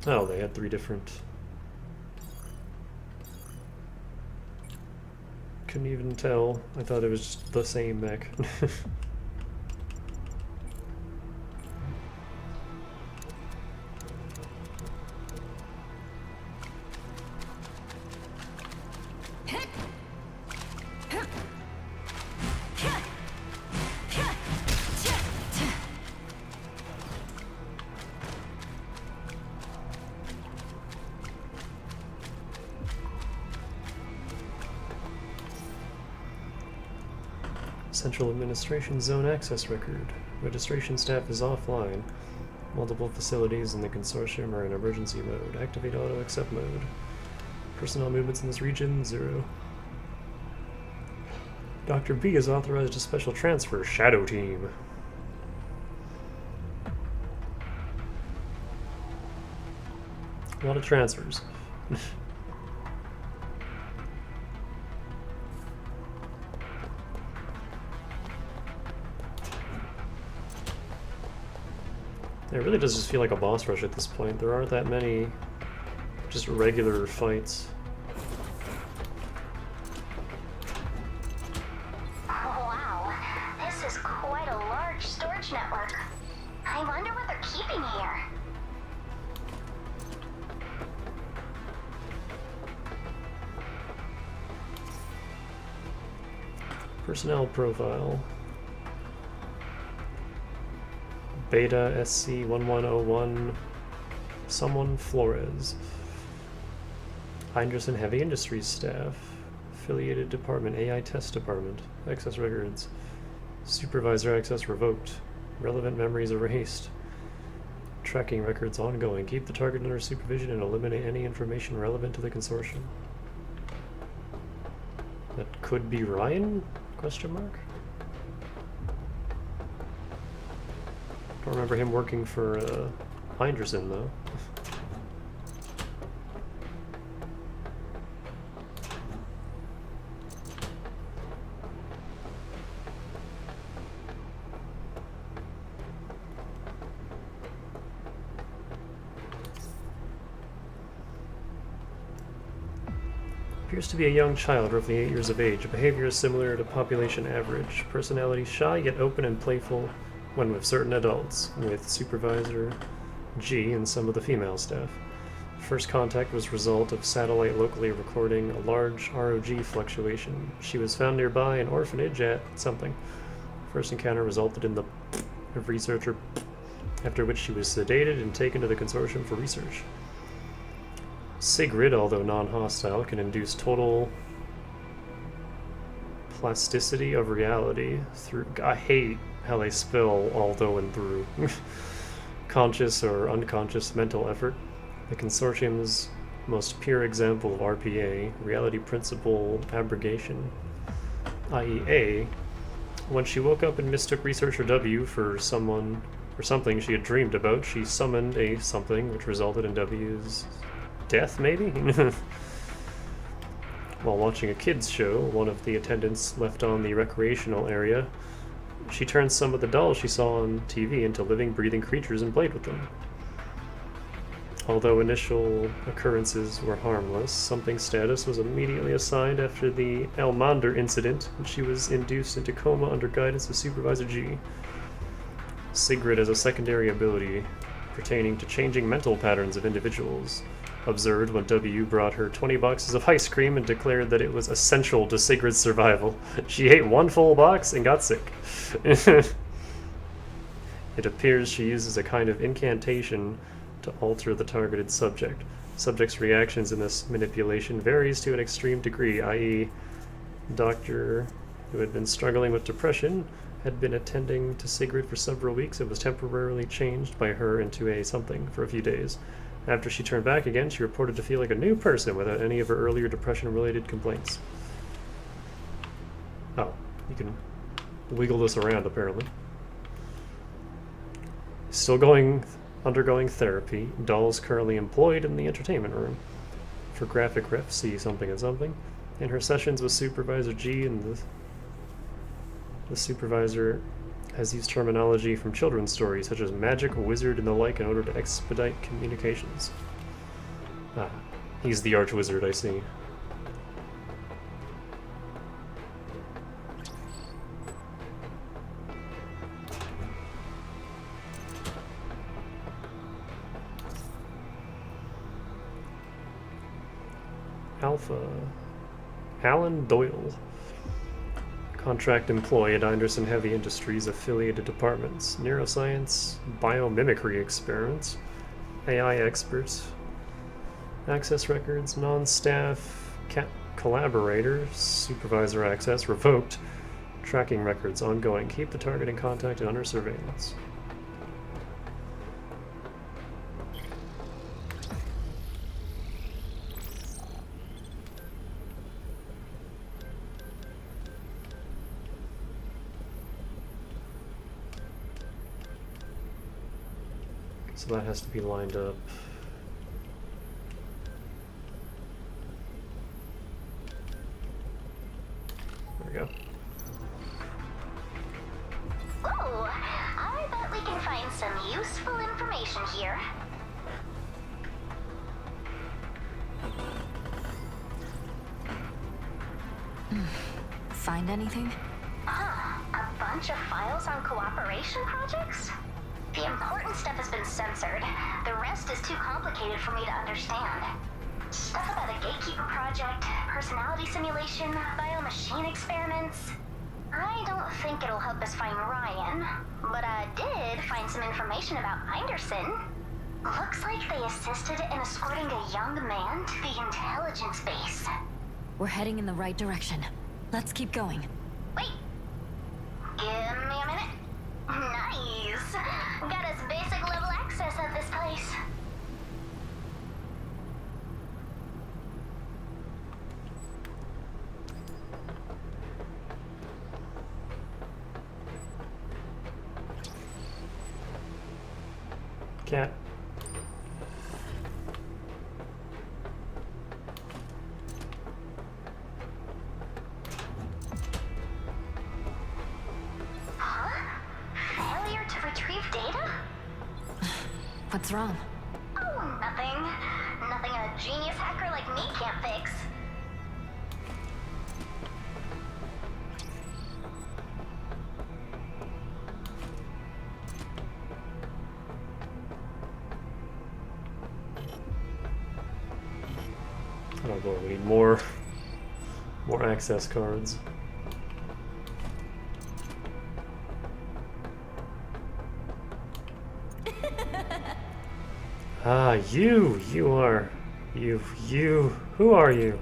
Oh, they had 3 different... Couldn't even tell. I thought it was just the same mech. Central Administration Zone Access Record. Registration staff is offline. Multiple facilities in the consortium are in emergency mode. Activate auto accept mode. Personnel movements in this region, 0. Dr. B has authorized a special transfer. Shadow Team. A lot of transfers. It really does just feel like a boss rush at this point. There aren't that many just regular fights. Wow, this is quite a large storage network. I wonder what they're keeping here. Personnel profile. Beta SC1101 someone Flores. Heinderson Heavy Industries staff. Affiliated department AI test department. Access records. Supervisor access revoked. Relevant memories erased. Tracking records ongoing. Keep the target under supervision and eliminate any information relevant to the consortium. That could be Ryan? Question mark? Don't remember him working for Heinderson though. Appears to be a young child, roughly 8 years of age. Behavior is similar to population average. Personality shy yet open and playful when with certain adults, with Supervisor G and some of the female staff. First contact was a result of satellite locally recording a large ROG fluctuation. She was found nearby an orphanage at something. First encounter resulted in the of researcher, after which she was sedated and taken to the consortium for research. Sigrid, although non-hostile, can induce total plasticity of reality through... I hate how they spell although and through. Conscious or unconscious mental effort. The consortium's most pure example of RPA, reality principle abrogation, i.e. A. When she woke up and mistook researcher W for someone or something she had dreamed about, she summoned a something which resulted in W's death, maybe? While watching a kids show, one of the attendants left on the recreational area. She turned some of the dolls she saw on TV into living, breathing creatures and played with them. Although initial occurrences were harmless, something status was immediately assigned after the Elmander incident, and she was induced into coma under guidance of Supervisor G. Sigrid has a secondary ability pertaining to changing mental patterns of individuals. Observed when W brought her 20 boxes of ice cream and declared that it was essential to Sigrid's survival. She ate one full box and got sick. It appears she uses a kind of incantation to alter the targeted subject. Subject's reactions in this manipulation varies to an extreme degree, i.e. Doctor, who had been struggling with depression, had been attending to Sigrid for several weeks and was temporarily changed by her into a something for a few days. After she turned back again, she reported to feel like a new person without any of her earlier depression-related complaints. Oh, you can wiggle this around, apparently. Still undergoing therapy. Dolls currently employed in the entertainment room. For graphic ref, see something and something. In her sessions with Supervisor G and the supervisor has used terminology from children's stories such as magic, wizard, and the like in order to expedite communications. Ah, he's the archwizard, I see. Alpha. Alan Doyle. Contract employee at Anderson Heavy Industries affiliated departments. Neuroscience, biomimicry experiments, AI experts, access records, non-staff, collaborators, supervisor access, revoked, tracking records, ongoing. Keep the target in contact and under surveillance. So that has to be lined up. There we go. Whoa! I bet we can find some useful information here. Find anything? A bunch of files on cooperation projects? The important stuff has been censored. The rest is too complicated for me to understand. Stuff about a gatekeeper project, personality simulation, biomachine experiments. I don't think it'll help us find Ryan, but I did find some information about Anderson. Looks like they assisted in escorting a young man to the intelligence base. We're heading in the right direction. Let's keep going. Wait. Give me a minute. Nice. Got us basic level access at this place. Cat. Failure to retrieve data? What's wrong? Oh, nothing. Nothing a genius hacker like me can't fix. Oh boy, we need more access cards. Ah, you are, who are you?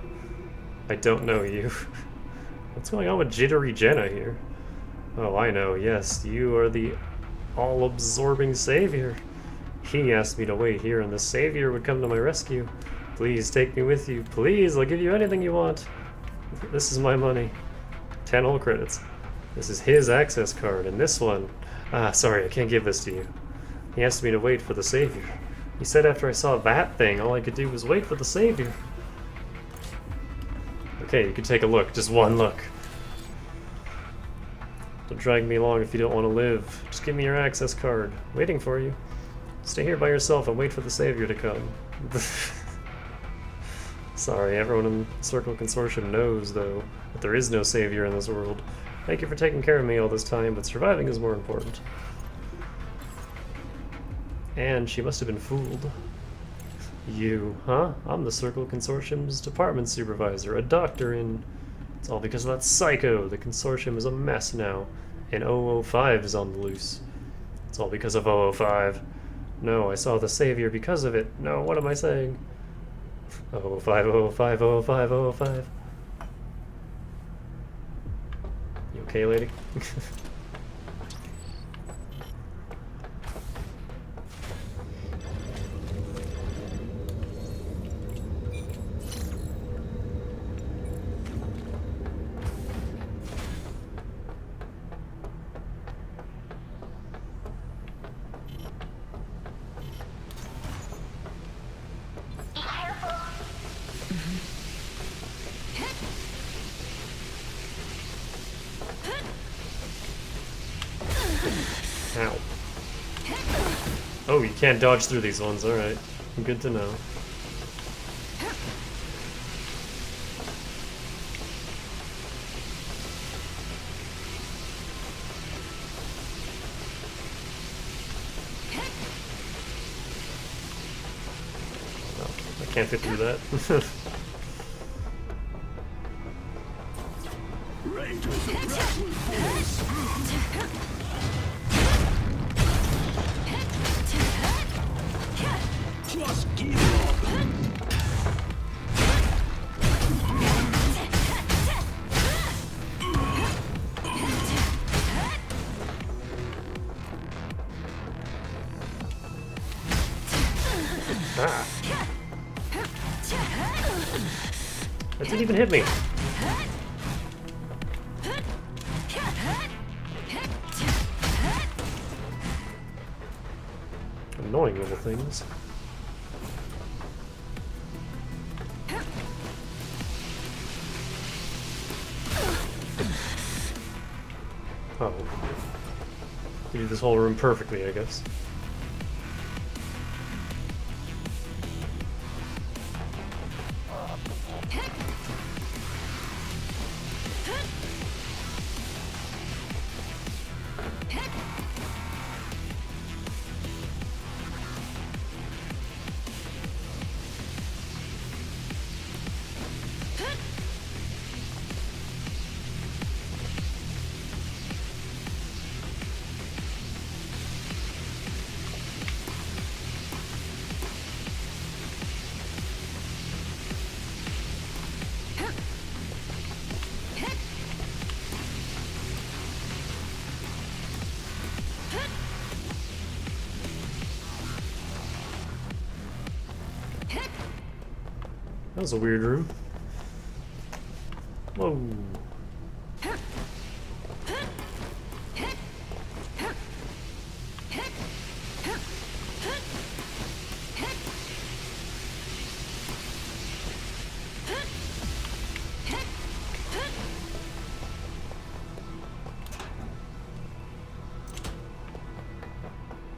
I don't know you. What's going on with Jittery Jenna here? Oh, I know, yes, you are the all-absorbing savior. He asked me to wait here and the savior would come to my rescue. Please take me with you, please, I'll give you anything you want. This is my money. 10 whole credits. This is his access card, and this one... Ah, sorry, I can't give this to you. He asked me to wait for the savior. He said after I saw that thing, all I could do was wait for the savior. Okay, you can take a look, just one look. Don't drag me along if you don't want to live. Just give me your access card. Waiting for you. Stay here by yourself and wait for the savior to come. Sorry, everyone in Circle Consortium knows, though, that there is no savior in this world. Thank you for taking care of me all this time, but surviving is more important. And she must have been fooled. You, huh? I'm the Circle Consortium's department supervisor, a doctor in... It's all because of that psycho. The Consortium is a mess now, and 005 is on the loose. It's all because of 005. No, I saw the savior because of it. No, what am I saying? 005, 005, 005, 005. You okay, lady? Ow. Oh, you can't dodge through these ones, alright. Good to know. Can't fit through that. Just give up. Ah. That didn't even hit me. Annoying little things. Oh. You did this whole room perfectly, I guess. That was a weird room. Whoa.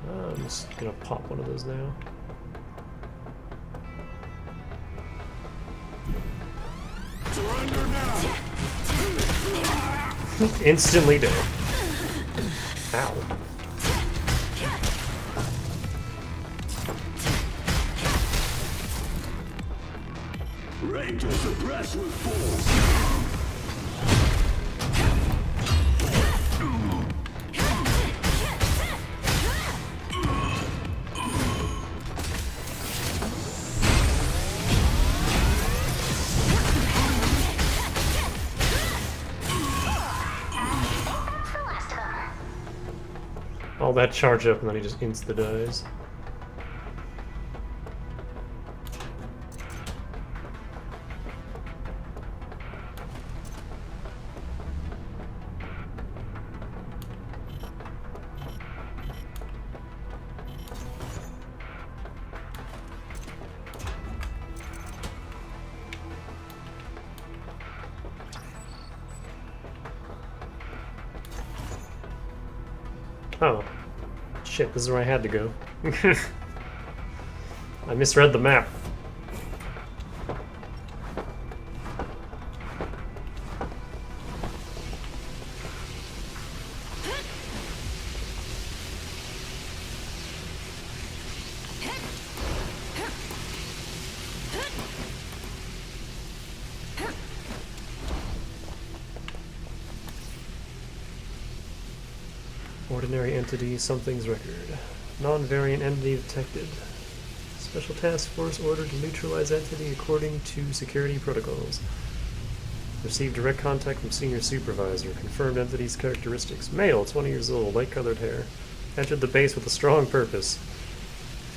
I'm just gonna pop one of those now. Surrender now. Instantly dead. Ow. Ready to suppress with force. All that charge up and then he just insta-dies. Oh. Shit, this is where I had to go. I misread the map. Ordinary entity, something's record. Non-variant entity detected. Special task force ordered to neutralize entity according to security protocols. Received direct contact from senior supervisor. Confirmed entity's characteristics. Male, 20 years old, light-colored hair. Entered the base with a strong purpose.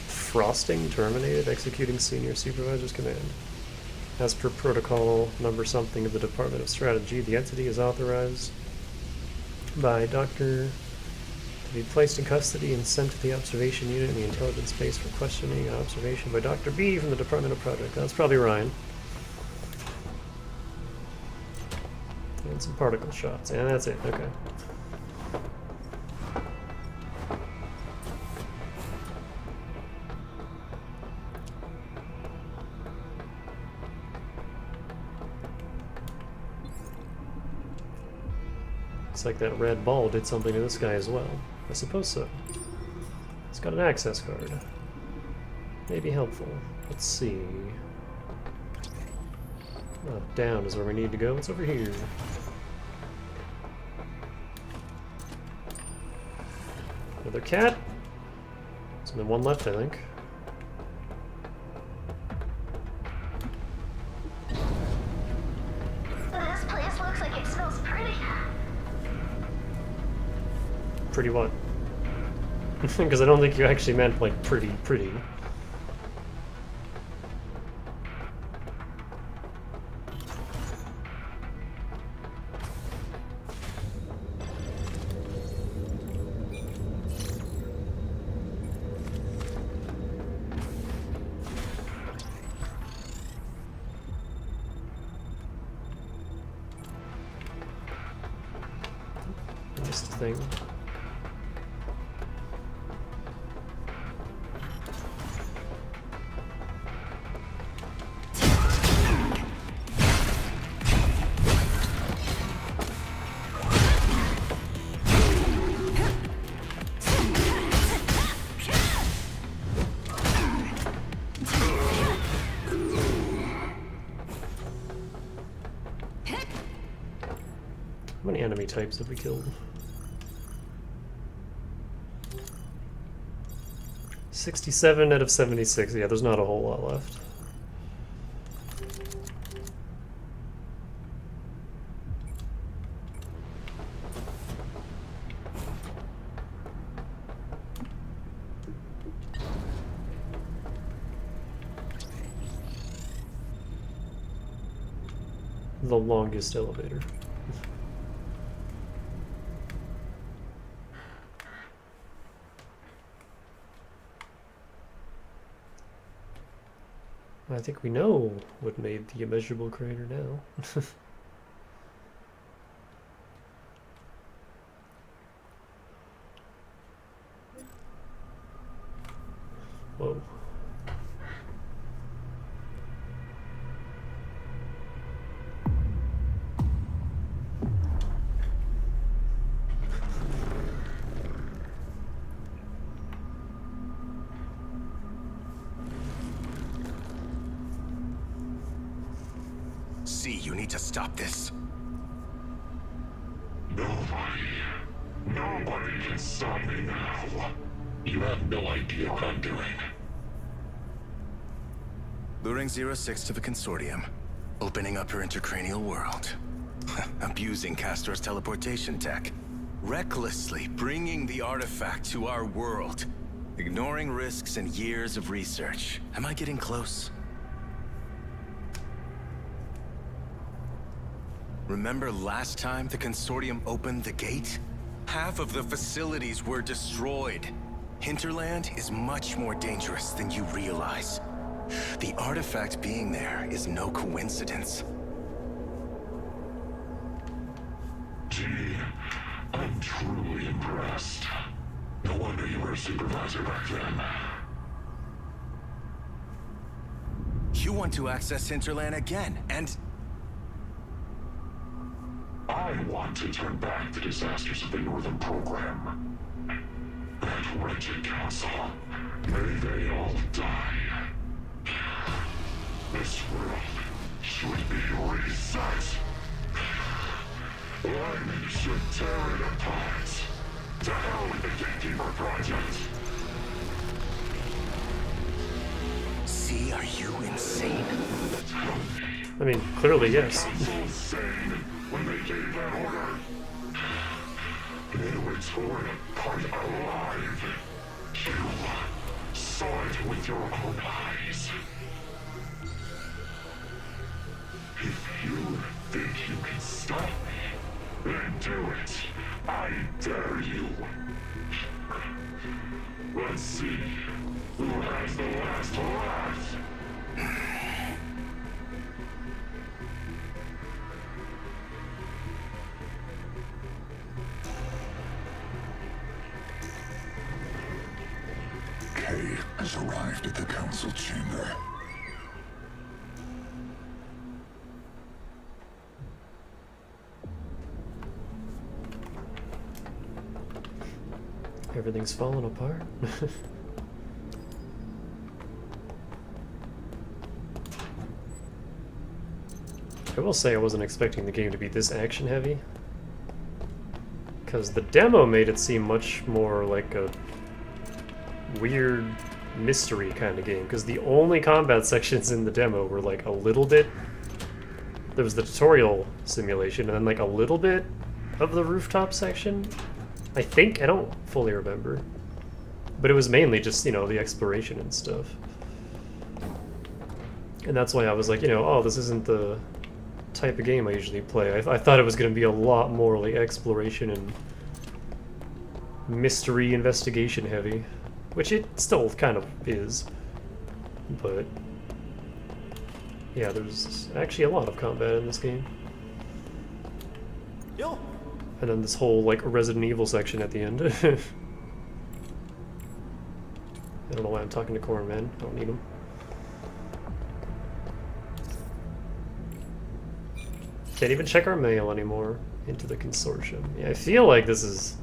Frosting terminated, executing senior supervisor's command. As per protocol number something of the Department of Strategy, the entity is authorized by Dr. to be placed in custody and sent to the observation unit in the intelligence base for questioning and observation by Dr. B from the Department of Project. That's probably Ryan. And some particle shots. And that's it. Okay. Looks like that red ball did something to this guy as well. I suppose so. He's got an access card. May be helpful. Let's see. Down is where we need to go. It's over here. Another cat. There's only one left, I think. This place looks like it smells pretty. Pretty what? Because I don't think you actually meant, like, pretty. Just a thing. How many enemy types have we killed? 67 out of 76. Yeah, there's not a whole lot left. The longest elevator. I think we know what made the immeasurable crater now. Whoa. See, you need to stop this. Nobody can stop me now. You have no idea what I'm doing. Luring 06 to the Consortium. Opening up her intracranial world. Abusing Castor's teleportation tech. Recklessly bringing the artifact to our world. Ignoring risks and years of research. Am I getting close? Remember last time the Consortium opened the gate? Half of the facilities were destroyed. Hinterland is much more dangerous than you realize. The artifact being there is no coincidence. Gee, I'm truly impressed. No wonder you were a supervisor back then. You want to access Hinterland again, and... I want to turn back the disasters of the Northern Program. That wretched council, may they all die. This world should be reset. Lightning should tear it apart. To hell with the Gatekeeper Project. See, are you insane? I mean, clearly, yes. When they gave that order, they were torn apart alive. You saw it with your own eyes. If you think you can stop me, then do it. I dare you. Let's see who has the last laugh. Kay has arrived at the council chamber. Everything's falling apart. I will say I wasn't expecting the game to be this action heavy. Because the demo made it seem much more like a weird mystery kind of game. Because the only combat sections in the demo were like a little bit. There was the tutorial simulation and then like a little bit of the rooftop section. I think, I don't fully remember. But it was mainly just, you know, the exploration and stuff. And that's why I was like, you know, oh, this isn't the type of game I usually play. I thought it was going to be a lot more like exploration and mystery investigation heavy, which it still kind of is. But yeah, there's actually a lot of combat in this game. Yo. And then this whole like Resident Evil section at the end. I don't know why I'm talking to Corn Man. I don't need him. Can't even check our mail anymore. Into the consortium. Yeah, I feel like this is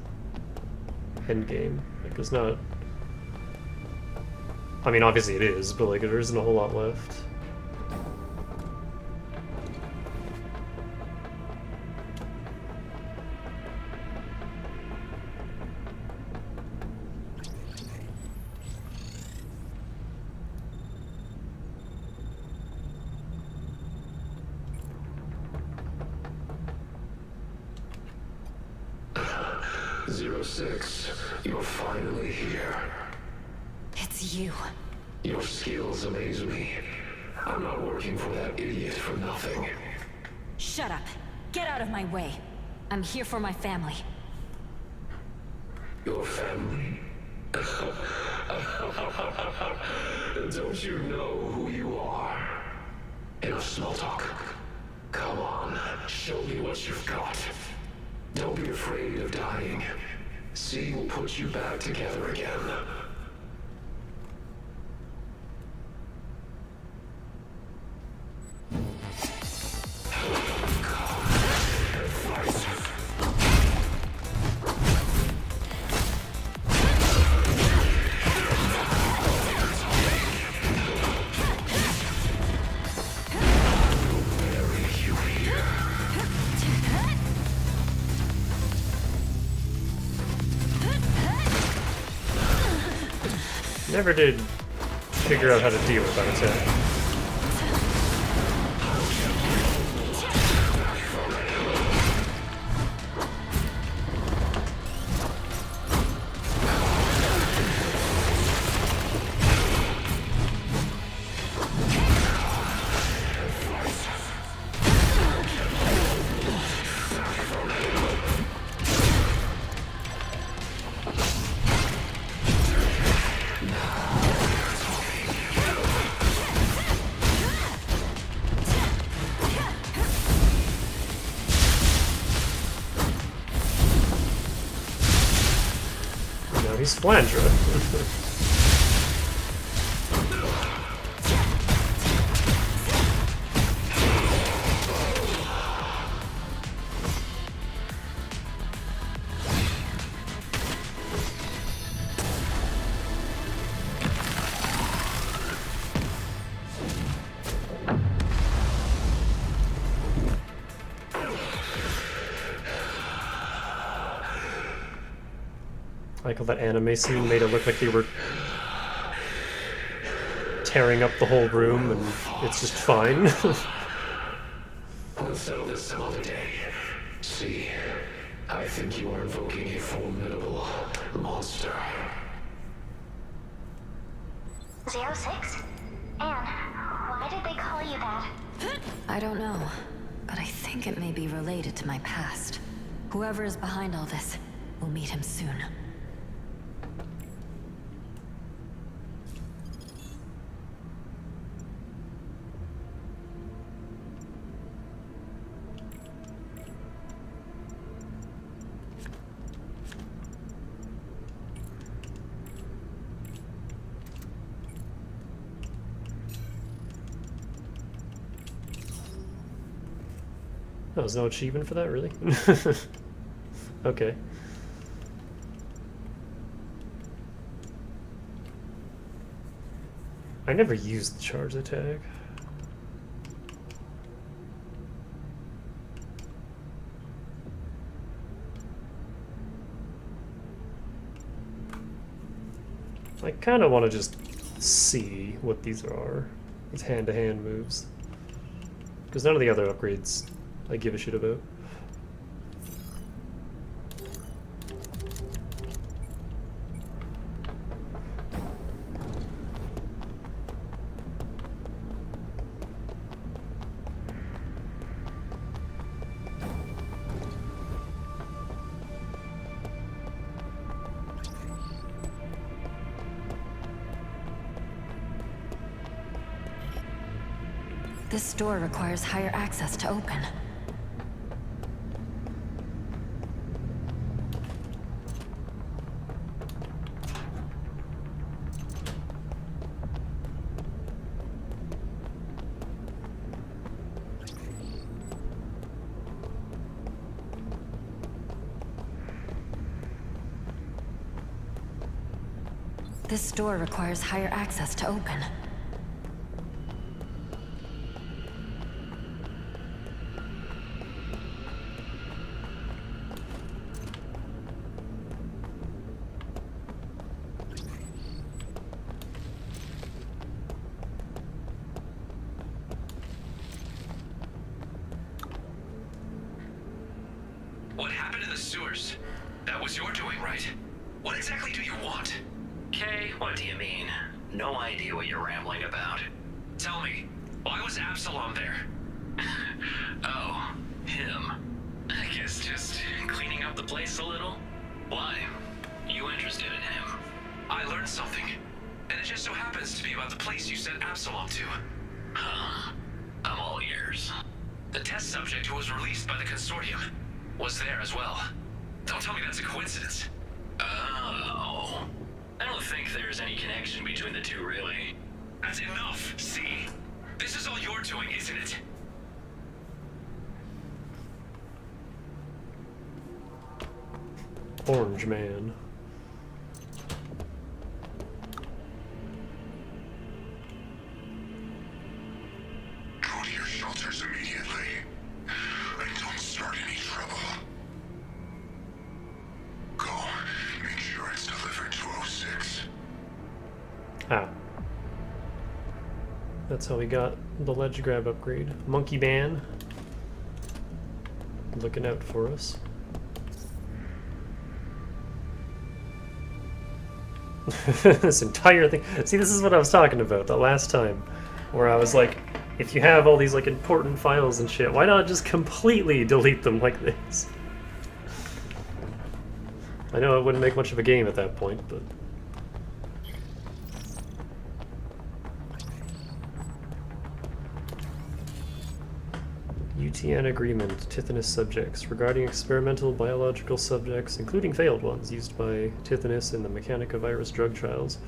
endgame. Like there's not. I mean, obviously it is, but like there isn't a whole lot left. Six, you're finally here. It's you. Your skills amaze me. I'm not working for that idiot for nothing. Shut up. Get out of my way. I'm here for my family. Your family? Don't you know who you are? Enough small talk. Come on, show me what you've got. Don't be afraid of dying. C will put you back together again. Never did figure out how to deal with that attack. He's Flandra. Like that anime scene made it look like they were tearing up the whole room and it's just fine. We'll settle this some other day. See, I think you are invoking a formidable monster. 06? Anne, why did they call you that? I don't know, but I think it may be related to my past. Whoever is behind all this, we'll meet him soon. Oh, there's no achievement for that, really? Okay. I never used the charge attack. I kind of want to just see what these are. These hand-to-hand moves. Because none of the other upgrades I give a shit about. This door requires higher access to open. This door requires higher access to open. What happened in the sewers? That was your doing, right? What exactly do you want? Kay, what do you mean? No idea what you're rambling about. Tell me, why was Absalom there? Oh, him. I guess just cleaning up the place a little? Why? You interested in him? I learned something, and it just so happens to be about the place you sent Absalom to. Huh. I'm all ears. The test subject who was released by the Consortium was there as well. Don't tell me that's a coincidence. Oh. I don't think there's any connection between the two, really. That's enough, see? This is all you're doing, isn't it? Orange Man. Go to your shelters immediately. And don't start any trouble. Go. Make sure it's delivered to 06. Ah. That's how we got the ledge grab upgrade. Monkey Man. Looking out for us. This entire thing. See, this is what I was talking about the last time. Where I was like, if you have all these like important files and shit, why not just completely delete them like this? I know it wouldn't make much of a game at that point, but... UTN agreement, Tithonus subjects, regarding experimental biological subjects, including failed ones, used by Tithonus in the Mechanica virus drug trials.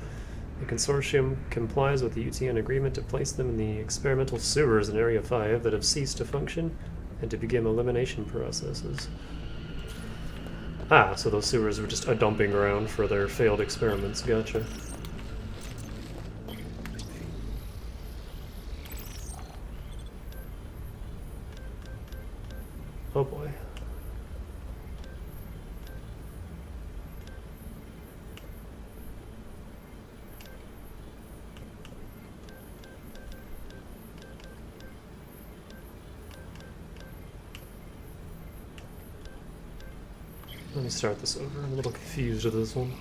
The consortium complies with the UTN agreement to place them in the experimental sewers in Area 5 that have ceased to function, and to begin elimination processes. Ah, so those sewers were just a dumping ground for their failed experiments, gotcha. Oh boy. Let me start this over. I'm a little confused with this one.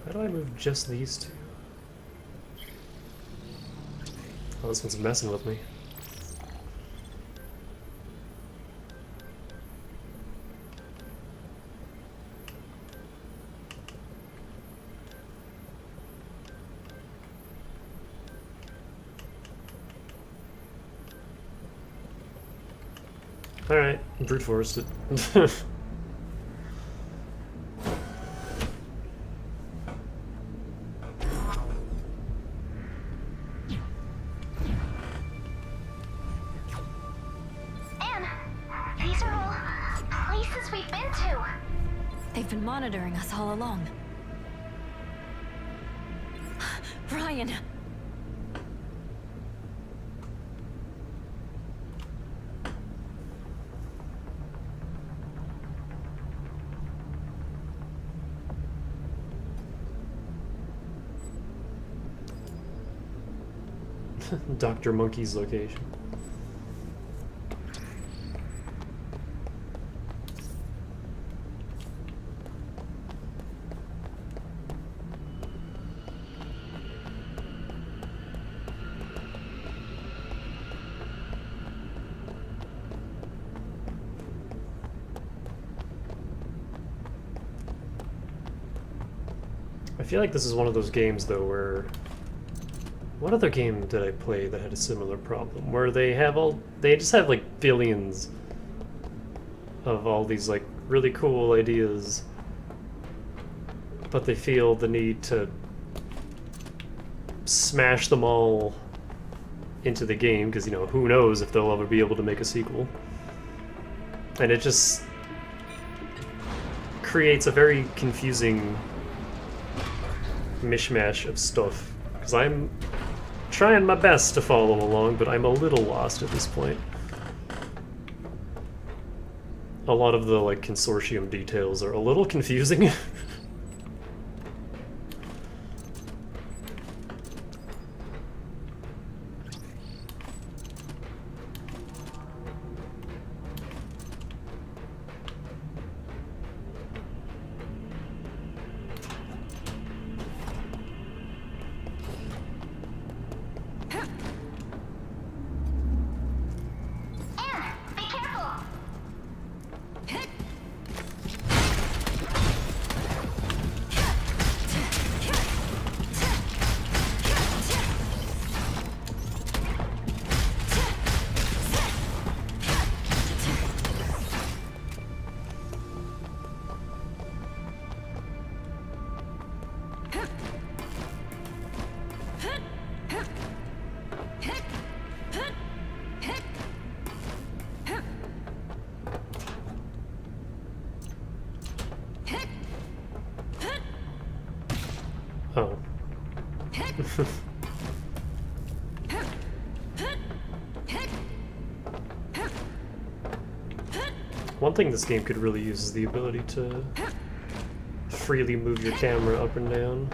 How do I move just these two? Oh, this one's messing with me. Alright, brute forced it. been monitoring us all along. Ryan! Dr. Monkey's location. I feel like this is one of those games though where what other game did I play that had a similar problem? Where they just have like billions of all these like really cool ideas, but they feel the need to smash them all into the game because, you know, who knows if they'll ever be able to make a sequel. And it just creates a very confusing mishmash of stuff, because I'm trying my best to follow along, but I'm a little lost at this point. A lot of the like consortium details are a little confusing. Oh. One thing this game could really use is the ability to freely move your camera up and down.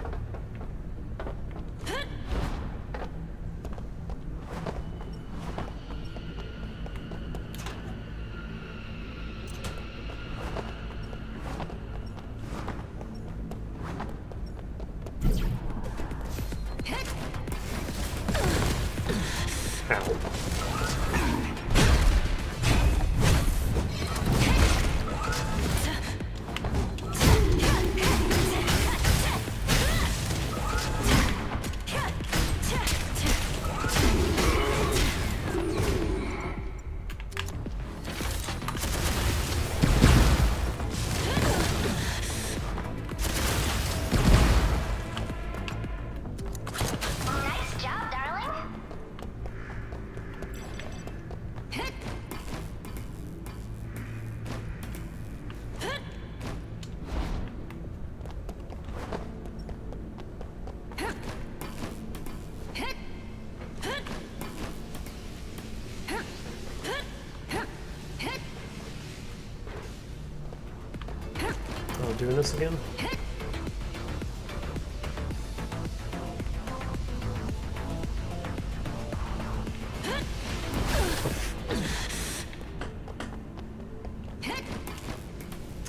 Doing this again?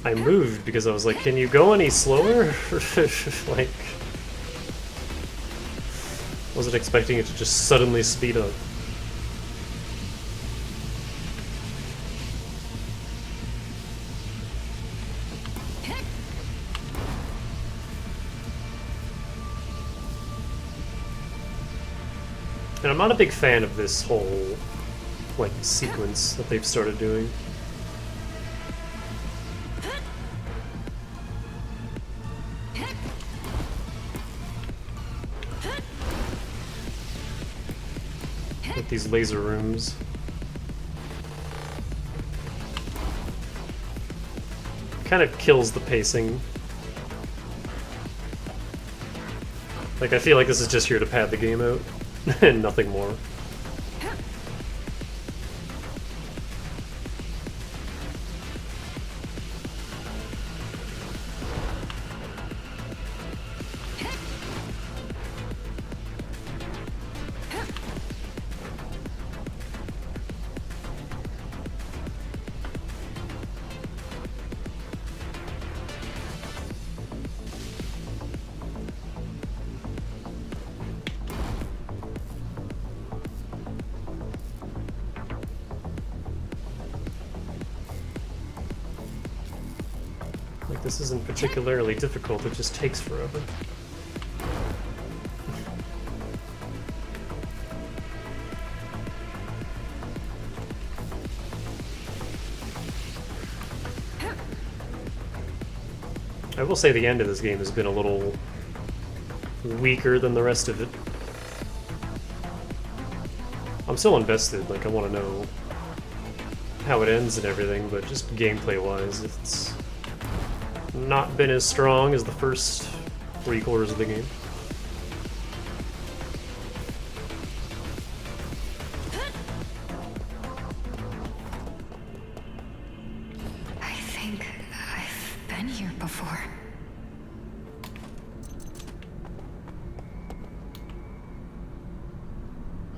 I moved because I was like, can you go any slower? Like, wasn't expecting it to just suddenly speed up. And I'm not a big fan of this whole, like, sequence that they've started doing. With these laser rooms. kind of kills the pacing. Like, I feel like this is just here to pad the game out, and nothing more. Like, this isn't particularly difficult, it just takes forever. I will say the end of this game has been a little weaker than the rest of it. I'm still invested, like I want to know how it ends and everything, but just gameplay-wise, it's not been as strong as the first 3/4 of the game. I think I've been here before.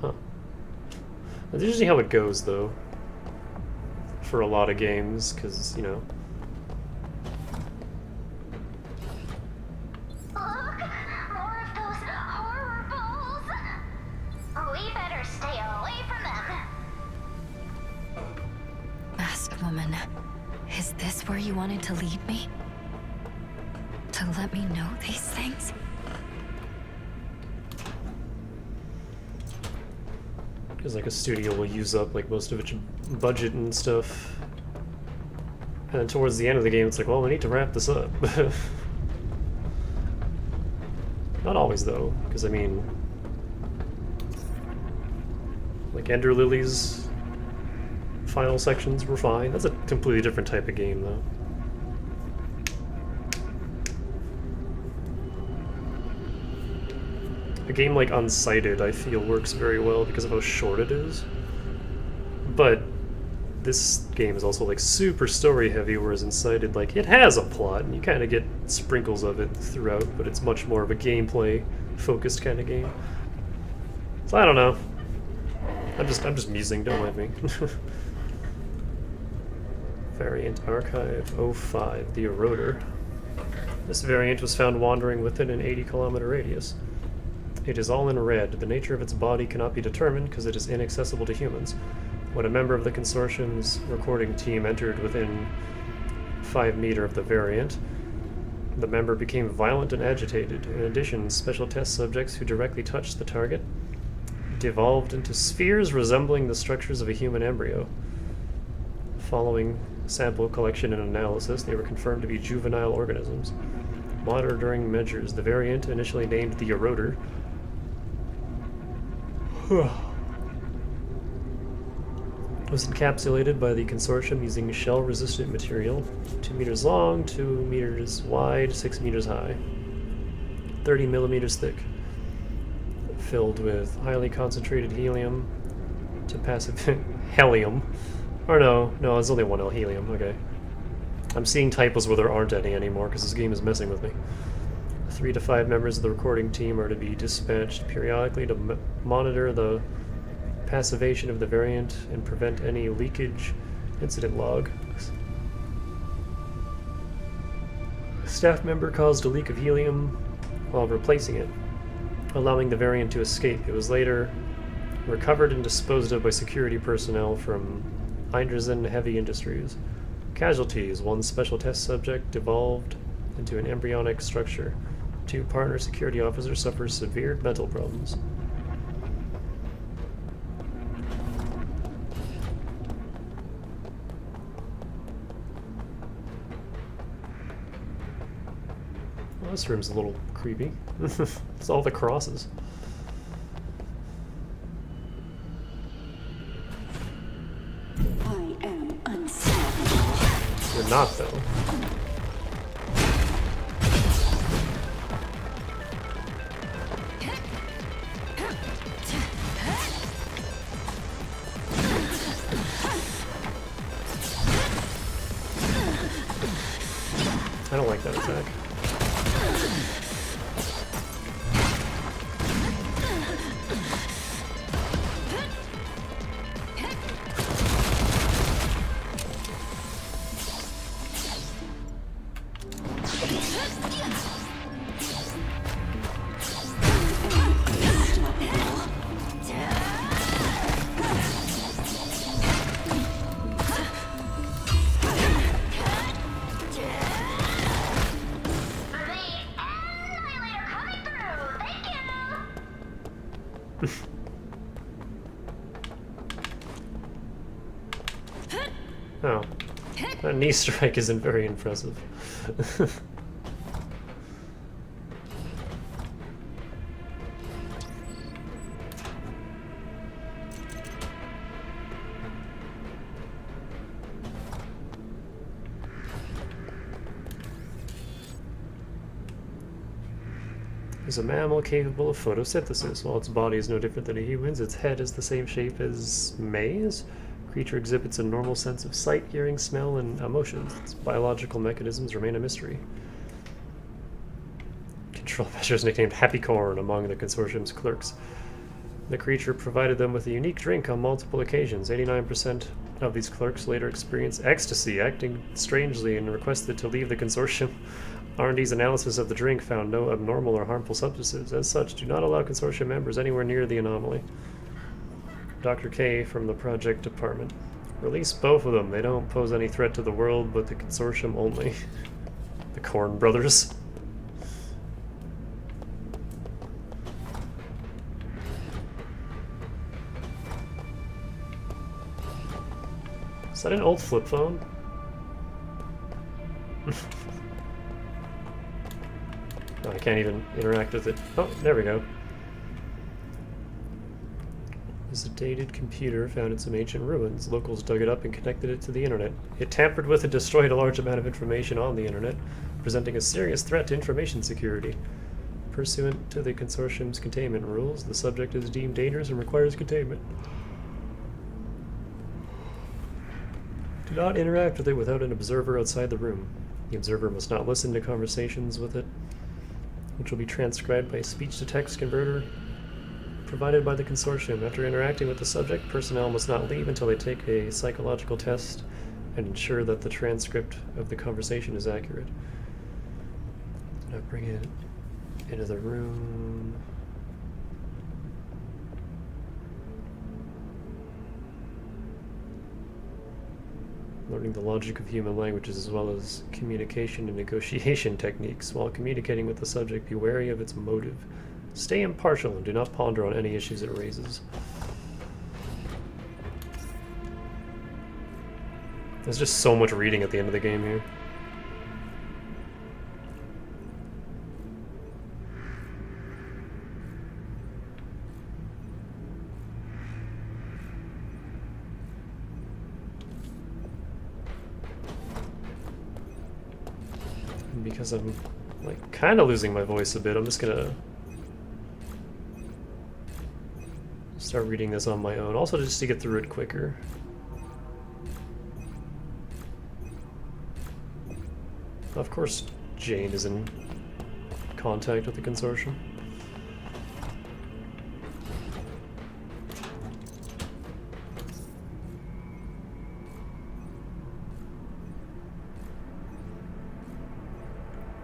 Huh. That's usually how it goes, though, for a lot of games, because, you know, woman, is this where you wanted to lead me? To let me know these things? because like a studio will use up like most of its budget and stuff, and then towards the end of the game it's like, well, we need to wrap this up. Not always though, because I mean, like Ender Lily's final sections were fine. That's a completely different type of game though. A game like Unsighted, I feel, works very well because of how short it is. But this game is also like super story heavy, whereas Unsighted, like, it has a plot and you kind of get sprinkles of it throughout, but it's much more of a gameplay focused kind of game. So I don't know. I'm just musing, don't mind me. Variant Archive 05, the Eroder. This variant was found wandering within an 80-kilometer radius. It is all in red. The nature of its body cannot be determined because it is inaccessible to humans. When a member of the consortium's recording team entered within 5 meters of the variant, the member became violent and agitated. In addition, special test subjects who directly touched the target devolved into spheres resembling the structures of a human embryo. Following sample collection and analysis, they were confirmed to be juvenile organisms. Monitoring measures. The variant, initially named the Eroder, was encapsulated by the consortium using shell-resistant material, 2 meters long, 2 meters wide, 6 meters high, 30 millimeters thick, filled with highly concentrated helium to passive helium. Or no, there's only one helium, okay. I'm seeing typos where there aren't any anymore because this game is messing with me. 3 to 5 members of the recording team are to be dispatched periodically to monitor the passivation of the variant and prevent any leakage. Incident log. A staff member caused a leak of helium while replacing it, allowing the variant to escape. It was later recovered and disposed of by security personnel from Eindresen Heavy Industries. Casualties: 1 special test subject devolved into an embryonic structure. 2 partner security officers suffer severe mental problems. Well, this room's a little creepy. It's all the crosses. I am unstoppable. You're not, though. take that attack. Oh. That knee strike isn't very impressive. Is a mammal capable of photosynthesis. While its body is no different than a human's, its head is the same shape as May's. Creature exhibits a normal sense of sight, hearing, smell, and emotions. Its biological mechanisms remain a mystery. Control measures nicknamed Happy Corn among the consortium's clerks. The creature provided them with a unique drink on multiple occasions. 89% of these clerks later experienced ecstasy, acting strangely, and requested to leave the consortium. R&D's analysis of the drink found no abnormal or harmful substances. As such, do not allow consortium members anywhere near the anomaly. Dr. K from the project department. Release both of them. They don't pose any threat to the world, but the consortium only. The Corn Brothers. Is that an old flip phone? Oh, I can't even interact with it. Oh, there we go. This dated computer found in some ancient ruins. Locals dug it up and connected it to the internet. It tampered with and destroyed a large amount of information on the internet, presenting a serious threat to information security. Pursuant to the consortium's containment rules, the subject is deemed dangerous and requires containment. Do not interact with it without an observer outside the room. The observer must not listen to conversations with it, which will be transcribed by a speech-to-text converter provided by the consortium. After interacting with the subject, personnel must not leave until they take a psychological test and ensure that the transcript of the conversation is accurate. Now bring it into the room. Learning the logic of human languages as well as communication and negotiation techniques. While communicating with the subject, be wary of its motive. Stay impartial and do not ponder on any issues it raises. There's just so much reading at the end of the game here. And because I'm like kind of losing my voice a bit, I'm just gonna start reading this on my own, also just to get through it quicker. Of course, Jane is in contact with the consortium.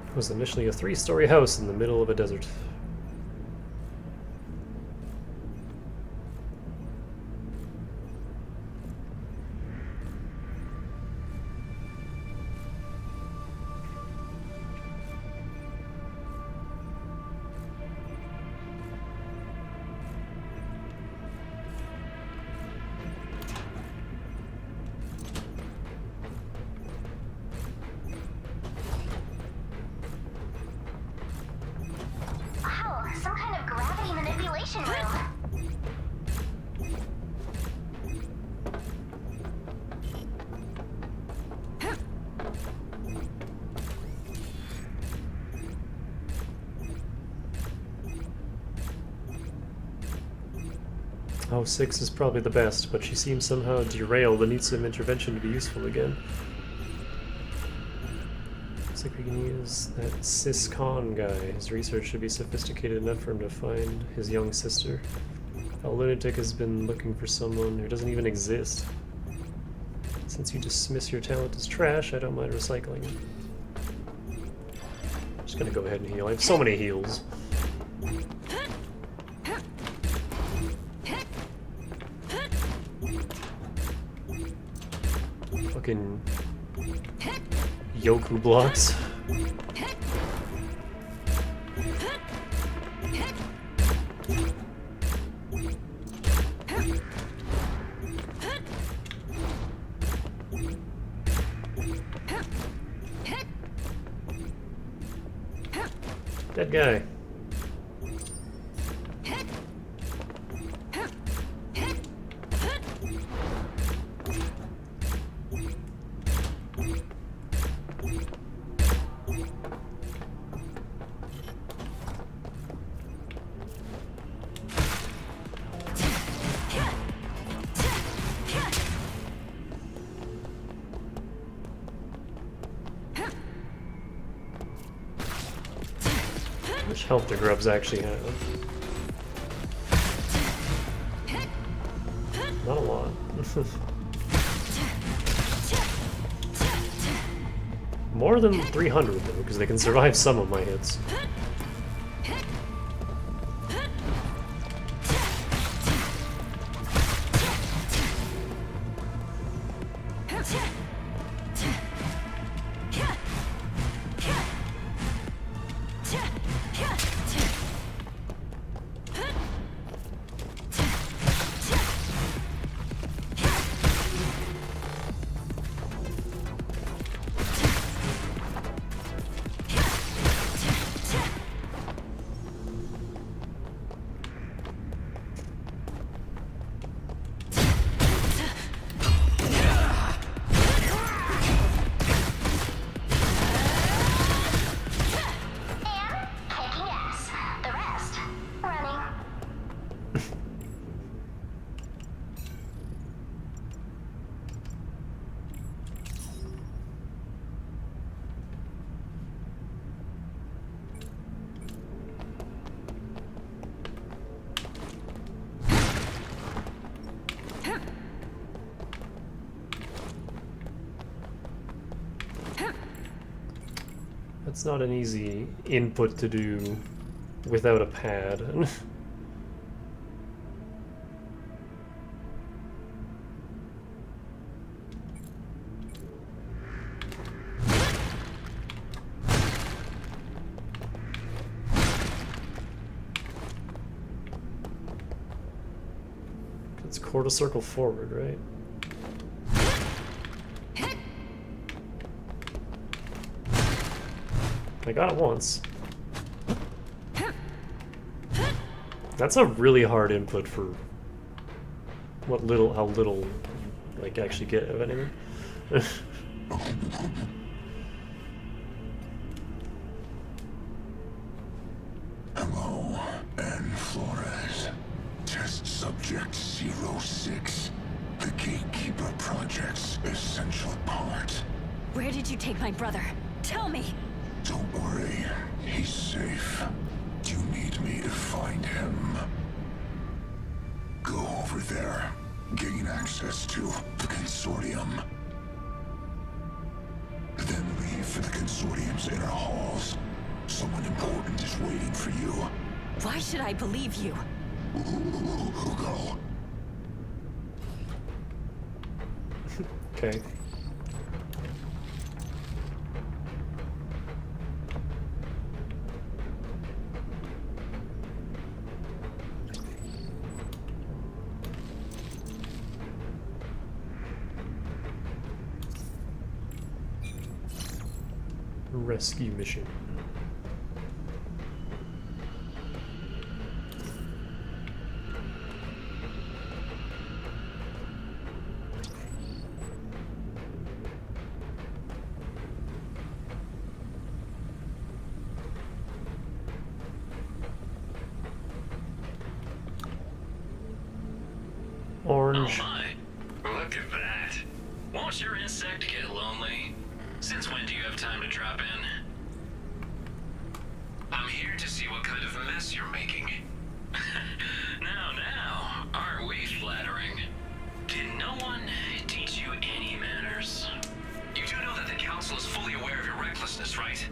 It was initially a 3-story house in the middle of a desert. Oh, 6 is probably the best, but she seems somehow derailed and needs some intervention to be useful again. Looks like we He is that Sis Khan guy. His research should be sophisticated enough for him to find his young sister. A lunatic has been looking for someone who doesn't even exist. Since you dismiss your talent as trash, I don't mind recycling it. Just gonna go ahead and heal. I have so many heals. Fucking Yoku blocks. Dead guy. How much health do grubs actually have? Not a lot. More than 300 though, because they can survive some of my hits. That's not an easy input to do without a pad. It's quarter circle forward, right? I got it once. That's a really hard input for how little like actually get of anything. Hello, Ann Flores. Test subject 06. The Gatekeeper Project's essential part. Where did you take my brother? Tell me! Don't worry, he's safe. You need me to find him. Go over there. Gain access to the Consortium. Then leave for the Consortium's inner halls. Someone important is waiting for you. Why should I believe you? Go. Okay. Rescue mission. Orange. Oh my. Look at that. Won't your insect get lonely? Since when do you have time to drop in? kind of mess you're making. Now, aren't we flattering? Did no one teach you any manners? You do know that the Council is fully aware of your recklessness, right?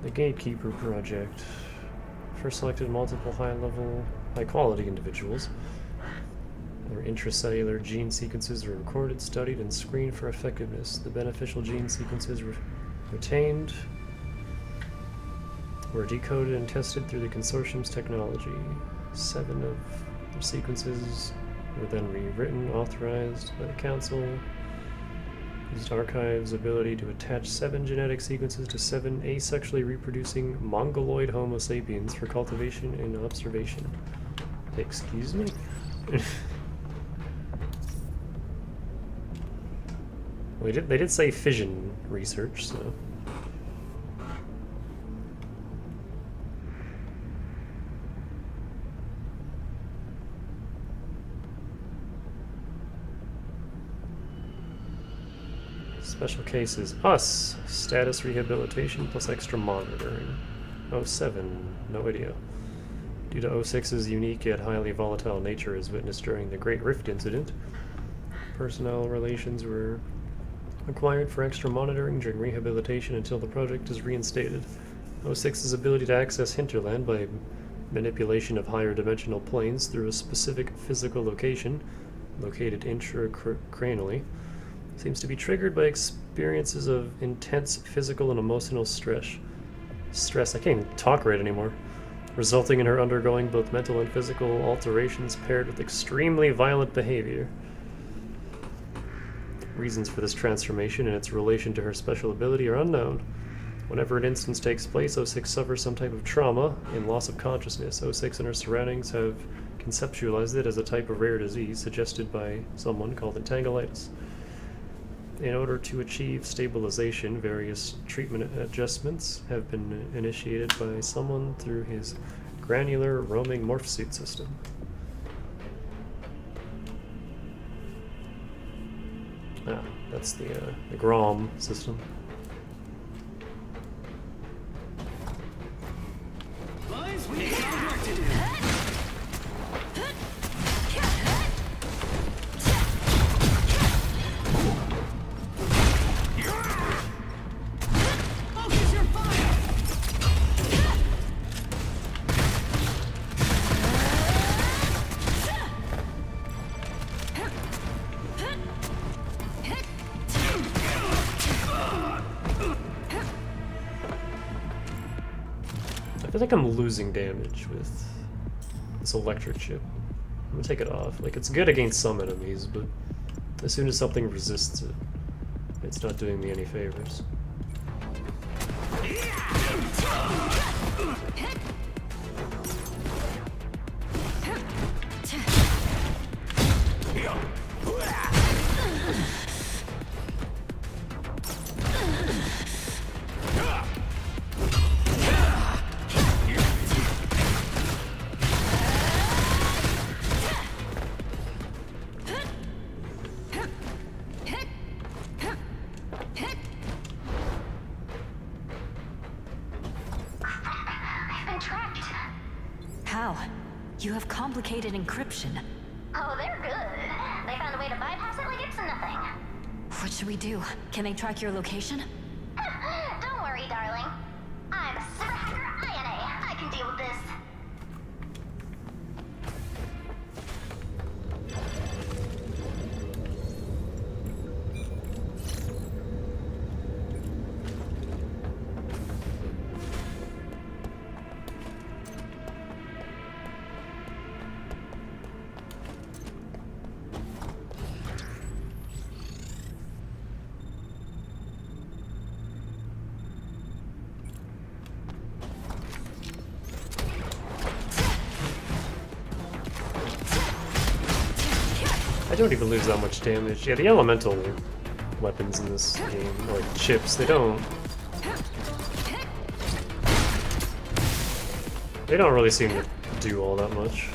The Gatekeeper Project. First selected multiple high-quality individuals. Their intracellular gene sequences were recorded, studied, and screened for effectiveness. The beneficial gene sequences retained were decoded and tested through the Consortium's technology. 7 of their sequences were then rewritten, authorized by the Council. Used Archive's ability to attach 7 genetic sequences to 7 asexually reproducing mongoloid Homo sapiens for cultivation and observation. Excuse me? Well, they did say fission research, so... Special cases. Us. Status rehabilitation plus extra monitoring. 07. No idea. Due to 06's unique yet highly volatile nature as witnessed during the Great Rift incident, personnel relations were acquired for extra monitoring during rehabilitation until the project is reinstated. 06's ability to access hinterland by manipulation of higher dimensional planes through a specific physical location, located intracranially, seems to be triggered by experiences of intense physical and emotional stress. I can't even talk right anymore. Resulting in her undergoing both mental and physical alterations paired with extremely violent behavior. Reasons for this transformation and its relation to her special ability are unknown. Whenever an instance takes place, 06 suffers some type of trauma and loss of consciousness. 06 and her surroundings have conceptualized it as a type of rare disease suggested by someone called entanglitis. In order to achieve stabilization, various treatment adjustments have been initiated by someone through his granular roaming morph suit system. Ah, that's the Grom system. Boys, we got work to do. I feel like I'm losing damage with this electric chip. I'm gonna take it off. Like, it's good against some enemies, but as soon as something resists it, it's not doing me any favors. You have complicated encryption. Oh, they're good. They found a way to bypass it like it's nothing. What should we do? Can they track your location? Don't worry, darling. I'm Super Hacker ANNO. I can deal with this. I don't even lose that much damage. Yeah, the elemental weapons in this game, like chips, they don't really seem to do all that much.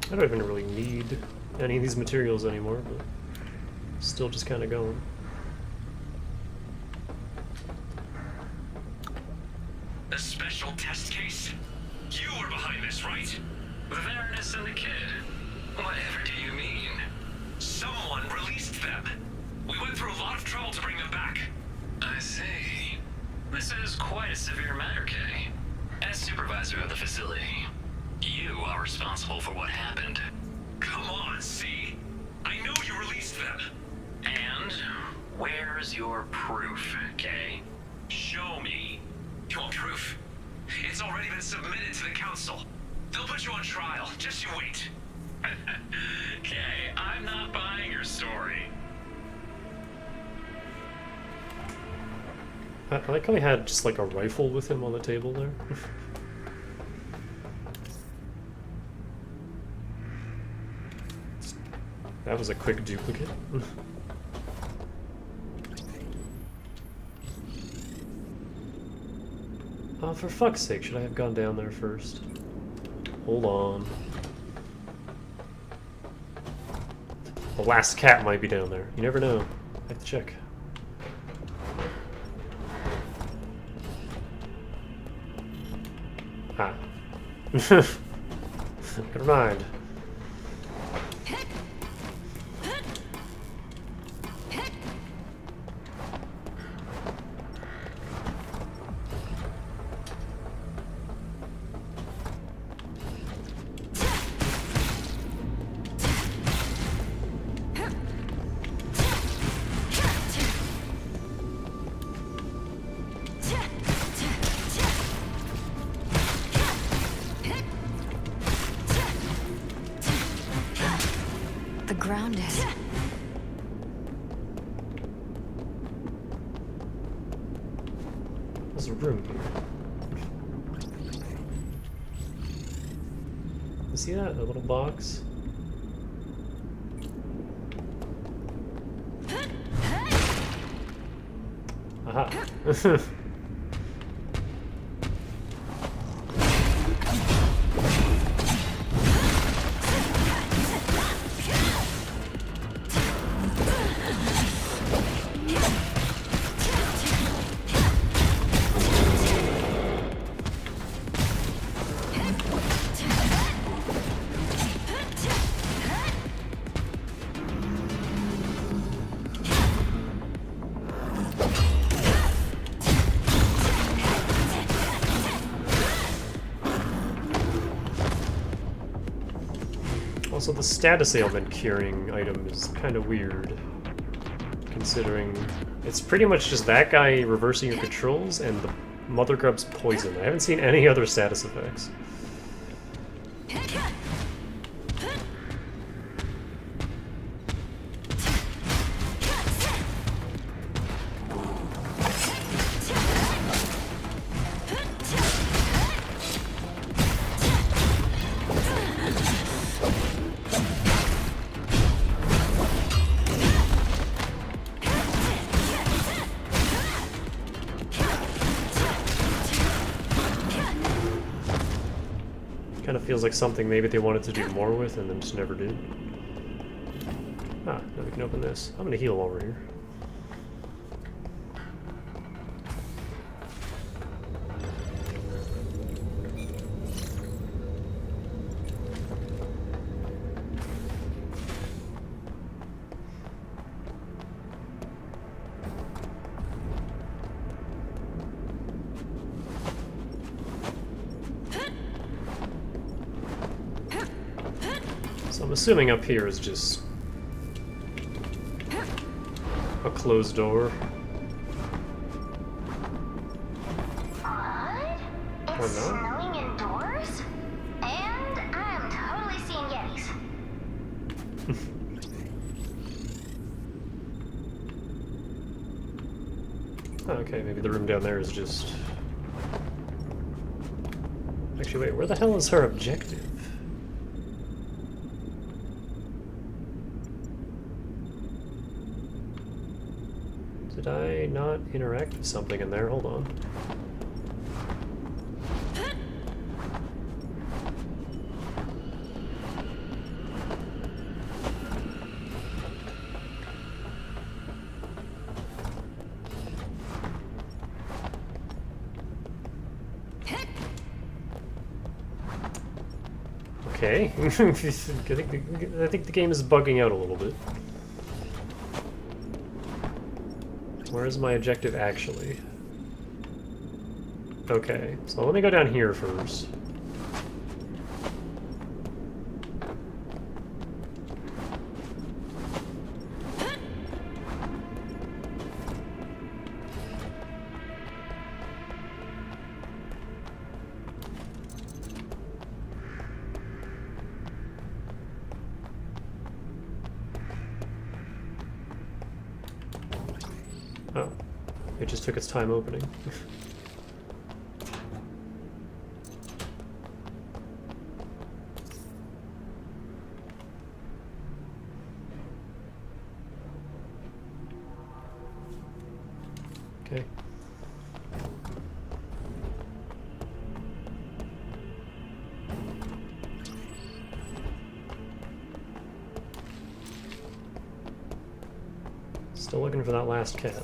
I don't even really need any of these materials anymore, but still just kind of going. A special test case? You were behind this, right? Varanus and the kid. Whatever do you mean? Someone released them. We went through a lot of trouble to bring them back. I see. This is quite a severe matter, Kay. As supervisor of the facility, you are responsible for what happened. Come on, see? I know you released them. And where's your proof, Kay? Show me. You want proof? It's already been submitted to the council. They'll put you on trial. Just you wait. Kay, I'm not buying your story. I like how he had just like a rifle with him on the table there. That was a quick duplicate. Oh, for fuck's sake, should I have gone down there first? Hold on. The last cat might be down there. You never know. I have to check. Ah. Never mind. The ground is... There's a room here. You see that? That little box? Aha. Also, the status ailment curing item is kind of weird, considering it's pretty much just that guy reversing your controls and the Mother Grub's poison. I haven't seen any other status effects. Kind of feels like something maybe they wanted to do more with and then just never did. Ah, now we can open this. I'm gonna heal while we're here. I'm assuming up here is just a closed door. Odd? Or It's not? snowing indoors? And I'm totally seeing Yetis. Okay, maybe the room down there is just... Actually, wait, where the hell is her objective? Did I not interact with something in there? Hold on. Okay. I think the game is bugging out a little bit. Where is my objective actually? Okay, so let me go down here first. Oh, it just took its time opening. Okay. Still looking for that last cat.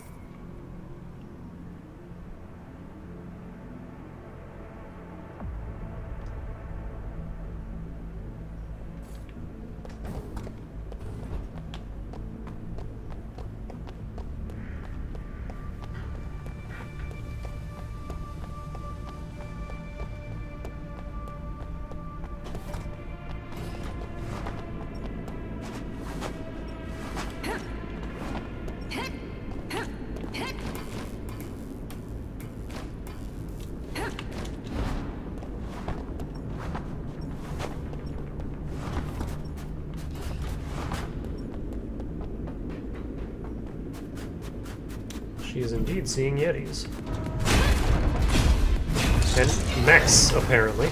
She is indeed seeing Yetis. And mechs, apparently.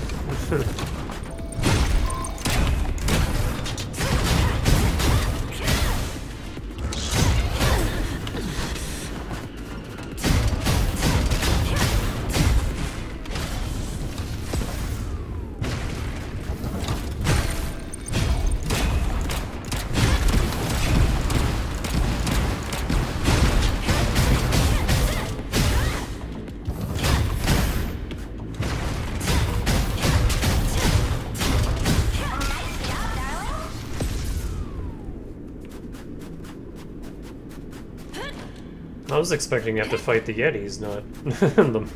I was expecting to have to fight the Yetis, not the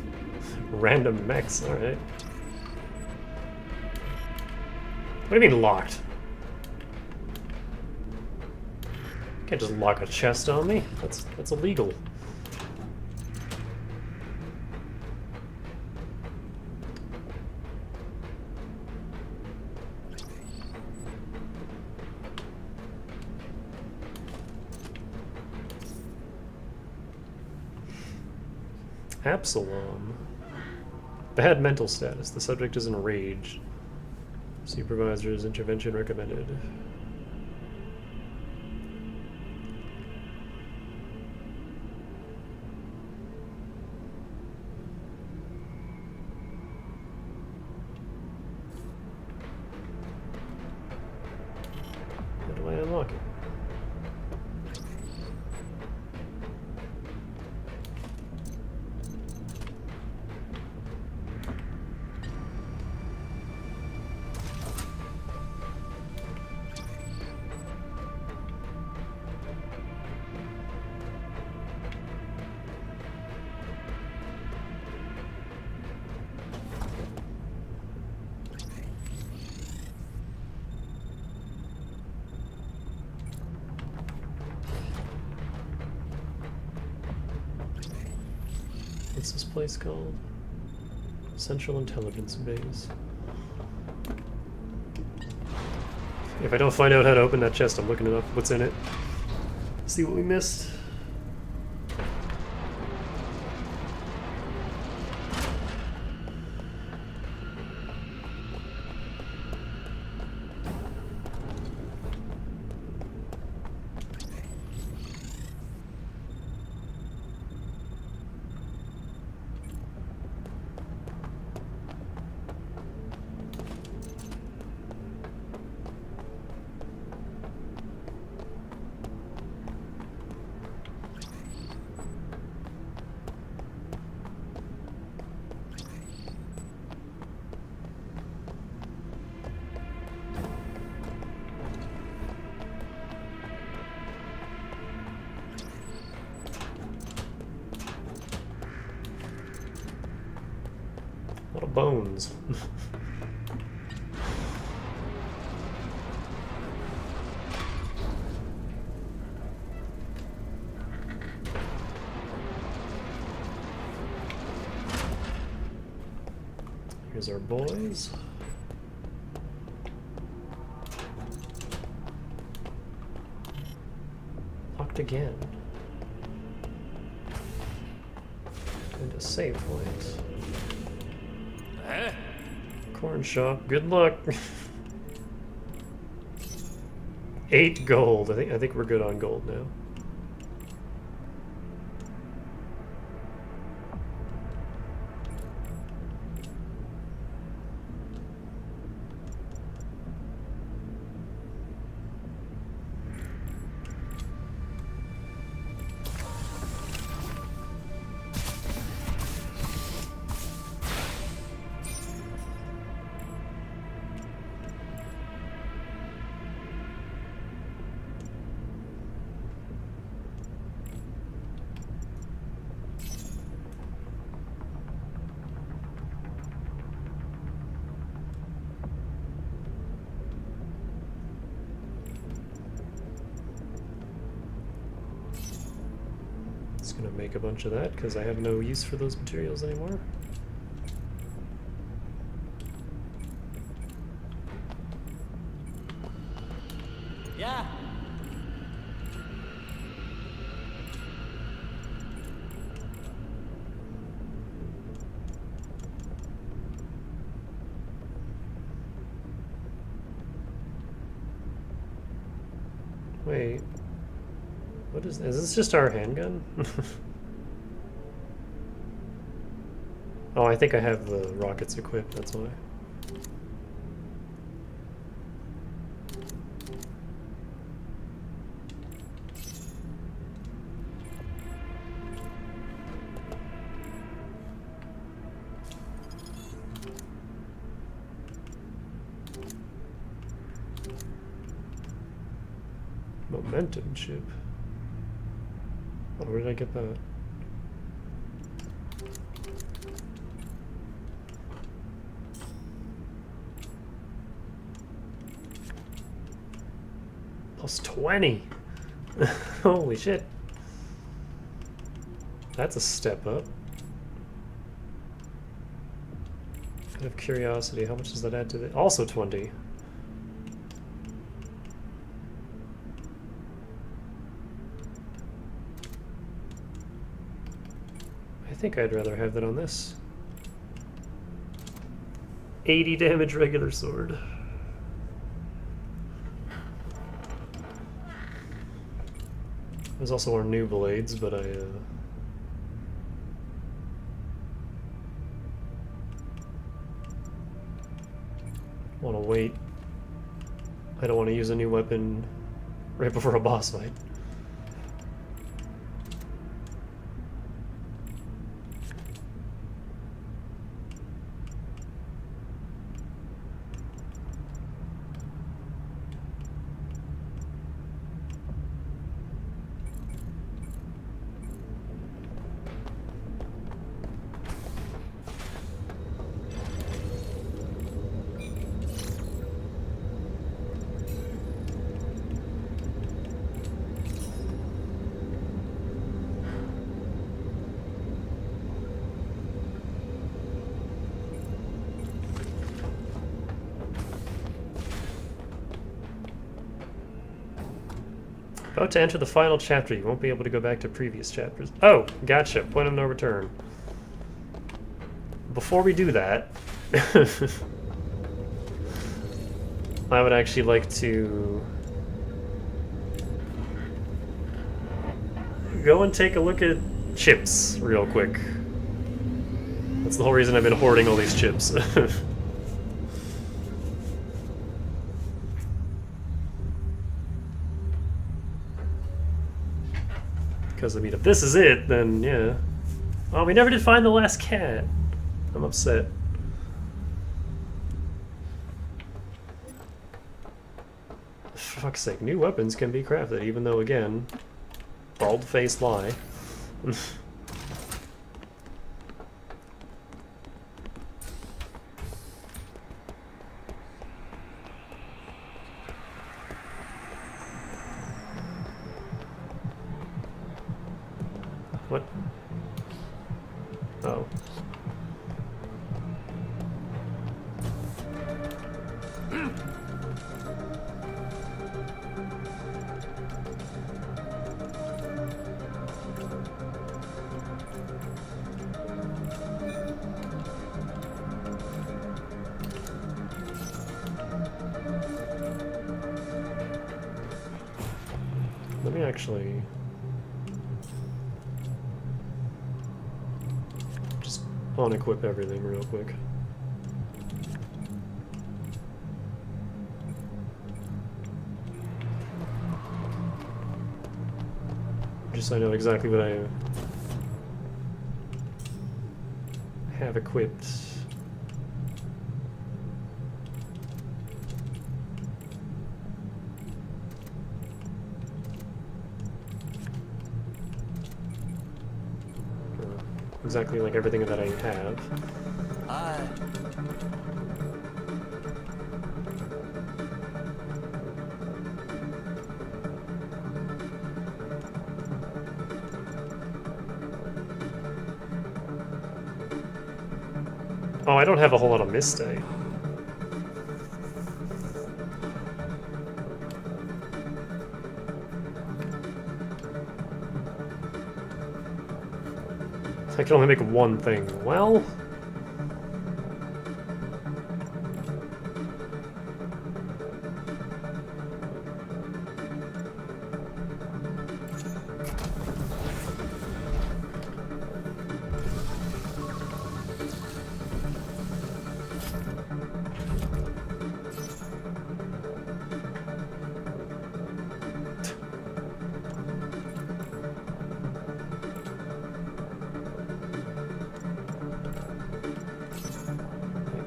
random mechs. Alright. What do you mean locked? You can't just lock a chest on me. That's illegal. Absalom. Bad mental status. The subject is enraged. Supervisor's intervention recommended. How do I unlock it? What's this place called? Central Intelligence Base. If I don't find out how to open that chest, I'm looking it up. What's in it? See what we missed. A lot of bones. Here's our boys. Locked again. And a save point. Corn shop, good luck. 8 gold. I think we're good on gold now. Gonna make a bunch of that because I have no use for those materials anymore. Yeah. Wait. What is this just our handgun? Oh, I think I have the rockets equipped, that's why. Momentum chip. Oh, where did I get that? Plus 20! Holy shit. That's a step up. Out of curiosity, how much does that add to the... Also 20. I think I'd rather have that on this. 80 damage regular sword. There's also our new blades, but I want to wait. I don't want to use a new weapon right before a boss fight. About to enter the final chapter. You won't be able to go back to previous chapters. Oh, gotcha. Point of no return. Before we do that, I would actually like to go and take a look at chips real quick. That's the whole reason I've been hoarding all these chips. Because, I mean, if this is it, then yeah. Oh, we never did find the last cat. I'm upset. For fuck's sake, new weapons can be crafted, even though, again, bald-faced lie. What? Oh. Let me actually just unequip everything real quick. Just so I know exactly what I have equipped. Exactly like everything that I have. Oh, I don't have a whole lot of misstay. I can only make one thing. Well...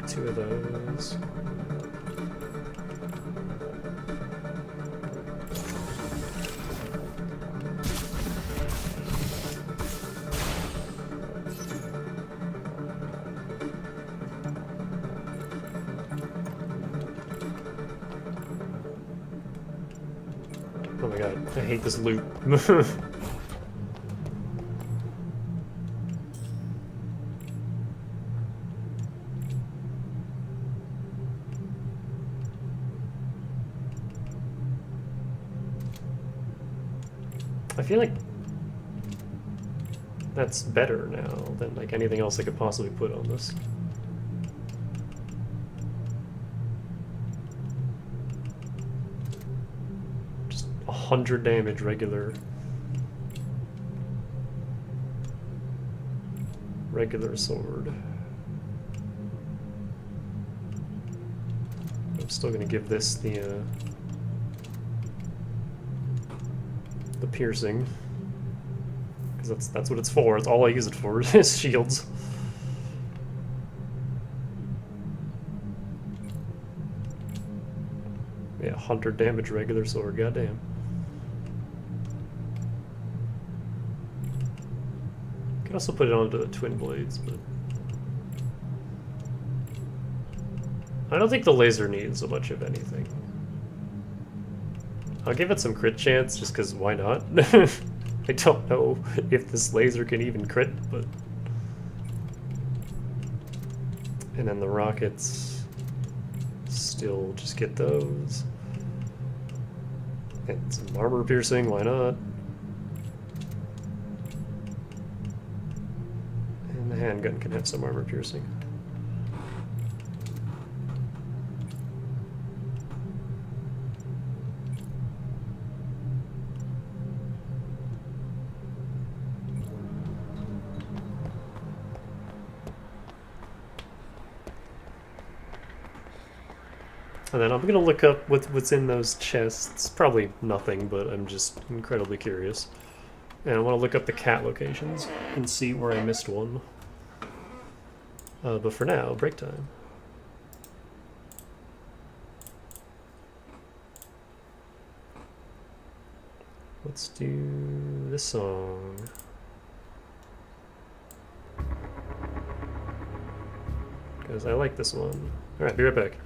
two of those. Oh my god, I hate this loop. I feel like that's better now than like anything else I could possibly put on this. Just 100 damage regular sword. I'm still gonna give this the piercing, because that's what it's for. It's all I use it for is shields. Yeah, 100 damage regular sword, goddamn. Could also put it onto the twin blades, but I don't think the laser needs so much of anything. I'll give it some crit chance, just because why not? I don't know if this laser can even crit, but... And then the rockets... Still just get those. And some armor piercing, why not? And the handgun can have some armor piercing. And then I'm gonna look up what's in those chests. Probably nothing, but I'm just incredibly curious. And I want to look up the cat locations and see where I missed one. But for now, break time. Let's do this song. Because I like this one. Alright, be right back.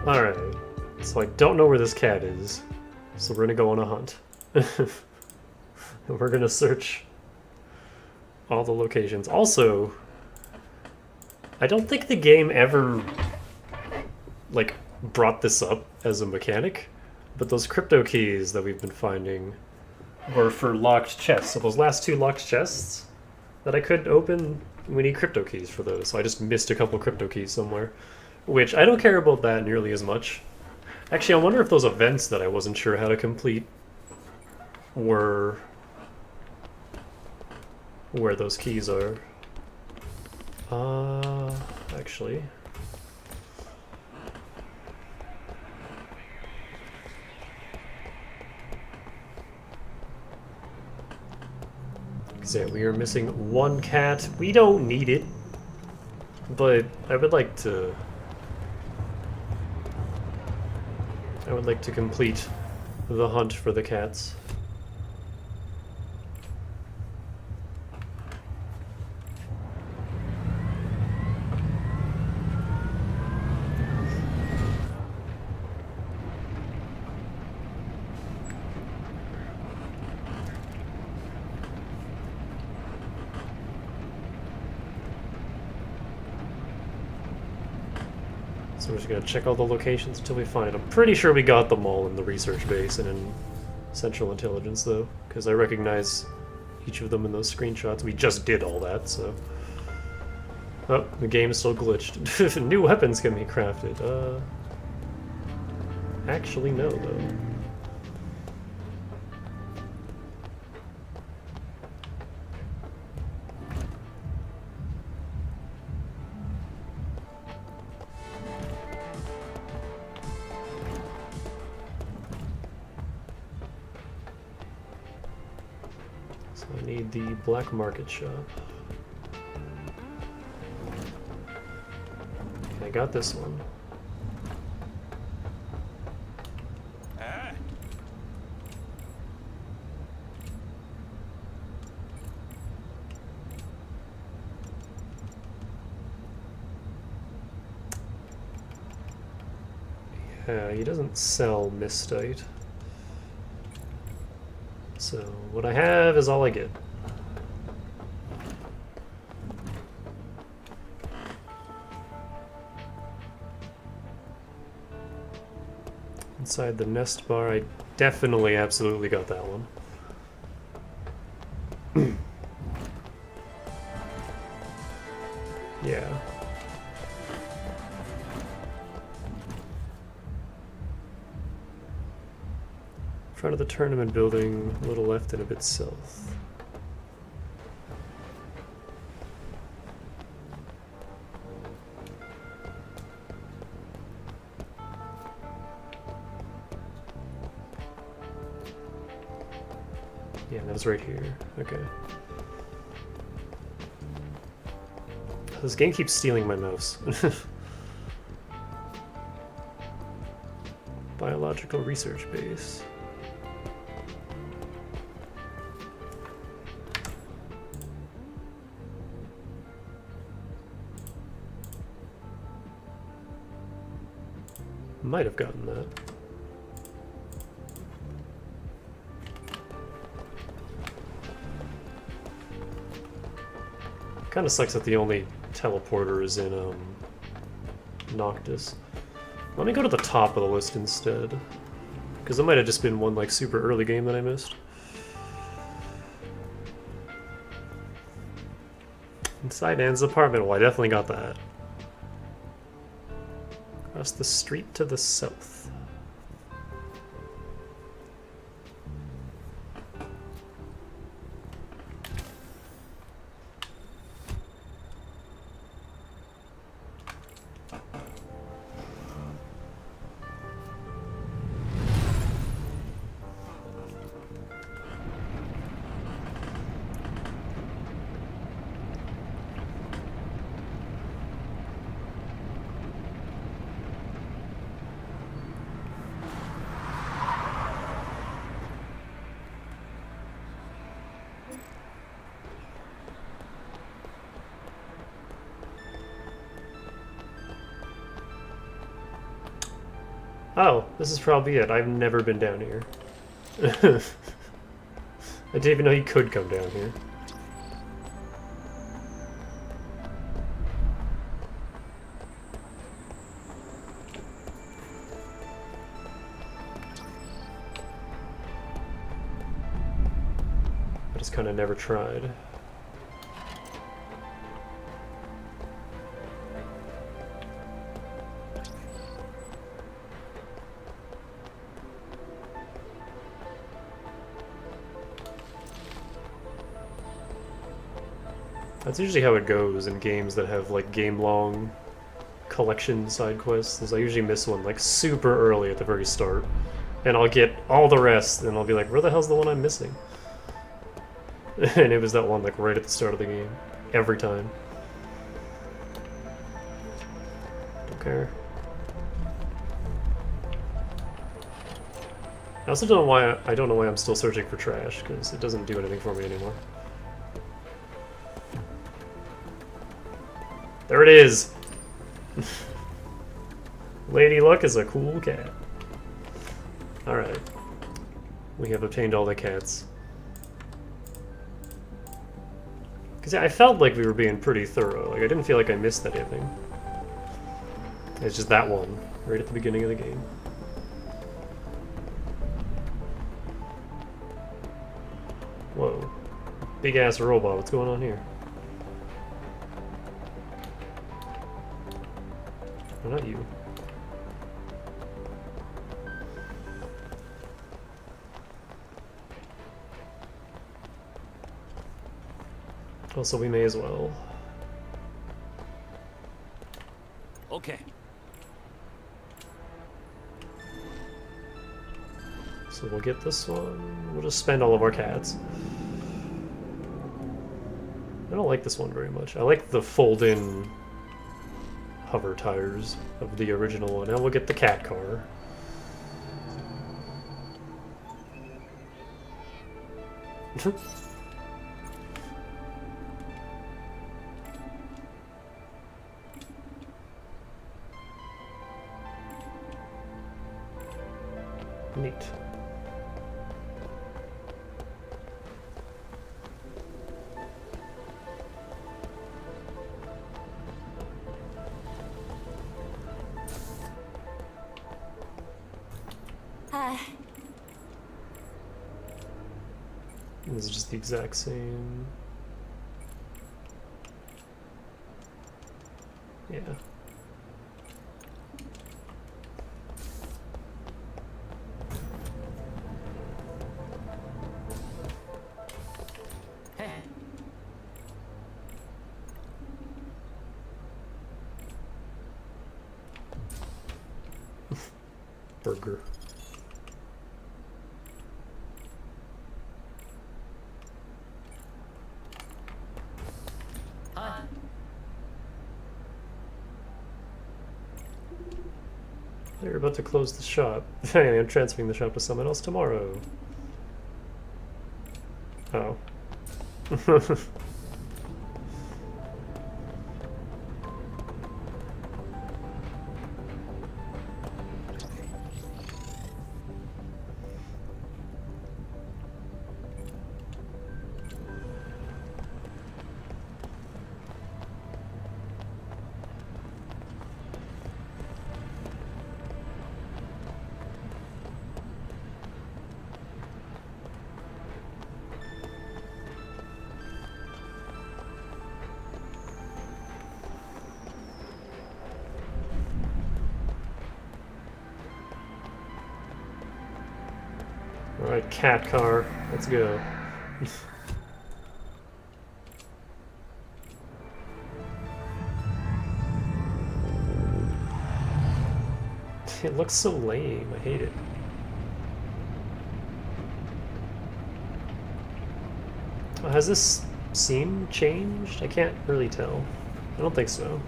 Alright. So I don't know where this cat is. So we're gonna go on a hunt. And we're gonna search all the locations. Also, I don't think the game ever, like, brought this up as a mechanic, but those crypto keys that we've been finding were for locked chests. So those last 2 locked chests that I could open, we need crypto keys for those. So I just missed a couple crypto keys somewhere, which I don't care about that nearly as much. Actually, I wonder if those events that I wasn't sure how to complete were where those keys are. Actually. So we are missing 1 cat. We don't need it, but I would like to complete the hunt for the cats. So we're just gonna check all the locations until we find it. I'm pretty sure we got them all in the research base and in Central Intelligence, though, because I recognize each of them in those screenshots. We just did all that, so... Oh, the game is still glitched. New weapons can be crafted. Actually, no, though. So I need the black market shop. Okay, I got this one. Yeah, he doesn't sell mistite. So what I have is all I get. Inside the nest bar, I definitely, absolutely got that one. Yeah. Front of the tournament building, a little left and a bit south. Yeah, that was right here. Okay. This game keeps stealing my mouse. Biological research base. Might have gotten that. Kinda sucks that the only teleporter is in Noctis. Let me go to the top of the list instead, because it might have just been one like super early game that I missed. Inside Anne's apartment. Well, I definitely got that. Across the street to the south. Oh, this is probably it. I've never been down here. I didn't even know you could come down here. I just kind of never tried. That's usually how it goes in games that have like game-long collection side quests. Is I usually miss one like super early at the very start, and I'll get all the rest, and I'll be like, where the hell's the one I'm missing? And it was that one like right at the start of the game, every time. Don't care. I also don't know why I don't know why I'm still searching for trash, because it doesn't do anything for me anymore. There it is! Lady Luck is a cool cat. Alright. We have obtained all the cats. Because yeah, I felt like we were being pretty thorough. Like, I didn't feel like I missed anything. It's just that one, right at the beginning of the game. Whoa. Big-ass robot, what's going on here? Oh, not you. Also, we may as well. Okay. So we'll get this one. We'll just spend all of our cats. I don't like this one very much. I like the fold-in hover tires of the original one. Now we'll get the cat car. Neat. This is just the exact same. Yeah. Burger. They're about to close the shop. I'm transferring the shop to someone else tomorrow. Oh. Alright, cat car. Let's go. It looks so lame. I hate it. Oh, has this scene changed? I can't really tell. I don't think so.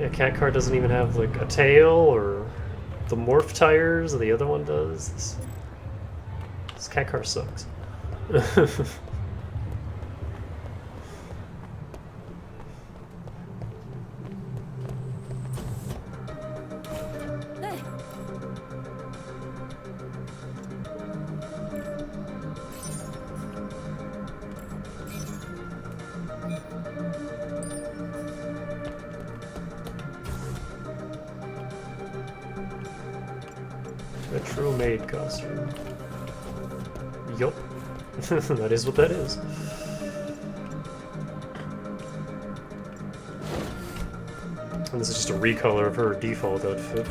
Yeah, cat car doesn't even have like a tail or the morph tires the other one does. This cat car sucks. Retro maid costume. Yup. That is what that is. And this is just a recolor of her default outfit.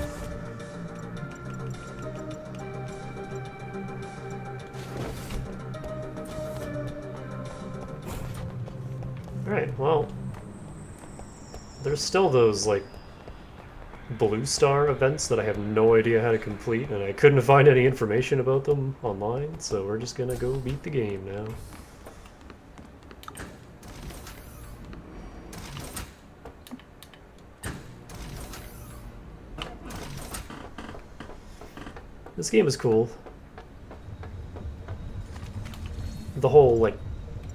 Alright, well... There's still those, like, Blue Star events that I have no idea how to complete, and I couldn't find any information about them online, so we're just gonna go beat the game now. This game is cool. The whole, like,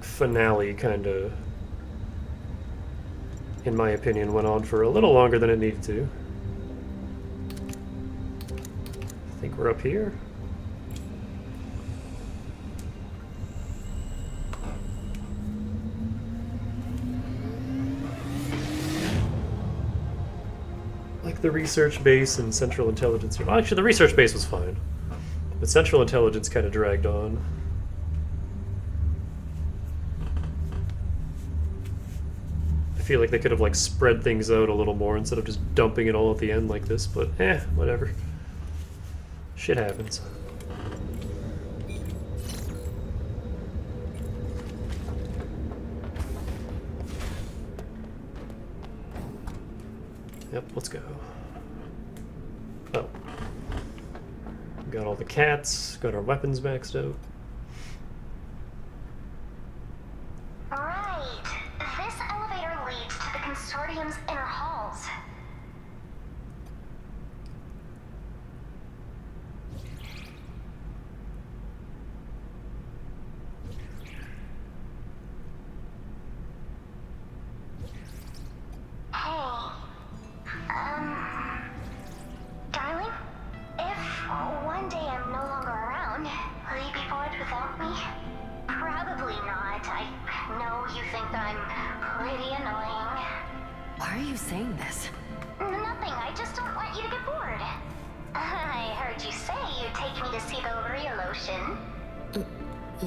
finale kinda, in my opinion, went on for a little longer than it needed to. I think we're up here. Like the research base and Central Intelligence. Well, actually, the research base was fine. But Central Intelligence kind of dragged on. I feel like they could have like spread things out a little more instead of just dumping it all at the end like this, but whatever. Shit happens. Yep, let's go. Oh. Got all the cats, got our weapons maxed out. Right. This elevator leads to the Consortium's inner halls. Darling? If one day I'm no longer around, will you be bored without me? Probably not. I know you think that I'm pretty annoying. Why are you saying this? Nothing, I just don't want you to get bored. I heard you say you'd take me to see the real ocean.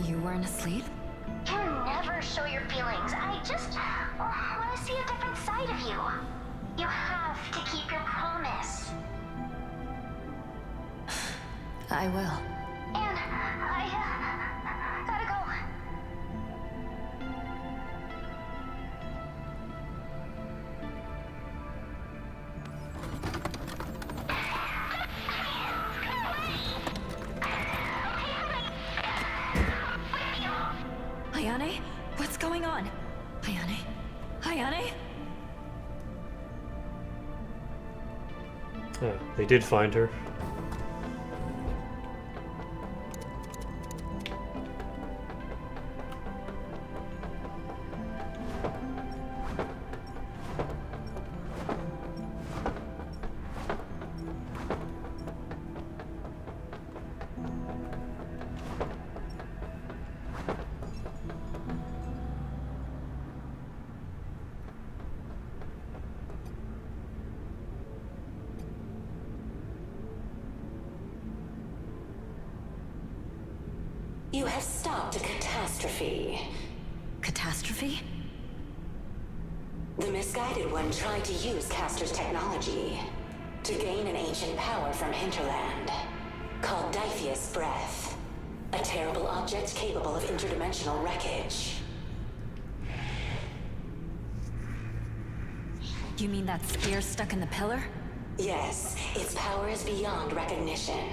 You weren't asleep? You never show your feelings. I just want to see a different side of you. You have to keep your promise. I will. And I gotta go. Ayane? What's going on? Ayane? Ayane? Yeah, they did find her. You have stopped a catastrophe. Catastrophe? The misguided one tried to use Castor's technology to gain an ancient power from Hinterland, called Diphius Breath, a terrible object capable of interdimensional wreckage. You mean that spear stuck in the pillar? Yes, its power is beyond recognition.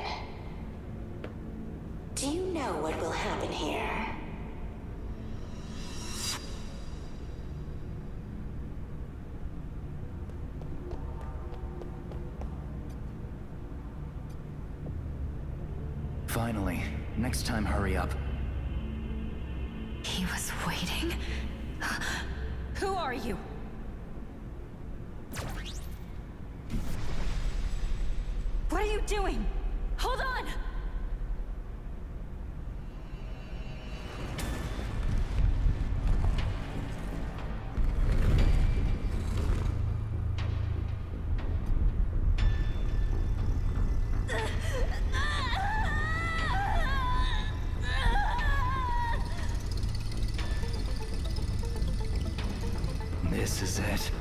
Do you know what will happen here? Finally. Next time, hurry up. He was waiting? Who are you? What are you doing? Hold on! is it.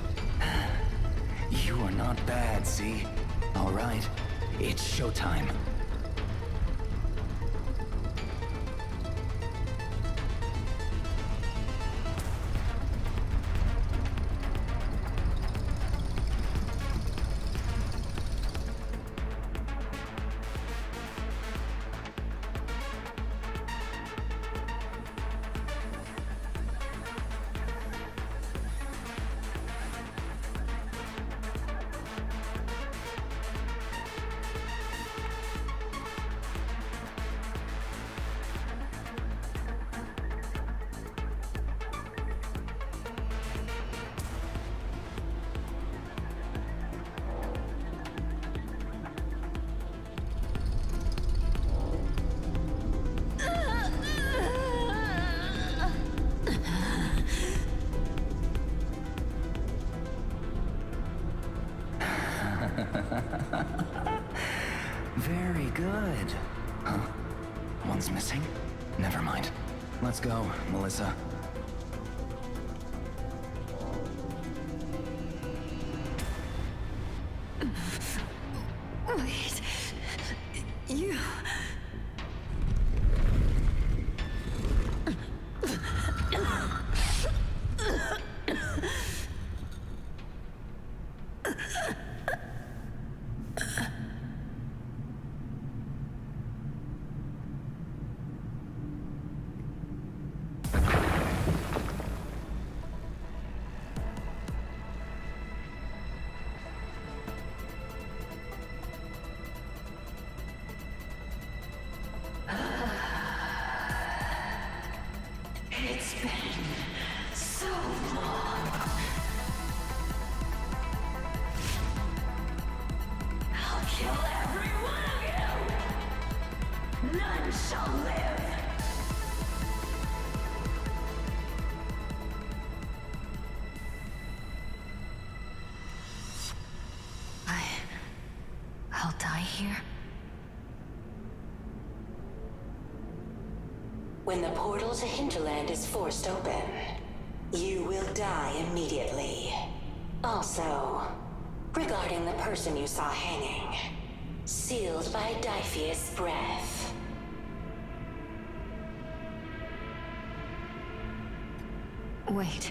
You are not bad, see? All right, it's showtime. Very good. Huh? One's missing? Never mind. Let's go, Melissa. Wait. You... It's been so long. I'll kill every one of you. None shall live. I'll die here? When the portal to Hinterland is forced open, you will die immediately. Also, regarding the person you saw hanging, sealed by Diphius' breath. Wait,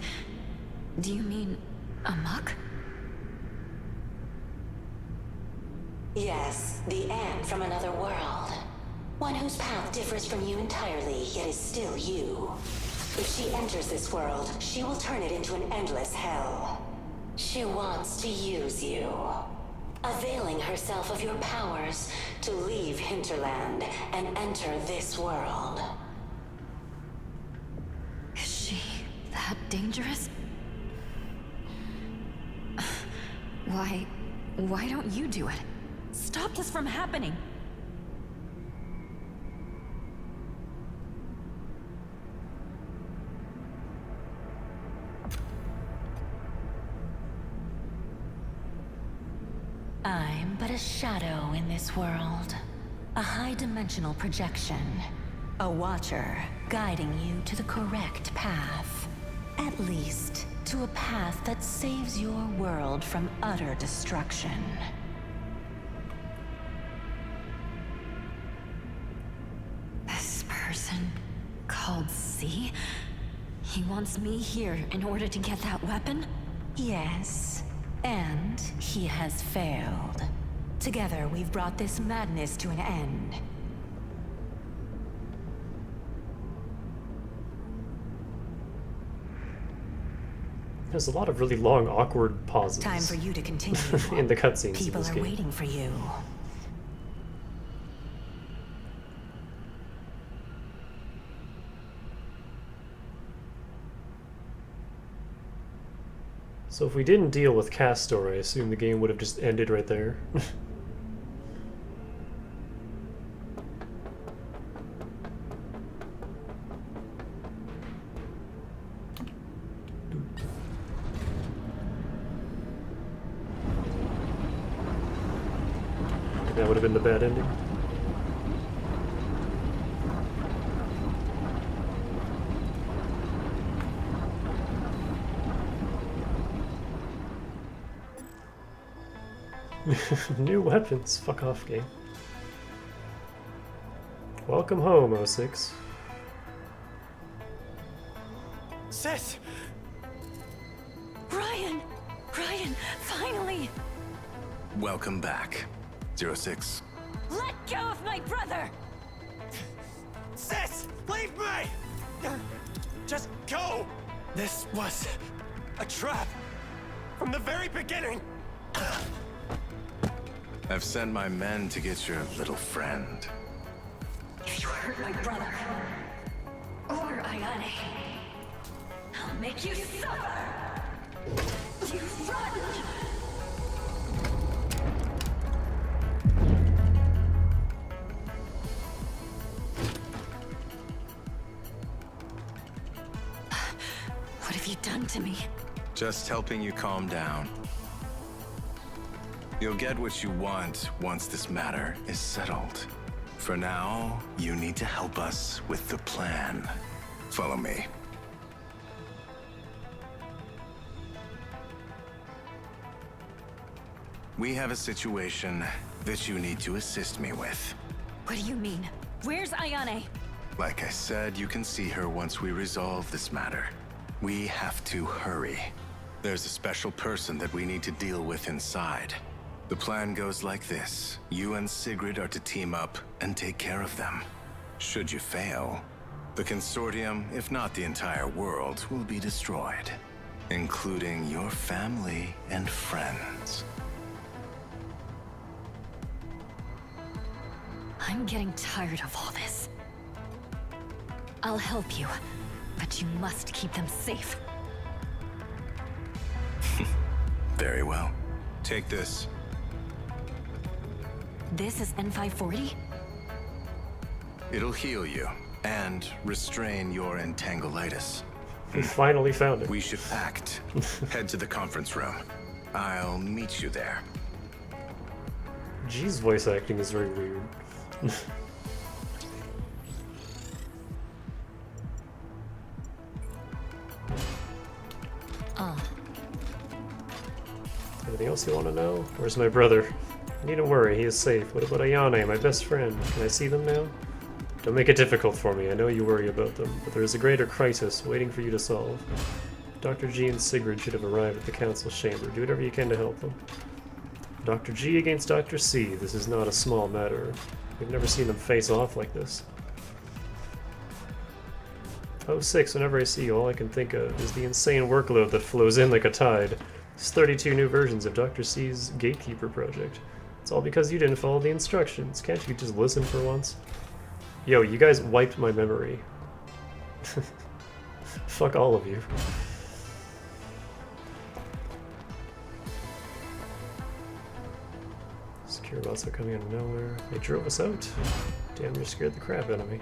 do you mean a muck? Yes, the Anne from another world. One whose path differs from you entirely, yet is still you. If she enters this world, she will turn it into an endless hell. She wants to use you, availing herself of your powers to leave Hinterland and enter this world. Is she that dangerous? Why don't you do it? Stop this from happening! I'm but a shadow in this world. A high-dimensional projection. A watcher, guiding you to the correct path. At least, to a path that saves your world from utter destruction. This person called C? He wants me here in order to get that weapon? Yes. And he has failed. Together, we've brought this madness to an end. There's a lot of really long, awkward pauses. Time for you to continue. in the cutscenes. People in this are game. waiting for you. So if we didn't deal with Castor, I assume the game would have just ended right there. That would have been the bad ending. New weapons. Fuck off, game. Welcome home, 06. Sis! Ryan! Ryan, finally! Welcome back, 06. Let go of my brother! Sis! Leave me! Just go! This was a trap. From the very beginning. I've sent my men to get your little friend. If you hurt my brother, or Ayane, I'll make you suffer! You run! What have you done to me? Just helping you calm down. You'll get what you want once this matter is settled. For now, you need to help us with the plan. Follow me. We have a situation that you need to assist me with. What do you mean? Where's Ayane? Like I said, you can see her once we resolve this matter. We have to hurry. There's a special person that we need to deal with inside. The plan goes like this. You and Sigrid are to team up and take care of them. Should you fail, the Consortium, if not the entire world, will be destroyed, including your family and friends. I'm getting tired of all this. I'll help you, but you must keep them safe. Very well. Take this. This is N540? It'll heal you and restrain your entanglitis. We finally found it. We should act. Head to the conference room. I'll meet you there. G's voice acting is very weird. Anything else you want to know? Where's my brother? Needn't worry, he is safe. What about Ayane, my best friend? Can I see them now? Don't make it difficult for me. I know you worry about them, but there is a greater crisis waiting for you to solve. Dr. G and Sigrid should have arrived at the council's chamber. Do whatever you can to help them. Dr. G against Dr. C. This is not a small matter. We've never seen them face off like this. 06, whenever I see you, all I can think of is the insane workload that flows in like a tide. There's 32 new versions of Dr. C's Gatekeeper project. It's all because you didn't follow the instructions. Can't you just listen for once? Yo, you guys wiped my memory. Fuck all of you. Secure bots are coming out of nowhere. They drove us out. Damn, you scared the crap out of me.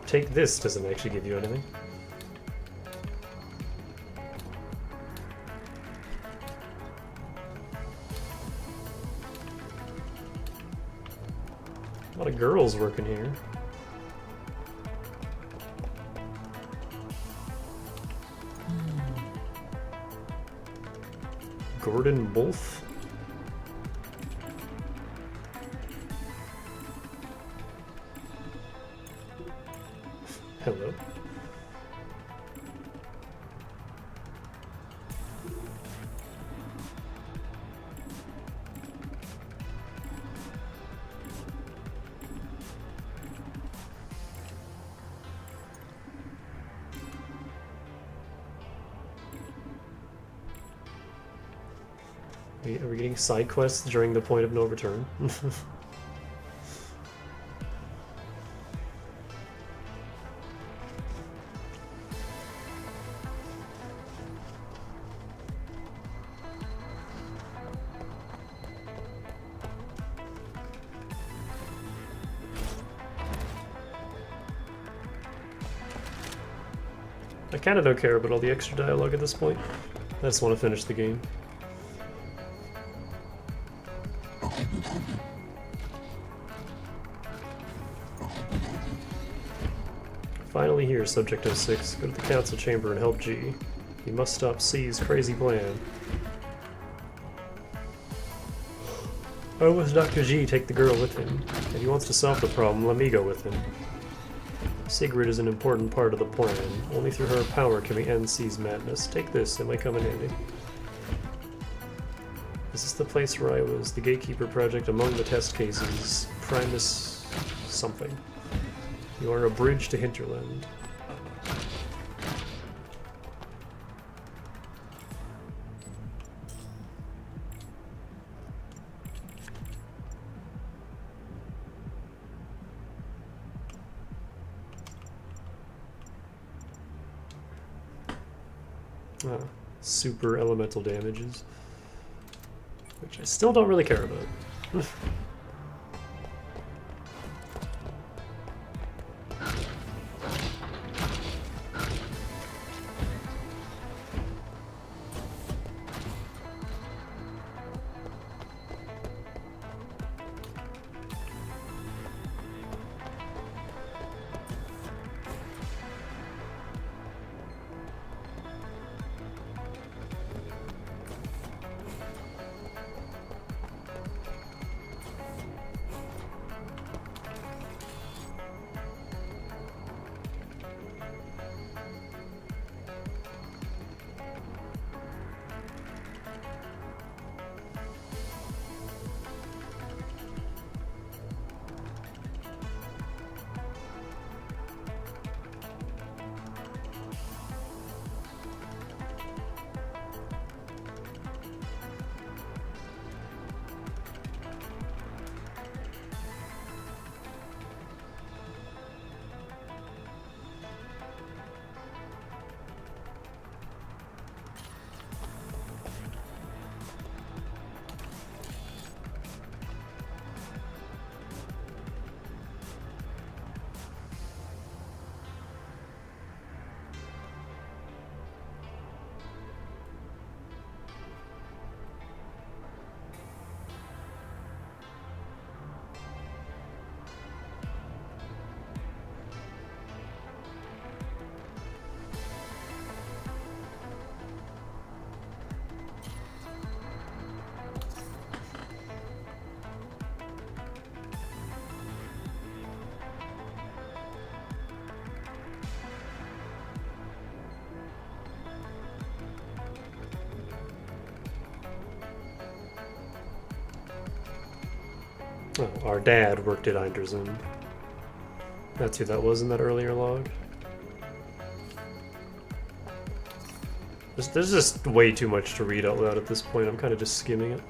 Take this doesn't actually give you anything. A lot of girls working here. Gordon Wolf? Hello. Are we getting side quests during the point of no return? I kinda don't care about all the extra dialogue at this point. I just want to finish the game. Finally here, Subject 06. Go to the council chamber and help G. You must stop C's crazy plan. Why was Dr. G take the girl with him? If he wants to solve the problem, let me go with him. Sigrid is an important part of the plan. Only through her power can we end C's madness. Take this, it might come in handy. Is this the place where I was? The Gatekeeper Project among the test cases. Primus something. You are a bridge to Hinterland. Super elemental damages, which I still don't really care about. Oh, our dad worked at Eindersund. That's who that was in that earlier log. There's just way too much to read out loud at this point. I'm kind of just skimming it.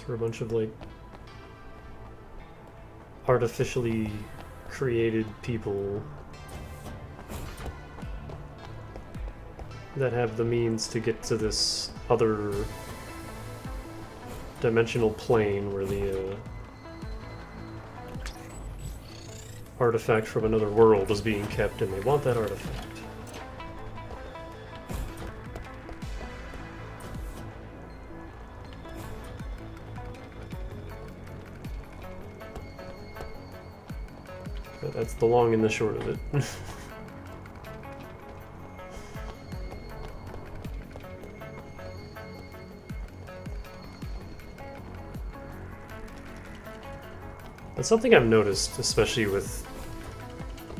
For a bunch of like artificially created people that have the means to get to this other dimensional plane where the artifact from another world is being kept, and they want that artifact. That's the long and the short of it. That's something I've noticed, especially with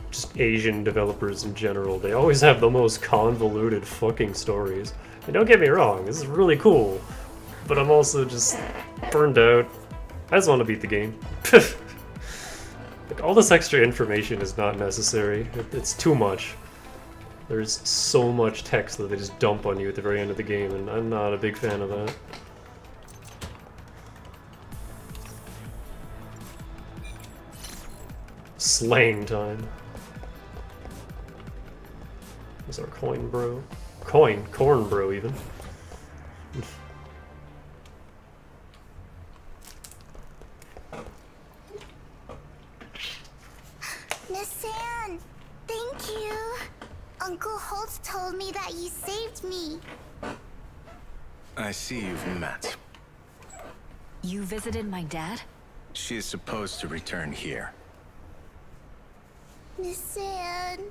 just Asian developers in general. They always have the most convoluted fucking stories. And don't get me wrong, this is really cool, but I'm also just burned out. I just want to beat the game. Like, all this extra information is not necessary. It's too much. There's so much text that they just dump on you at the very end of the game, and I'm not a big fan of that. Slaying time. What's our coin, bro? Corn, bro, even. Miss Anne, thank you. Uncle Holt told me that you saved me. I see you've met. You visited my dad? She is supposed to return here. Miss Anne,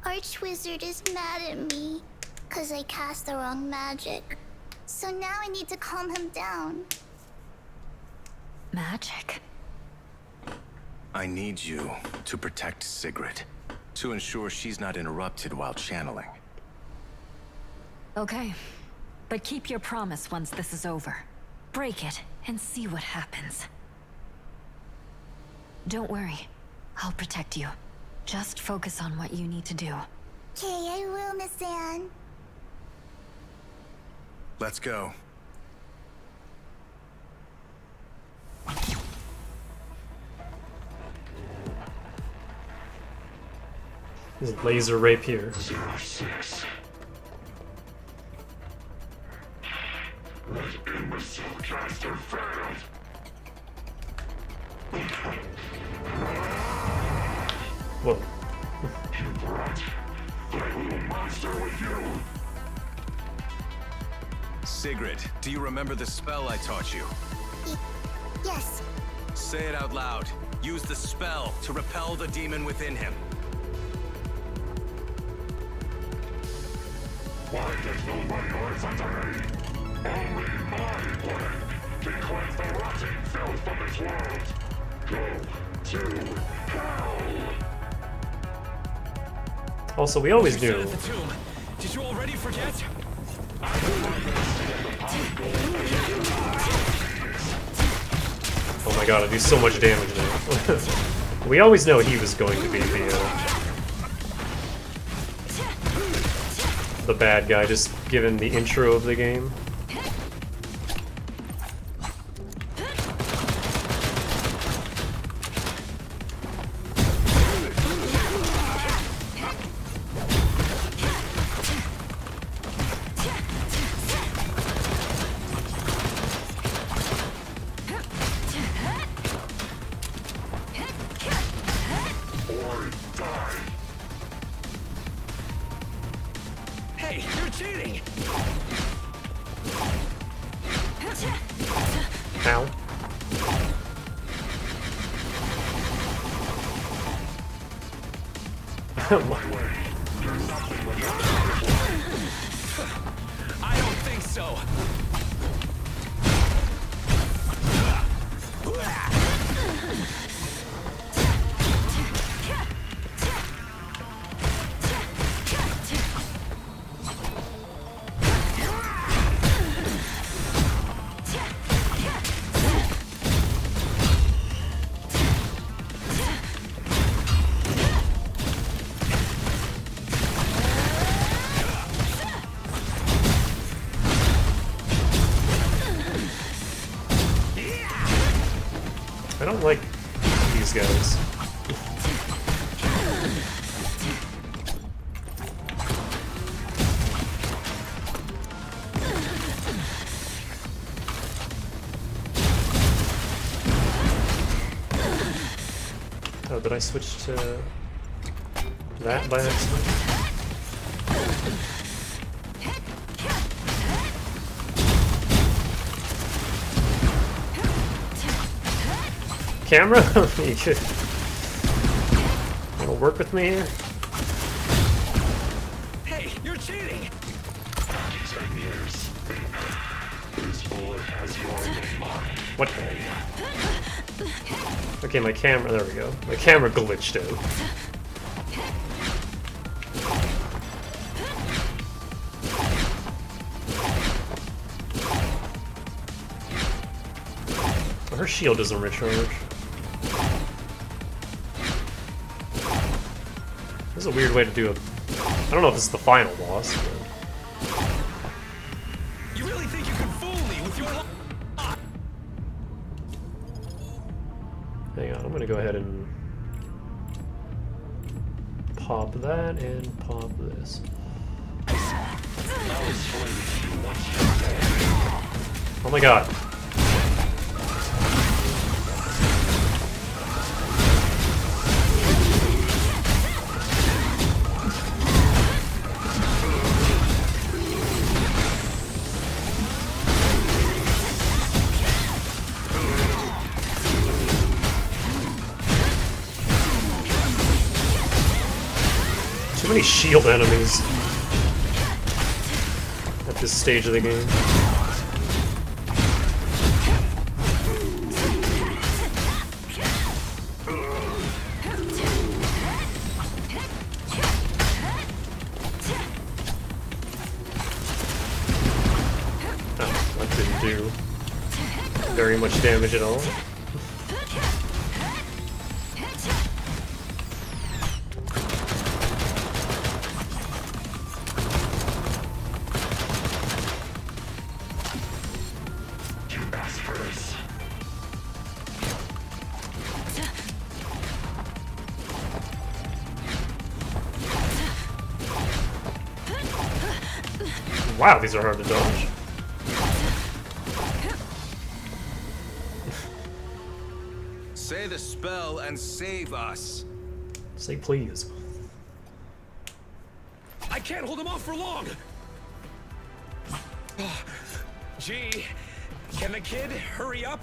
Archwizard is mad at me because I cast the wrong magic. So now I need to calm him down. Magic? I need you to protect Sigrid, to ensure she's not interrupted while channeling. Okay, but keep your promise once this is over. Break it and see what happens. Don't worry, I'll protect you. Just focus on what you need to do. Okay, I will, Miss Anne. Let's go. There's laser rapier. 06. That imbecile caster failed. Whoa. You brought that little monster with you. Sigrid, do you remember the spell I taught you? Yes. Say it out loud. Use the spell to repel the demon within him. Why does nobody listen to me? Only my plan can cleanse the rotting filth from this world. Go to hell. Also, we always knew. At the tomb. Did you already forget? Oh my god, I do so much damage now. We always know he was going to be the bad guy, just given the intro of the game. Hey, you're cheating! Ow. I don't think so. I don't like these guys. Oh, did I switch to that by accident? Camera? You could wanna work with me here? Hey, you're cheating! 10 years. This bullet has your name on it. What? Okay, my camera, there we go. My camera glitched out. Our shield doesn't recharge. This is a weird way to do it. I don't know if this is the final boss, but... You really think you can fool me with your... Hang on, I'm gonna go ahead and pop that and pop this. Oh my god. Too many shield enemies at this stage of the game. Oh, that didn't do very much damage at all. Wow, these are hard to dodge. Say the spell and save us. Say please. I can't hold him off for long! Gee, can the kid hurry up?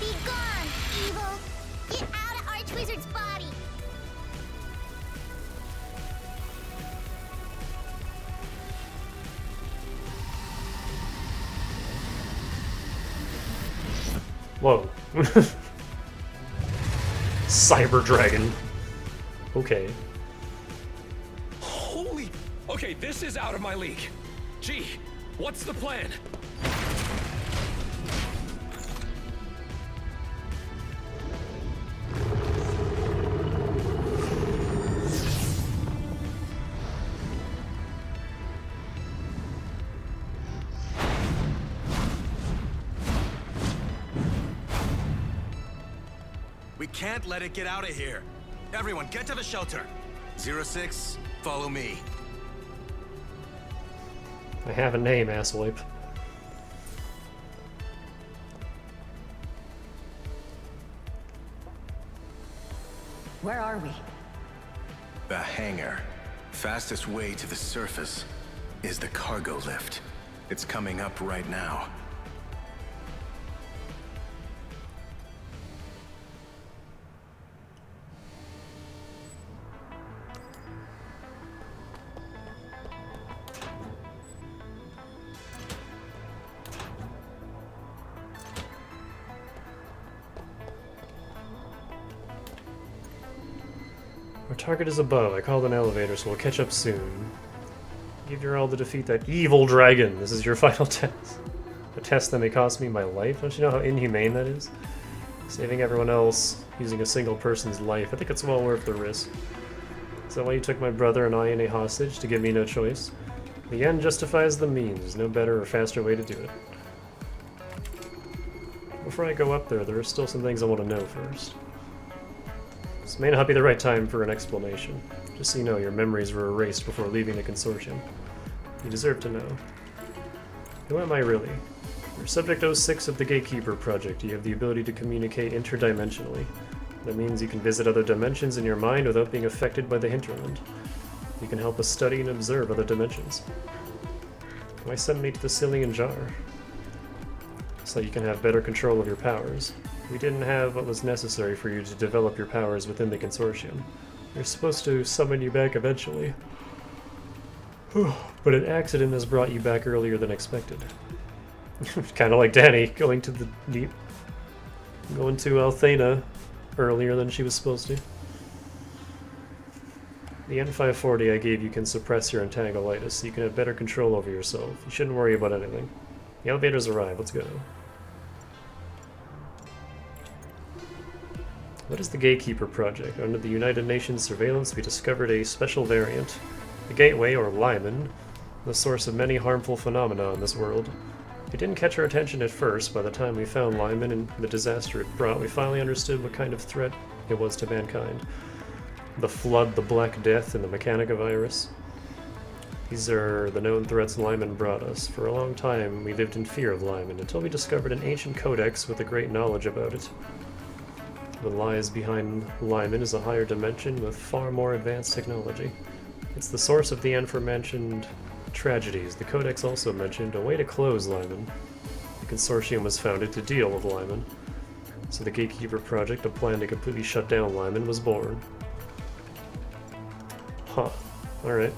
Be gone, evil! Get out of Archwizard's body! Whoa. Cyber Dragon. Okay. Holy... Okay, this is out of my league. Gee, what's the plan? We can't let it get out of here. Everyone, get to the shelter. 06, follow me. I have a name, asswipe. Where are we? The hangar. Fastest way to the surface is the cargo lift. It's coming up right now. Our target is above. I called an elevator, so we'll catch up soon. Give your all to defeat that evil dragon. This is your final test. A test that may cost me my life. Don't you know how inhumane that is? Saving everyone else using a single person's life. I think it's well worth the risk. Is that why you took my brother and I in a hostage? To give me no choice? The end justifies the means. There's no better or faster way to do it. Before I go up there are still some things I want to know first. This may not be the right time for an explanation. Just so you know, your memories were erased before leaving the consortium. You deserve to know. Who am I really? You're Subject 06 of the Gatekeeper Project. You have the ability to communicate interdimensionally. That means you can visit other dimensions in your mind without being affected by the hinterland. You can help us study and observe other dimensions. Why send me to the Cillian Jar? So you can have better control of your powers. We didn't have what was necessary for you to develop your powers within the Consortium. They're supposed to summon you back eventually. But an accident has brought you back earlier than expected. Kinda like Danny, going to Althena earlier than she was supposed to. The N540 I gave you can suppress your entangleitis, so you can have better control over yourself. You shouldn't worry about anything. The elevator's arrived, let's go. What is the Gatekeeper Project? Under the United Nations surveillance, we discovered a special variant. The Gateway, or Lyman, the source of many harmful phenomena in this world. It didn't catch our attention at first. By the time we found Lyman and the disaster it brought, we finally understood what kind of threat it was to mankind. The Flood, the Black Death, and the Mechanica virus. These are the known threats Lyman brought us. For a long time, we lived in fear of Lyman, until we discovered an ancient codex with a great knowledge about it. What lies behind Lyman is a higher dimension with far more advanced technology. It's the source of the aforementioned tragedies. The codex also mentioned a way to close Lyman. The Consortium was founded to deal with Lyman. So the Gatekeeper Project, a plan to completely shut down Lyman, was born. Huh. Alright.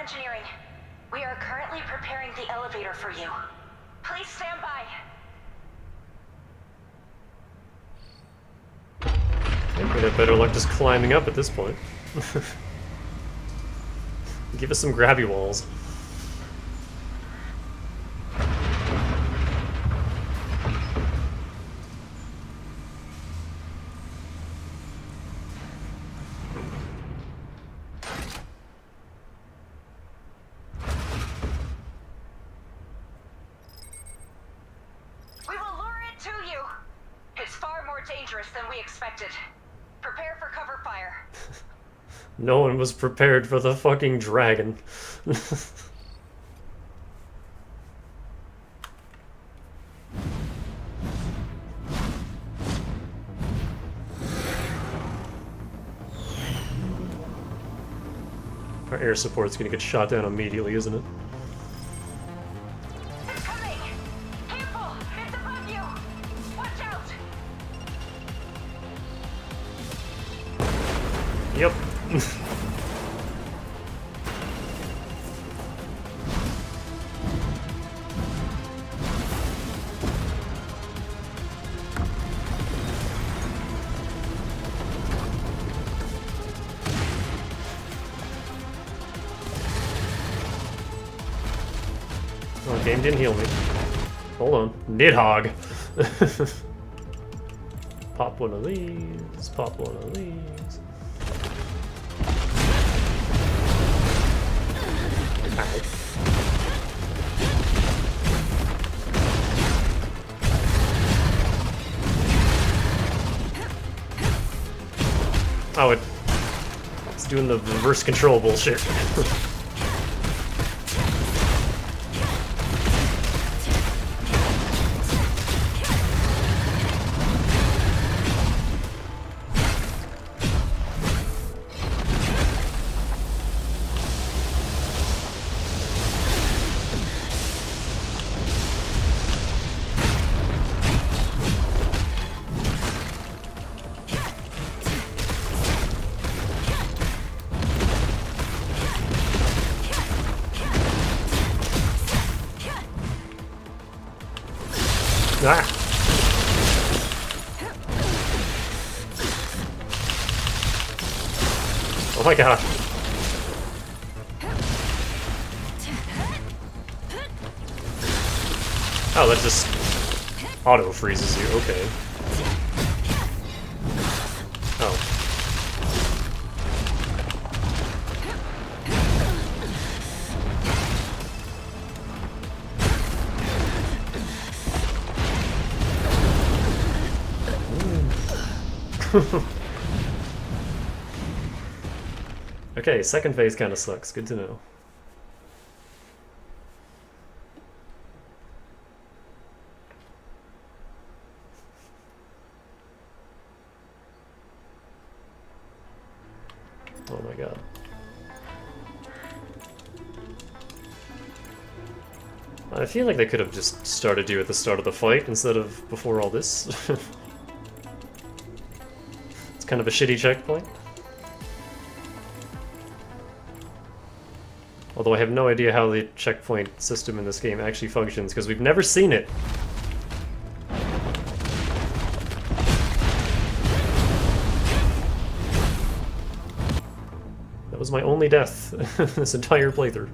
Engineering. We are currently preparing the elevator for you. Please stand by. I think we'd have better luck just climbing up at this point. Give us some grabby walls. No one was prepared for the fucking dragon. Our air support's gonna get shot down immediately, isn't it? It's coming! Careful! It's above you! Watch out! Yep. Oh, game didn't heal me. Hold on. Nidhogg. Pop one of these. Pop one of these. Oh, it's doing the reverse control bullshit. Ah! Oh my god. Oh, that just auto freezes you. Okay. Oh. Okay, second phase kind of sucks. Good to know. Oh my god. I feel like they could have just started you at the start of the fight instead of before all this. It's kind of a shitty checkpoint. Although I have no idea how the checkpoint system in this game actually functions, because we've never seen it. That was my only death this entire playthrough.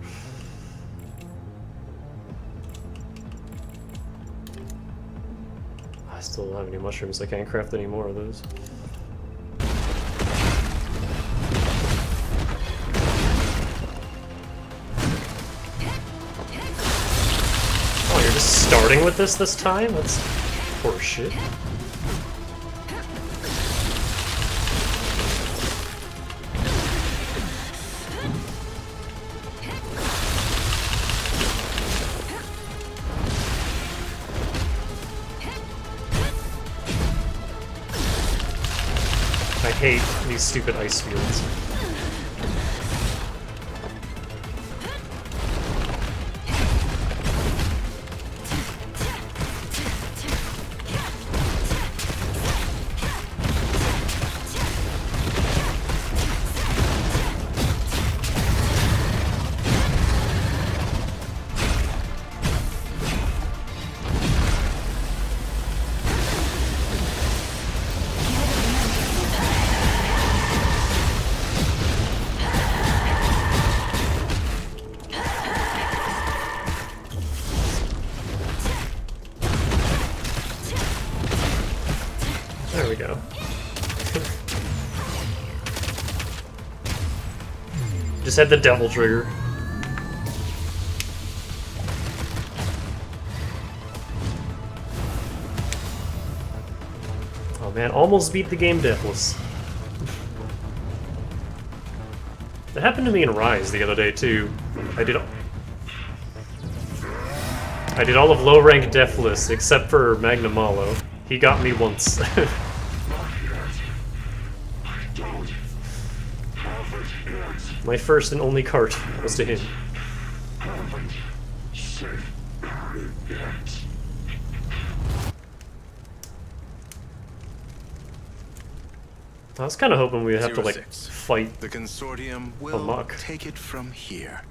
I still don't have any mushrooms, I can't craft any more of those. Oh, you're just starting with this time? That's horseshit. I hate these stupid ice fields. There we go. Just had the devil trigger. Oh man, almost beat the game deathless. That happened to me in Rise the other day too. I did all of low rank deathless except for Magnamalo. He got me once. My first and only cart was to him. I was kind of hoping we'd have to like fight the consortium will amok. Take it from here.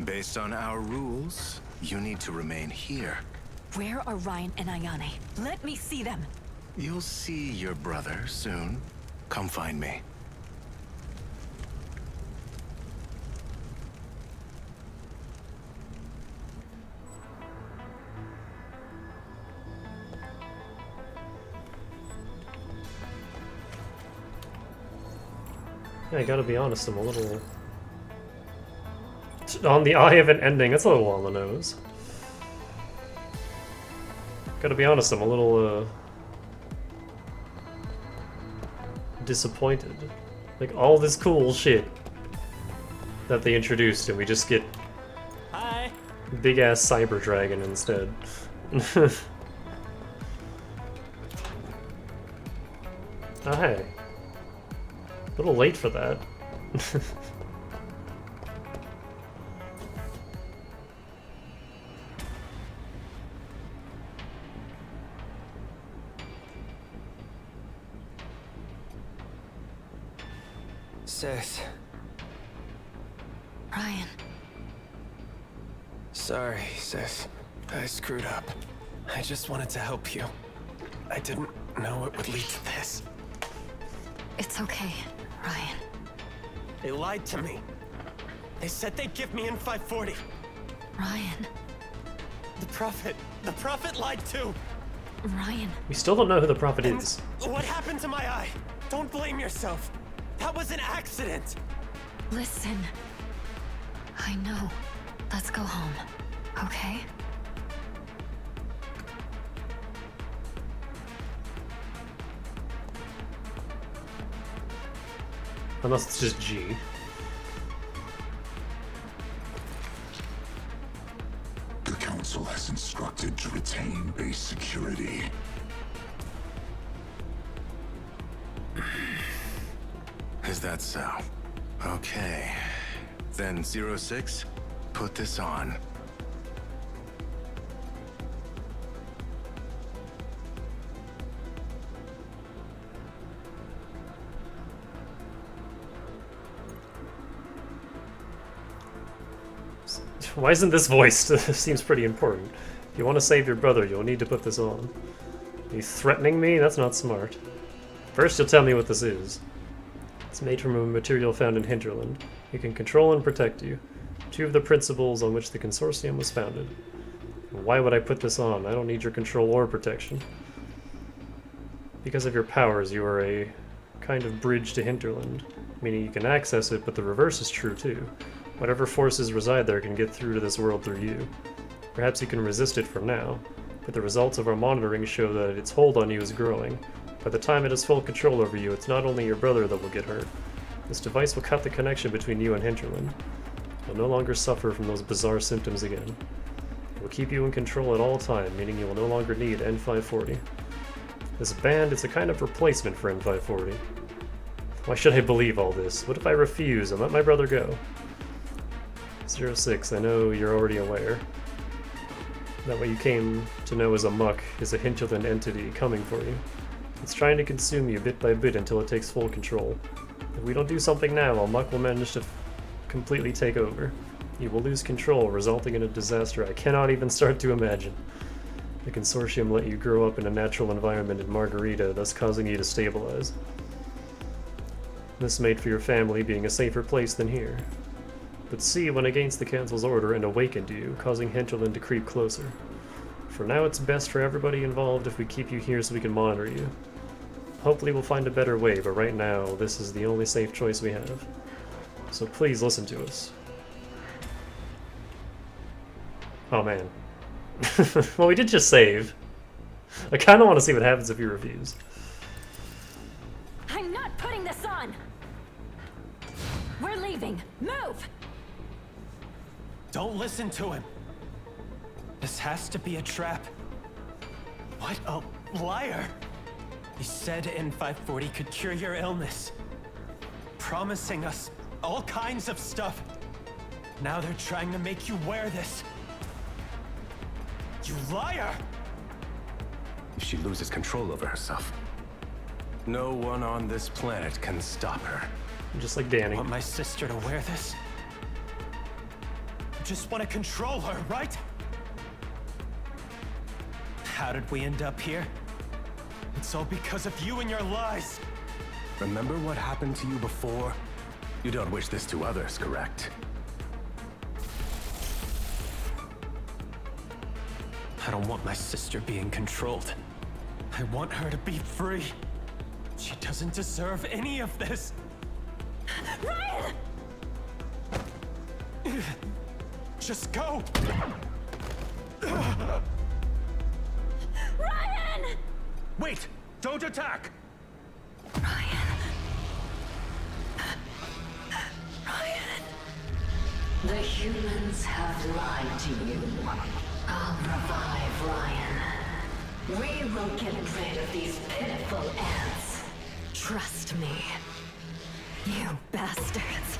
Based on our rules, you need to remain here. Where are Ryan and Ayane? Let me see them. You'll see your brother soon. Come find me. Yeah, I gotta be honest, I'm a little... On the eye of an ending, that's a little on the nose. Gotta be honest, I'm a little, disappointed. Like, all this cool shit that they introduced, and we just get... Hi! Big-ass cyber dragon instead. Oh, hey. A little late for that. Seth. Ryan. Sorry, Seth. I screwed up. I just wanted to help you. I didn't know it would lead to this. It's okay, Ryan. They lied to me. They said they'd give me in 540. Ryan. The Prophet lied too. Ryan. We still don't know who the Prophet is. What happened to my eye? Don't blame yourself. That was an accident. Listen. I know. Let's go home, okay? Unless it's just G. The Council has instructed to retain base security. Is that so? Okay. Then 06, put this on. Why isn't this voiced? This seems pretty important. If you want to save your brother, you'll need to put this on. Are you threatening me? That's not smart. First, you'll tell me what this is. It's made from a material found in Hinterland. It can control and protect you. Two of the principles on which the Consortium was founded. Why would I put this on? I don't need your control or protection. Because of your powers, you are a kind of bridge to Hinterland. Meaning you can access it, but the reverse is true too. Whatever forces reside there can get through to this world through you. Perhaps you can resist it for now, but the results of our monitoring show that its hold on you is growing. By the time it has full control over you, it's not only your brother that will get hurt. This device will cut the connection between you and Hinterland. You'll no longer suffer from those bizarre symptoms again. It will keep you in control at all time, meaning you will no longer need N540. This band is a kind of replacement for N540. Why should I believe all this? What if I refuse and let my brother go? 06, I know you're already aware that what you came to know as a muck is a hinterland entity coming for you. It's trying to consume you bit by bit until it takes full control. If we don't do something now, a muck will manage to completely take over. You will lose control, resulting in a disaster I cannot even start to imagine. The Consortium let you grow up in a natural environment in Margarita, thus causing you to stabilize. This made for your family being a safer place than here. But C went against the Council's order and awakened you, causing Hinterland to creep closer. For now, it's best for everybody involved if we keep you here so we can monitor you. Hopefully we'll find a better way, but right now, this is the only safe choice we have. So please listen to us. Oh man. Well, we did just save. I kinda want to see what happens if you refuse. I'm not putting this on! We're leaving! Move! Don't listen to him. This has to be a trap. What a liar! He said N540 could cure your illness, promising us all kinds of stuff. Now they're trying to make you wear this. You liar! If she loses control over herself, no one on this planet can stop her. Just like Danny. You want my sister to wear this? You just want to control her, right? How did we end up here? It's all because of you and your lies. Remember what happened to you before? You don't wish this to others, correct? I don't want my sister being controlled. I want her to be free. She doesn't deserve any of this. Ryan! Just go! Ryan! Wait! Don't attack! Ryan. The humans have lied to you. I'll revive Ryan. We will get rid of these pitiful ants. Trust me. You bastards.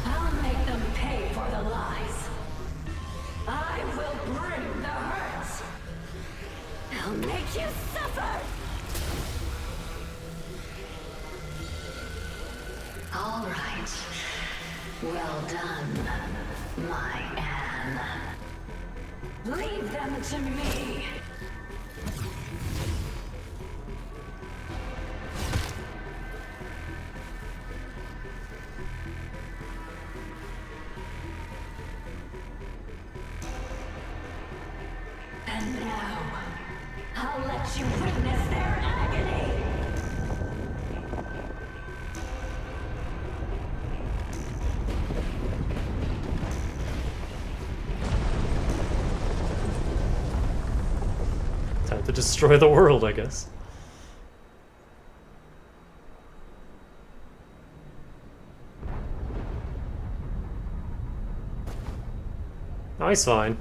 I'll make them pay for the lies. I will bring the hurts. I'll make you suffer! All right. Well done, my Anne. Leave them to me. I'll let you witness their agony! Time to destroy the world, I guess. Oh, he's fine.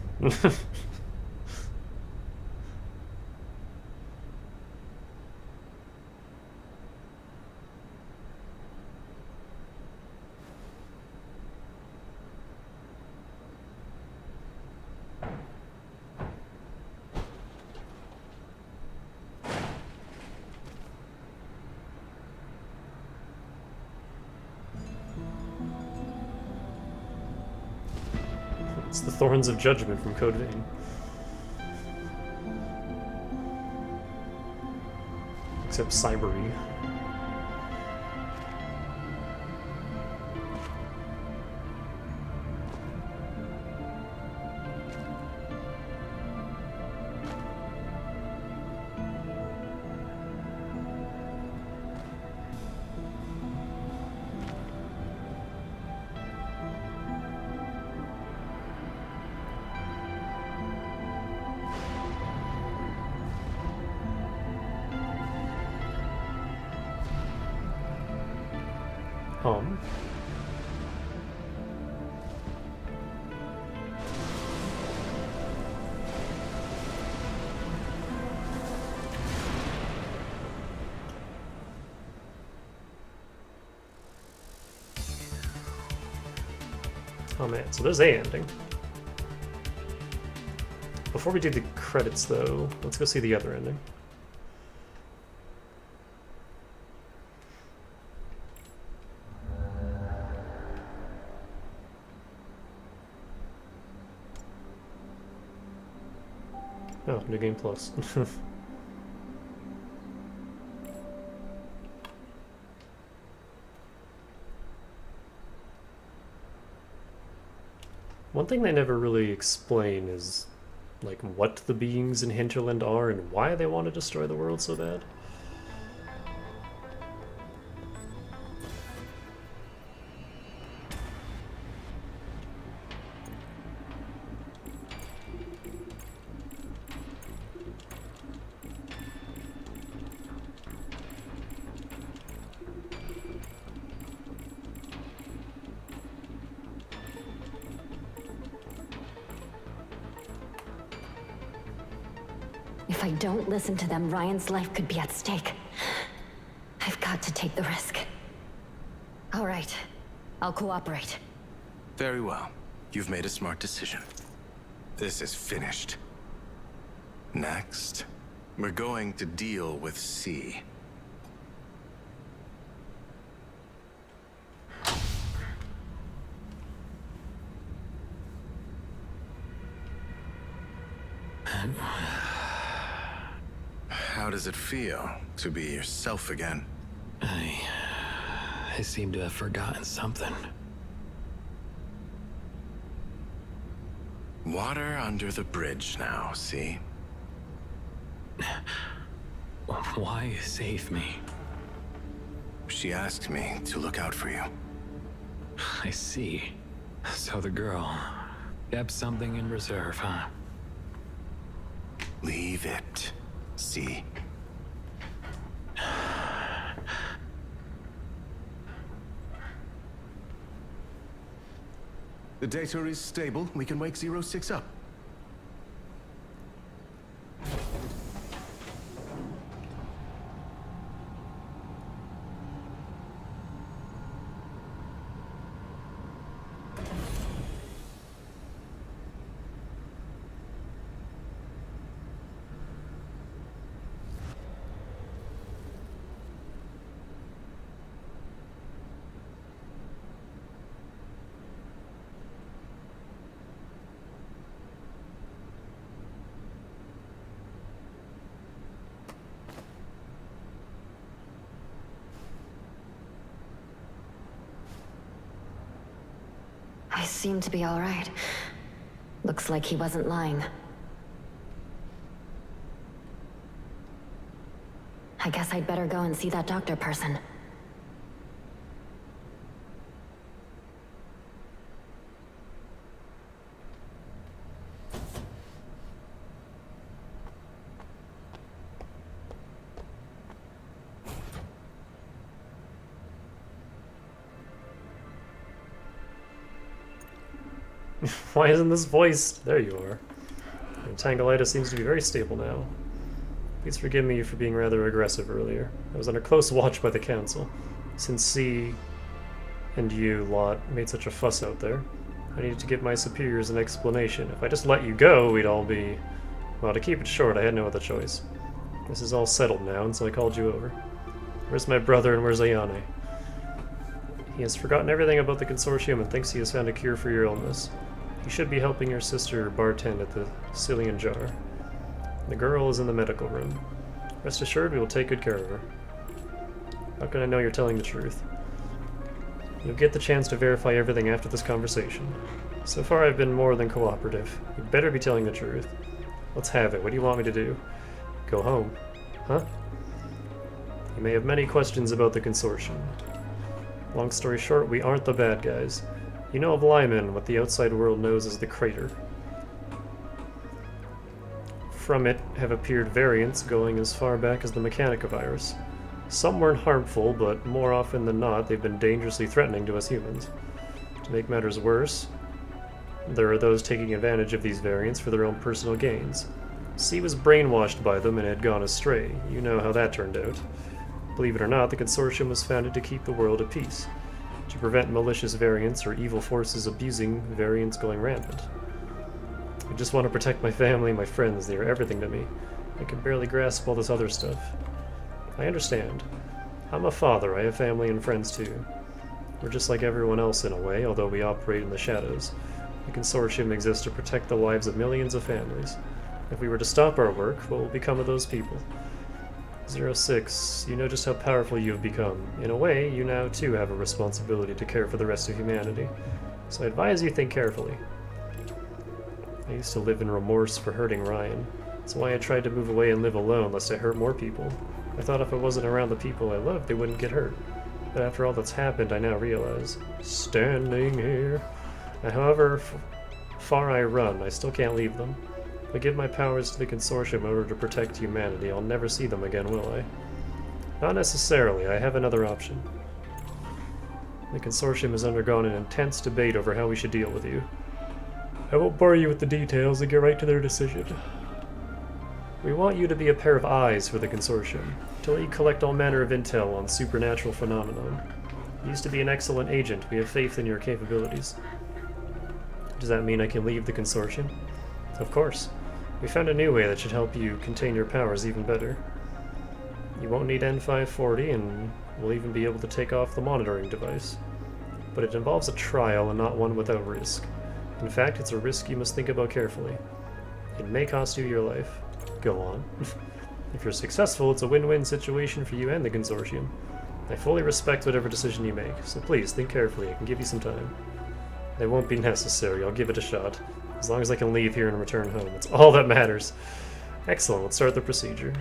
It's the Thorns of Judgment from Code Vein. Except cybery. Oh man, so there's a ending. Before we do the credits though, let's go see the other ending. Oh, New Game Plus. One thing they never really explain is, like, what the beings in Hinterland are and why they want to destroy the world so bad. If I don't listen to them, Ryan's life could be at stake. I've got to take the risk. All right, I'll cooperate. Very well. You've made a smart decision. This is finished. Next, we're going to deal with C. How does it feel to be yourself again? I seem to have forgotten something. Water under the bridge now, see? Why save me? She asked me to look out for you. I see. So the girl kept something in reserve, huh? Leave it. See? The data is stable. We can wake 06 up. I seem to be all right. Looks like he wasn't lying. I guess I'd better go and see that doctor person. Why isn't this voiced? There you are. Your Tangolitis seems to be very stable now. Please forgive me for being rather aggressive earlier. I was under close watch by the Council. Since C and you lot made such a fuss out there, I needed to give my superiors an explanation. If I just let you go, we'd all be... Well, to keep it short, I had no other choice. This is all settled now, and so I called you over. Where's my brother and where's Ayane? He has forgotten everything about the Consortium and thinks he has found a cure for your illness. He should be helping your sister bartend at the Cillian Jar. The girl is in the medical room. Rest assured, we will take good care of her. How can I know you're telling the truth? You'll get the chance to verify everything after this conversation. So far, I've been more than cooperative. You'd better be telling the truth. Let's have it. What do you want me to do? Go home. Huh? You may have many questions about the Consortium. Long story short, we aren't the bad guys. You know of Lyman, what the outside world knows as the Crater. From it have appeared variants going as far back as the Mechanica virus. Some weren't harmful, but more often than not, they've been dangerously threatening to us humans. To make matters worse, there are those taking advantage of these variants for their own personal gains. C was brainwashed by them and had gone astray. You know how that turned out. Believe it or not, the Consortium was founded to keep the world at peace, to prevent malicious variants or evil forces abusing variants going rampant. I just want to protect my family and my friends. They are everything to me. I can barely grasp all this other stuff. I understand. I'm a father. I have family and friends too. We're just like everyone else in a way, although we operate in the shadows. The Consortium exists to protect the lives of millions of families. If we were to stop our work, what will become of those people? 06, you know just how powerful you have become. In a way, you now too have a responsibility to care for the rest of humanity. So I advise you think carefully. I used to live in remorse for hurting Ryan. That's why I tried to move away and live alone, lest I hurt more people. I thought if I wasn't around the people I loved, they wouldn't get hurt. But after all that's happened, I now realize. Standing here. And however far I run, I still can't leave them. If I give my powers to the Consortium in order to protect humanity, I'll never see them again, will I? Not necessarily. I have another option. The Consortium has undergone an intense debate over how we should deal with you. I won't bore you with the details and get right to their decision. We want you to be a pair of eyes for the Consortium, to let you collect all manner of intel on supernatural phenomenon. You used to be an excellent agent. We have faith in your capabilities. Does that mean I can leave the Consortium? Of course. We found a new way that should help you contain your powers even better. You won't need N540, and we'll even be able to take off the monitoring device. But it involves a trial and not one without risk. In fact, it's a risk you must think about carefully. It may cost you your life. Go on. If you're successful, it's a win-win situation for you and the Consortium. I fully respect whatever decision you make, so please think carefully. I can give you some time. It won't be necessary. I'll give it a shot. As long as I can leave here and return home. It's all that matters. Excellent. Let's start the procedure.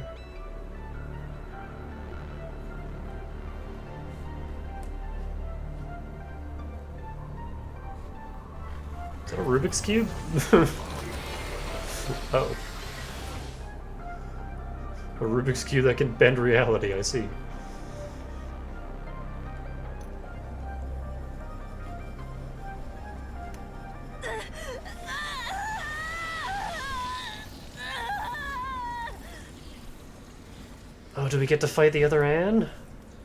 Is that a Rubik's Cube? Oh. A Rubik's Cube that can bend reality, I see. Oh, do we get to fight the other Anne?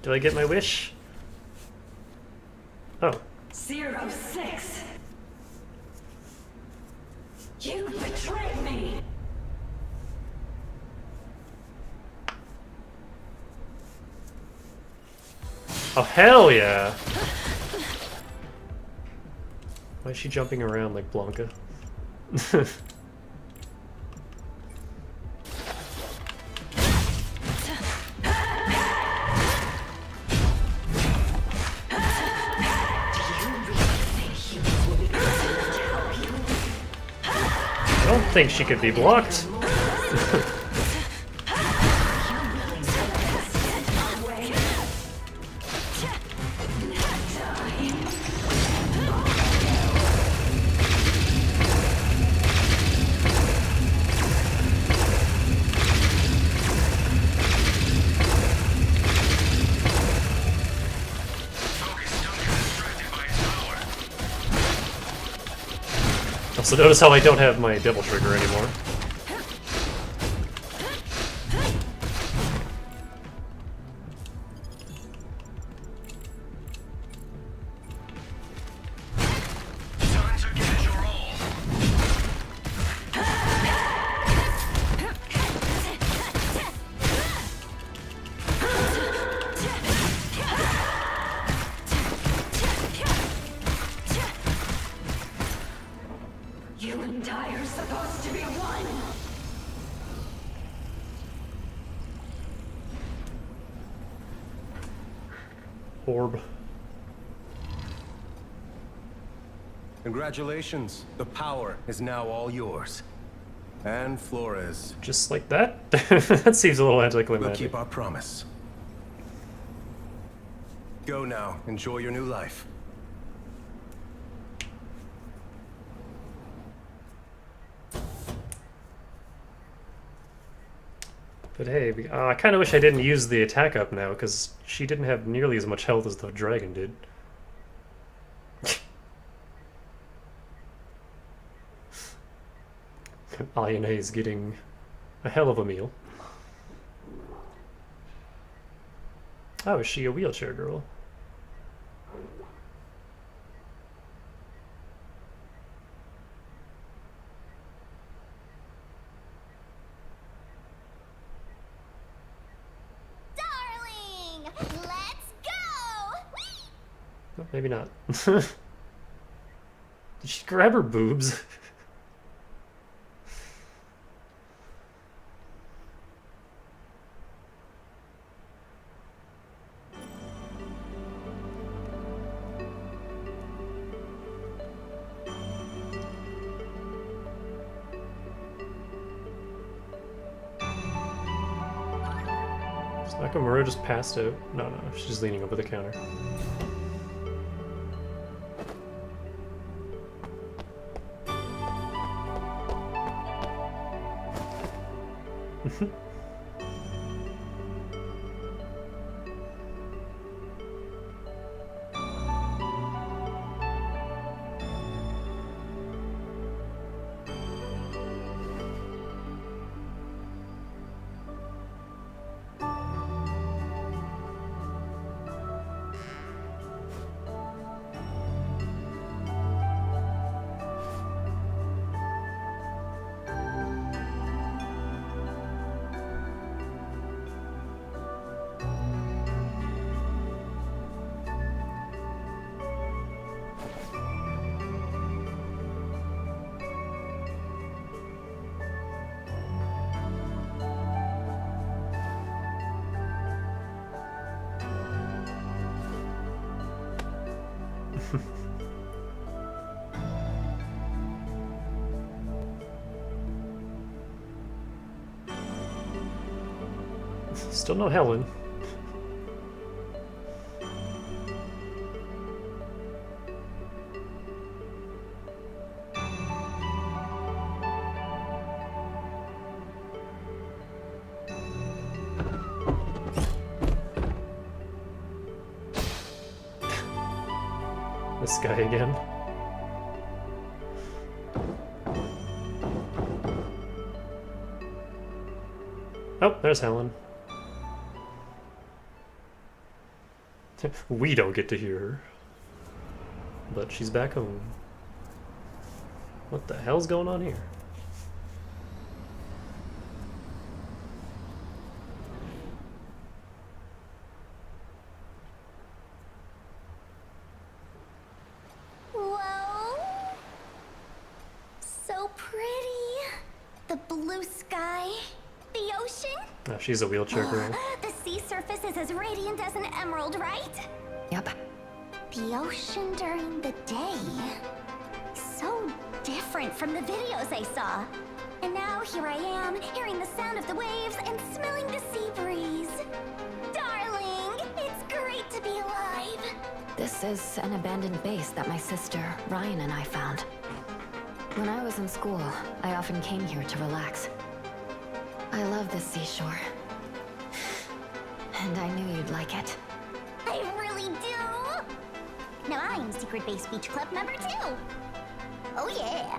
Do I get my wish? Oh. 06. You betrayed me. Oh, hell yeah! Why is she jumping around like Blanca? I don't think she could be blocked. So notice how I don't have my double trigger anymore. You and I are supposed to be one. Orb. Congratulations. The power is now all yours. And Flores. Just like that? That seems a little anticlimactic. We'll keep our promise. Go now. Enjoy your new life. But hey, I kind of wish I didn't use the attack up now, because she didn't have nearly as much health as the dragon did. INA is getting a hell of a meal. Oh, is she a wheelchair girl? Darling, let's go. Oh, maybe not. Did she grab her boobs? Nakamura just passed out. No, she's leaning over the counter. Still no Helen. This guy again. Oh, there's Helen. We don't get to hear her. But she's back home. What the hell's going on here? Whoa. So pretty. The blue sky. The ocean. Oh, she's a wheelchair girl. The sea surface is as radiant as an emerald, right? Yep. The ocean during the day. So different from the videos I saw. And now here I am, hearing the sound of the waves and smelling the sea breeze. Darling, it's great to be alive. This is an abandoned base that my sister, Ryan, and I found. When I was in school, I often came here to relax. I love this seashore. And I knew you'd like it. I really do. Now I'm Secret Base Beach Club member too. Oh yeah.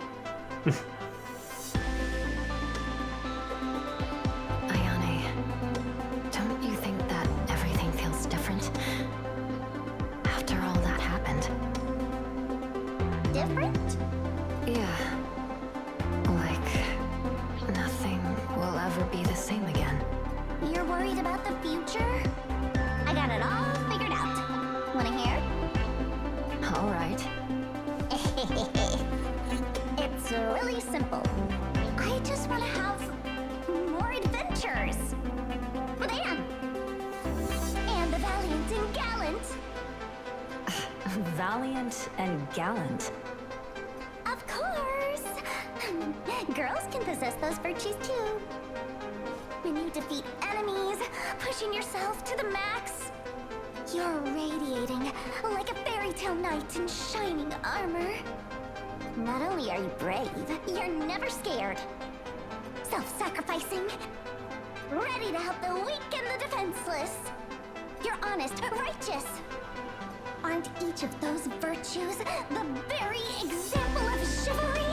Ayane, don't you think that everything feels different? After all that happened. Different? Yeah. Like, nothing will ever be the same again. You're worried about the future? I got it all figured out. Wanna hear? All right. It's really simple. I just want to have more adventures with Anne and the valiant and gallant. Valiant and gallant. Of course. Girls can possess those virtues too. When you defeat enemies, pushing yourself to the max, you're radiating like a fairy tale knight in shining armor. Not only are you brave, you're never scared. Self-sacrificing, ready to help the weak and the defenseless. You're honest, righteous. Aren't each of those virtues the very example of chivalry?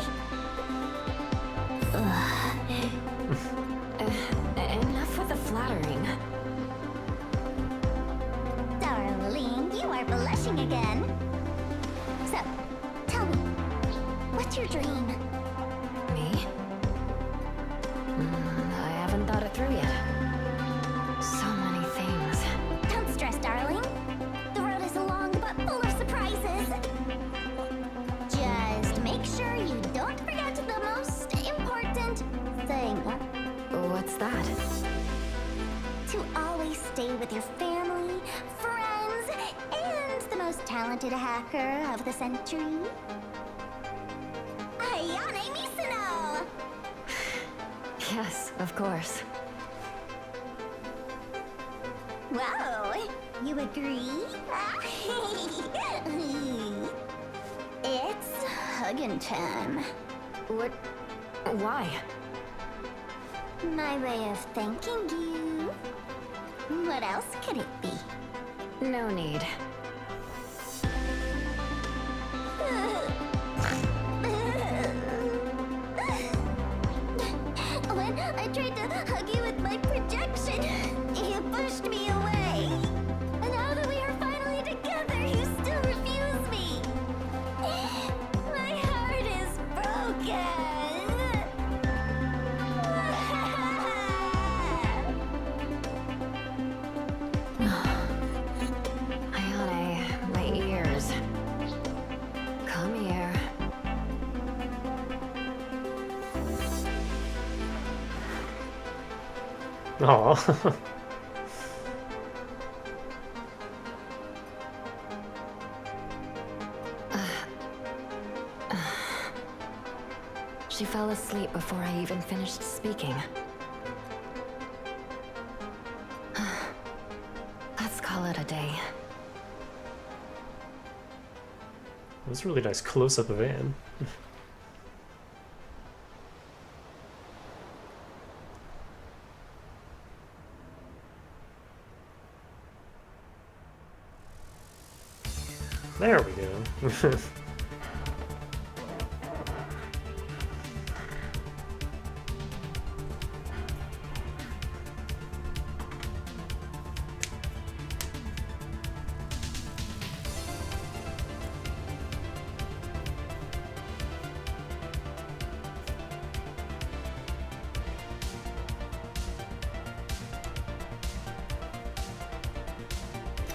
Enough with the flattering. Darling, you are blushing again. So, tell me, what's your dream? Me? I haven't thought it through yet. So many things. Don't stress, darling. The road is long but full of surprises. Just make sure you don't forget the most important thing. What's that? To always stay with your family, friends, and the most talented hacker of the century. Ayane Misuno! Yes, of course. Whoa, you agree? It's hugging time. What? Why? My way of thanking you. What else could it be? No need. When I tried to hug you with my projection, you pushed me away. And now that we are finally together, you still refuse me. My heart is broken. Ayane, my ears. Come here. Aw. She fell asleep before I even finished speaking. Let's call it a day. It was a really nice close-up of Anne. There we go.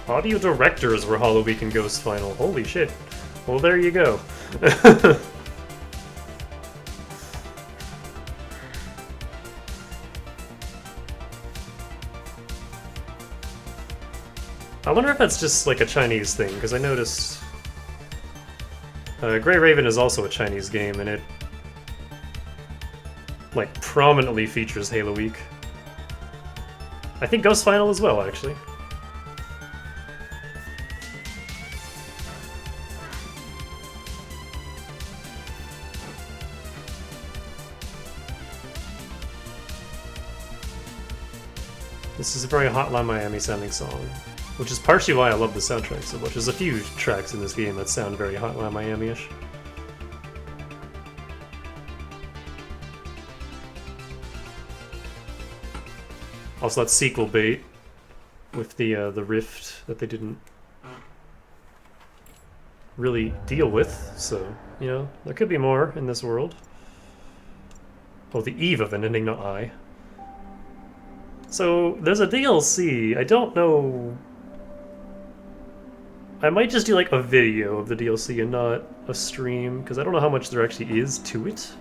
Audio directors were Hollow Week and Ghost Final. Holy shit. Well, there you go. I wonder if that's just like a Chinese thing, because I noticed Grey Raven is also a Chinese game, and it like prominently features Halo Week. I think Ghost Final as well, actually. This is a very Hotline Miami sounding song, which is partially why I love the soundtrack so much. There's a few tracks in this game that sound very Hotline Miami-ish. Also, that's sequel bait with the rift that they didn't really deal with. So, you know, there could be more in this world. Oh, the eve of an ending, not I. So, there's a DLC. I don't know. I might just do like a video of the DLC and not a stream, because I don't know how much there actually is to it.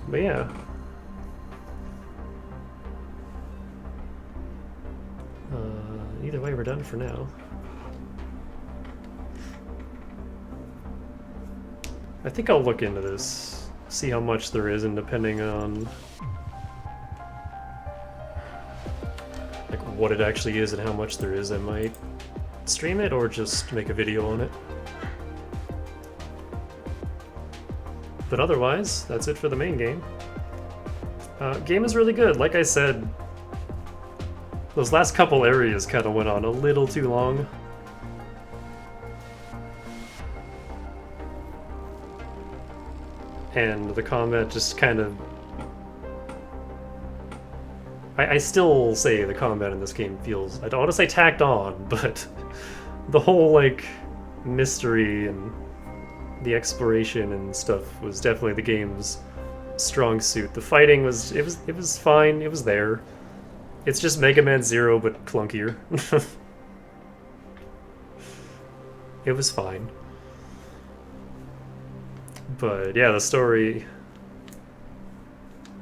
But yeah. Either way, we're done for now. I think I'll look into this, see how much there is, and depending on like what it actually is and how much there is, I might stream it or just make a video on it. But otherwise, that's it for the main game. Game is really good. Like I said, those last couple areas kind of went on a little too long. And the combat just kind of... I still say the combat in this game feels... I don't want to say tacked on, but the whole, like, mystery and the exploration and stuff was definitely the game's strong suit. The fighting was... It was fine. It was there. It's just Mega Man Zero, but clunkier. It was fine. But yeah, the story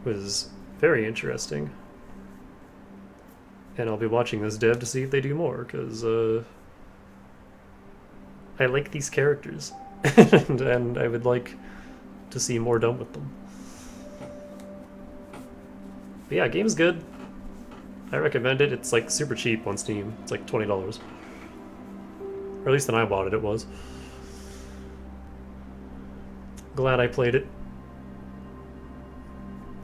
was very interesting. And I'll be watching this dev to see if they do more, because I like these characters. and I would like to see more done with them. But yeah, game's good. I recommend it. It's like super cheap on Steam. It's like $20. Or at least when I bought it, it was. Glad I played it.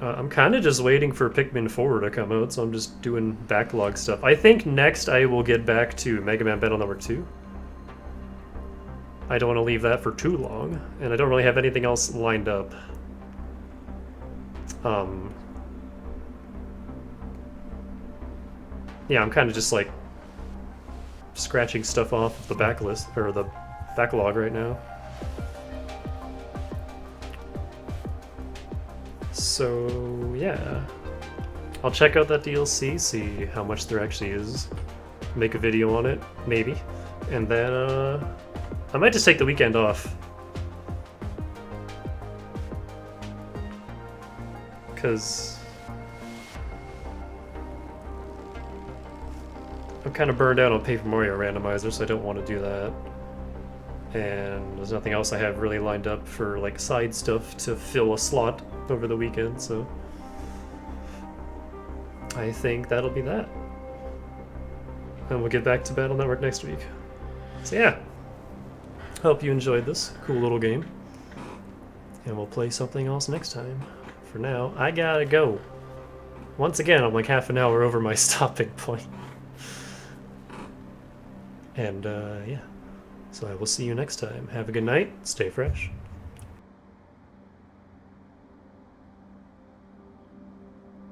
I'm kind of just waiting for Pikmin 4 to come out, so I'm just doing backlog stuff. I think next I will get back to Mega Man Battle Network 2. I don't want to leave that for too long, and I don't really have anything else lined up. Yeah, I'm kind of just like scratching stuff off the backlist, or the backlog right now. So, yeah. I'll check out that DLC, see how much there actually is, make a video on it, maybe. And then, I might just take the weekend off. Because I'm kind of burned out on Paper Mario Randomizer, so I don't want to do that. And there's nothing else I have really lined up for like side stuff to fill a slot over the weekend, so I think that'll be that. And we'll get back to Battle Network next week. So yeah, hope you enjoyed this cool little game, and we'll play something else next time. For now, I gotta go. Once again, I'm like half an hour over my stopping point. And yeah, so I will see you next time. Have a good night, stay fresh.